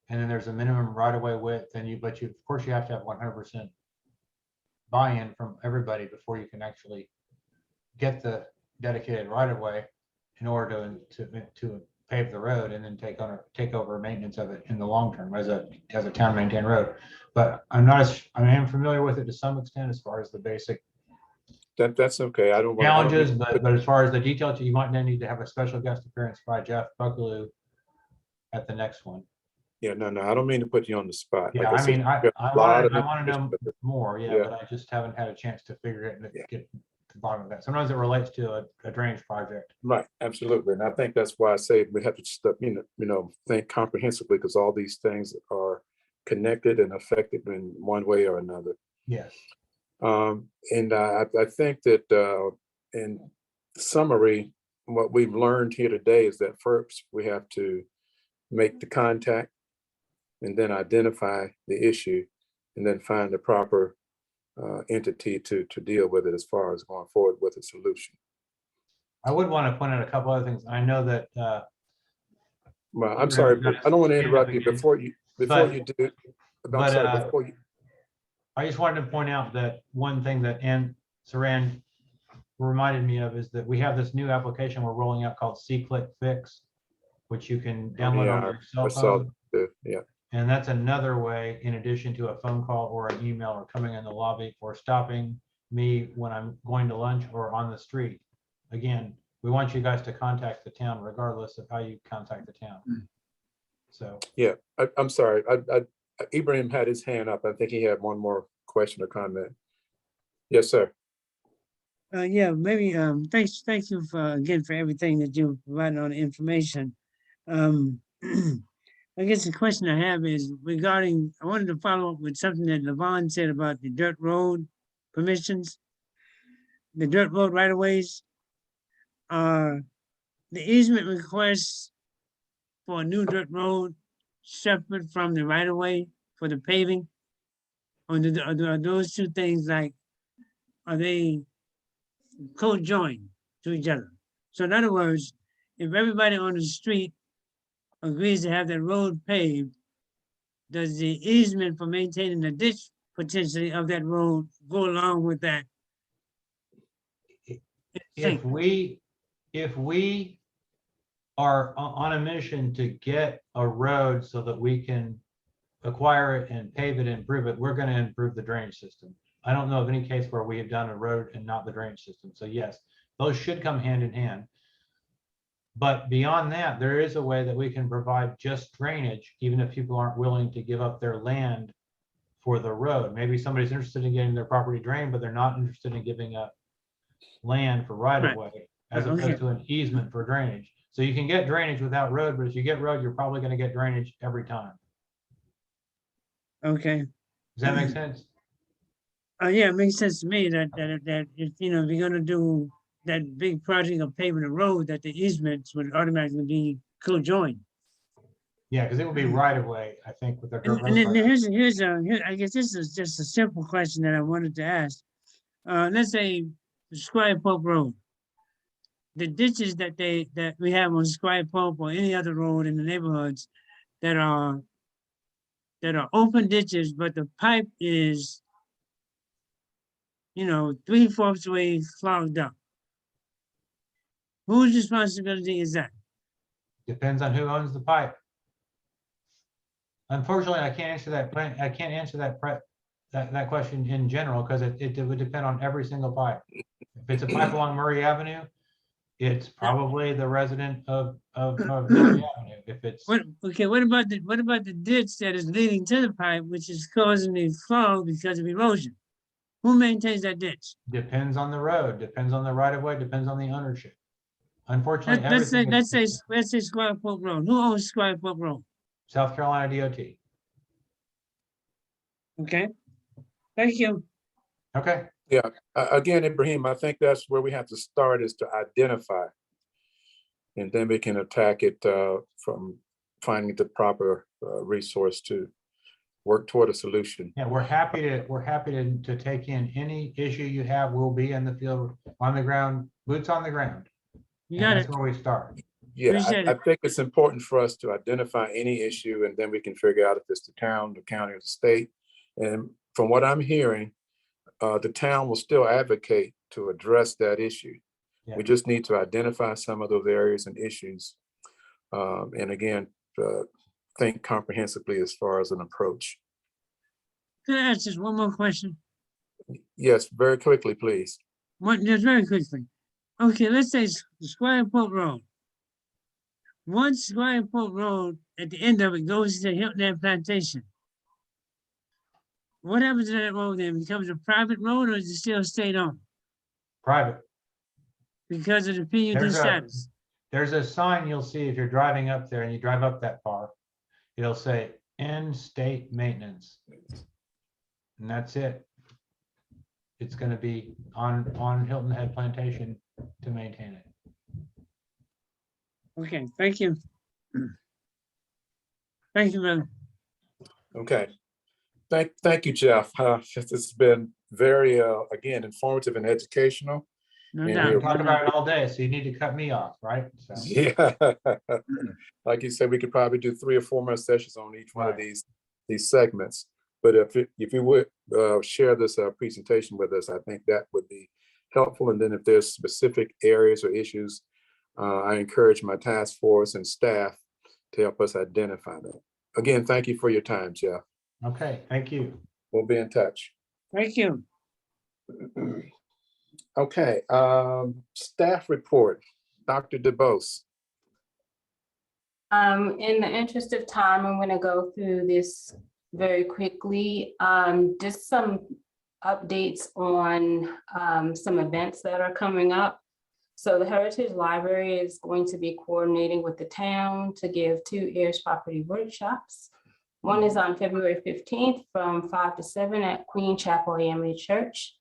And then there's a minimum right-of-way width, and of course you have to have 100% buy-in from everybody before you can actually get the dedicated right-of-way in order to pave the road and then take over maintenance of it in the long term as a town maintained road. But I am familiar with it to some extent as far as the basic That's okay. I don't want challenges, but as far as the details, you might then need to have a special guest appearance by Jeff Buckley at the next one. Yeah, no, I don't mean to put you on the spot. Yeah, Like I mean, said, I want to know more, Yeah. but I just haven't had a chance to figure it and get to the bottom of that. Sometimes it relates to a drainage project. Right, absolutely. And I think that's why I say we have to think comprehensively, because all these things are connected and affected in one way or another. Yes. And I think that in summary, what we've learned here today is that first we have to make the contact and then identify the issue and then find the proper entity to deal with it as far as going forward with a solution. I would want to point out a couple other things. I know that. Well, I'm sorry, but I don't want to interrupt you before you do. I'm sorry, before you. I just wanted to point out that one thing that Ann Saran reminded me of is that we have this new application we're rolling out called C-Click Fix, which you can download on your cell phone. Yeah. And that's another way, in addition to a phone call or an email or coming in the lobby or stopping me when I'm going to lunch or on the street. Again, we want you guys to contact the town regardless of how you contact the town. So. Yeah, I'm sorry. Ibrahim had his hand up. I think he had one more question or comment. Yes, sir. Yeah, maybe, thanks you again for everything that you provided on the information. I guess the question I have is regarding, I wanted to follow up with something that Levon said about the dirt road permissions. The dirt road right-of-ways are the easement requests for a new dirt road separate from the right-of-way for the paving? Or are those two things are they co-joined to each other? So in other words, if everybody on the street agrees to have that road paved, does the easement for maintaining the ditch potentially of that road go along with that? If we are on a mission to get a road so that we can acquire it and pave it and improve it, we're going to improve the drainage system. I don't know of any case where we have done a road and not the drainage system. So yes, those should come hand in hand. But beyond that, there is a way that we can provide just drainage, even if people aren't willing to give up their land for the road. Maybe somebody's interested in getting their property drained, but they're not interested in giving up land for right of way, as Okay. opposed to an easement for drainage. So you can get drainage without road, but if you get road, you're probably going to get drainage every time. Okay. Does that make sense? Yeah, it makes sense to me that if, you know, if you're gonna do that big project of paving the road, that the easements would automatically be co-joined. Yeah, because it would be right of way, I think, with the dirt And road. then I guess this is just a simple question that I wanted to ask. Let's say Squire Pope Road. The ditches that we have on Squire Pope or any other road in the neighborhoods that are open ditches, but the pipe is, you know, 3/4 way clogged up. Whose responsibility is that? Depends on who owns the pipe. Unfortunately, I can't answer that. I can't answer that question in general because it would depend on every single pipe. If it's a pipe along Murray Avenue, it's probably the resident of Murray Avenue. If it's What about the ditch that is leading to the pipe, which is causing the flow because of erosion? Who maintains that ditch? depends on the road, depends on the right of way, depends on the ownership. Unfortunately, Let's say everything is Squire Pope Road. Who owns Squire Pope Road? South Carolina DOT. Okay, thank you. Okay. Yeah, again, Ibrahim, I think that's where we have to start, is to identify. And then we can attack it from finding the proper resource to work toward a solution. Yeah, we're happy to take in any issue you have. We'll be in the field, on the ground, boots on the ground. You And got that's it. where we start. Yeah, Appreciate I it. think it's important for us to identify any issue, and then we can figure out if it's the town, the county, or the state. And from what I'm hearing, the town will still advocate to address that issue. Yeah. We just need to identify some of those areas and issues. And again, think comprehensively as far as an approach. Can I ask just one more question? Yes, very quickly, please. Just very quickly. Okay, let's say Squire Pope Road. Once Squire Pope Road, at the end of it, goes to Hilton Plantation. What happens to that road then? Becomes a private road, or is it still state owned Private. because of the PUD status? There's a sign you'll see if you're driving up there and you drive up that far. It'll say in-state maintenance. And that's it. It's going to be on Hilton Head Plantation to maintain it. Okay, thank you. Thank you, brother. Okay. Thank you, Jeff. This has been very, again, informative and educational. No And We doubt. can talk about it all day, so you need to cut me off, right? So, Yeah. Like you said, we could probably do 3 or 4 more sessions on each one of Right. these segments. But if you would share this presentation with us, I think that would be helpful. And then if there's specific areas or issues, I encourage my task force and staff to help us identify that. Again, thank you for your time, Jeff. okay, thank you. We'll be in touch. Thank you. Okay, staff report, Dr. DeBose. In the interest of time, I'm going to go through this very quickly. Just some updates on some events that are coming up. So the Heritage Library is going to be coordinating with the town to give 2 heirs property workshops. One is on February 15th from 5 to 7 at Queen Chapel AME Church.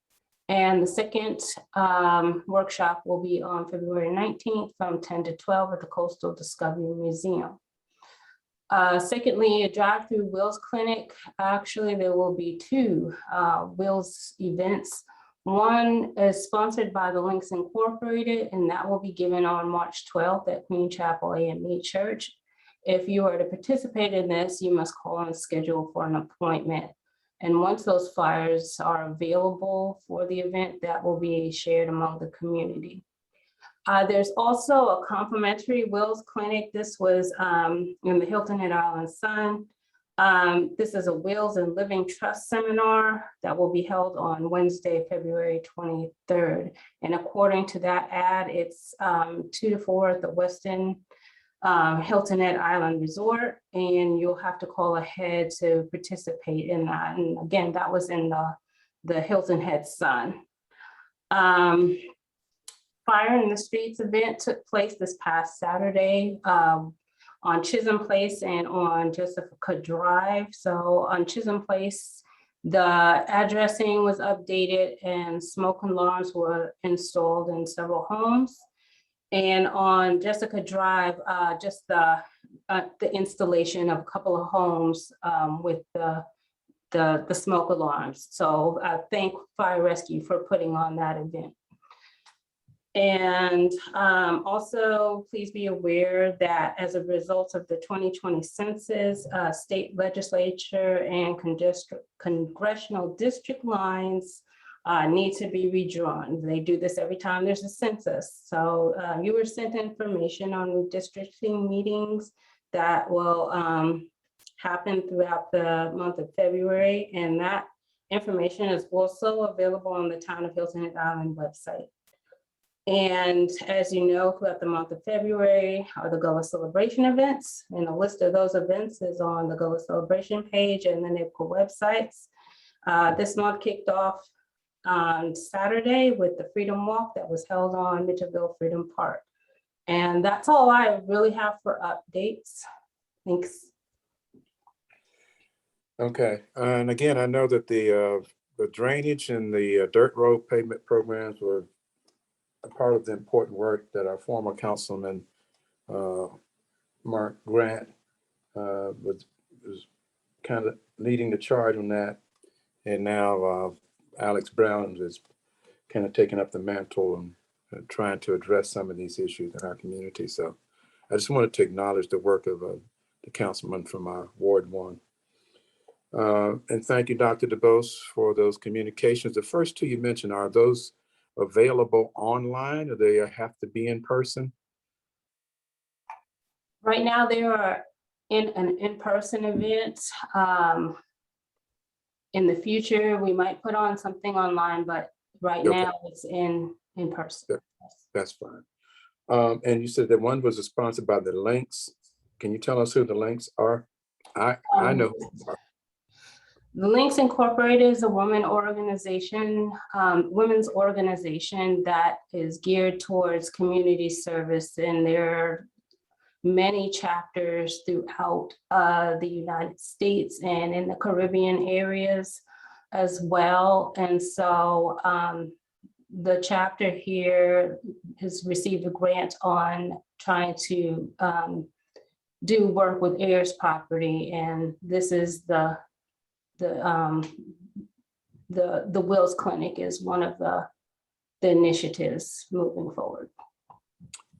And the second workshop will be on February 19th from 10 to 12 at the Coastal Discovery Museum. Secondly, a drive-through Wills Clinic. Actually, there will be 2 Wills events. One is sponsored by the Links Incorporated, and that will be given on March 12th at Queen Chapel AME Church. If you are to participate in this, you must call and schedule for an appointment. And once those flyers are available for the event, that will be shared among the community. There's also a complimentary Wills Clinic. This was in the Hilton Head Island Sun. This is a Wills and Living Trust seminar that will be held on Wednesday, February 23rd. And according to that ad, it's 2 to 4 at the Westin Hilton Head Island Resort, and you'll have to call ahead to participate in that. And again, that was in the Hilton Head Sun. Fire in the Streets event took place this past Saturday on Chisholm Place and on Jessica Drive. So on Chisholm Place, the addressing was updated and smoke alarms were installed in several homes. And on Jessica Drive, just the installation of a couple of homes with the smoke alarms. So I thank Fire Rescue for putting on that event. And also, please be aware that as a result of the 2020 census, state legislature and congressional district lines need to be redrawn. They do this every time there's a census. So you were sent information on redistricting meetings that will happen throughout the month of February. And that information is also available on the Town of Hilton Head Island website. And as you know, throughout the month of February are the Gullah Celebration events. And a list of those events is on the Gullah Celebration page and the NIPCO websites. This month kicked off on Saturday with the Freedom Walk that was held on Mitchellville Freedom Park. And that's all I really have for updates. Thanks. Okay, and again, I know that the drainage and the dirt road pavement programs were a part of the important work that our former councilman, Mark Grant, was kind of leading the charge on that. And now Alex Brown is kind of taking up the mantle and trying to address some of these issues in our community. So I just wanted to acknowledge the work of the councilman from our Ward 1. And thank you, Dr. DeBose, for those communications. The first two you mentioned, are those available online, or they have to be in person? Right now, they are in an in-person event. In the future, we might put on something online, but right Okay. now it's in person. That's fine. And you said that one was sponsored by the Links. Can you tell us who the Links are? I know who they are. The Links Incorporated is a women's organization that is geared towards community service, and there are many chapters throughout the United States and in the Caribbean areas as well. And so the chapter here has received a grant on trying to do work with heirs property, and this is the Wills Clinic is one of the initiatives moving forward.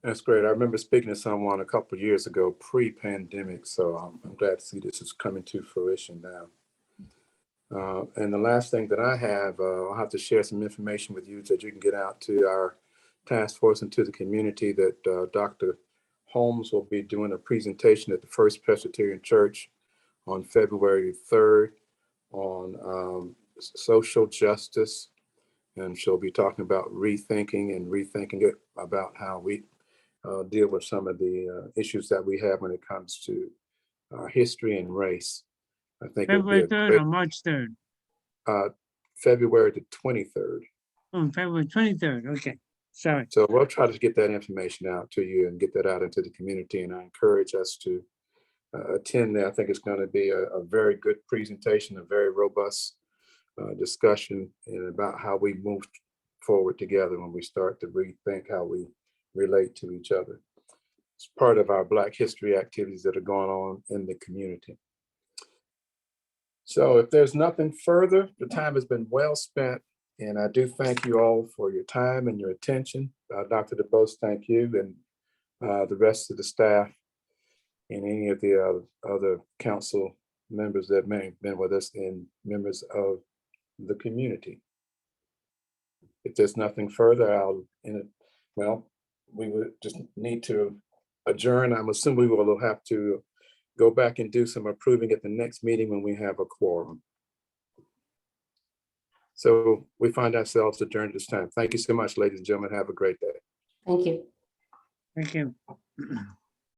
That's great. I remember speaking to someone a couple of years ago, pre-pandemic, so I'm glad to see this is coming to fruition now. And the last thing that I have, I'll have to share some information with you so that you can get out to our task force and to the community that Dr. Holmes will be doing a presentation at the First Presbyterian Church on February 3rd on social justice. And she'll be talking about rethinking it about how we deal with some of the issues that we have when it comes to history and race. I think it'll be February 3rd or March 3rd? February the 23rd. Oh, February 23rd, okay, sorry. So we'll try to get that information out to you and get that out into the community. And I encourage us to attend there. I think it's going to be a very good presentation, a very robust discussion about how we move forward together when we start to rethink how we relate to each other. It's part of our Black history activities that are going on in the community. So if there's nothing further, the time has been well spent, and I do thank you all for your time and your attention. Dr. DeBose, thank you, and the rest of the staff and any of the other council members that may have been with us and members of the community. If there's nothing further, we would just need to adjourn. I'm assuming we will have to go back and do some approving at the next meeting when we have a quorum. So we find ourselves adjourned this time. Thank you so much, ladies and gentlemen. Have a great day. Thank you. Thank you.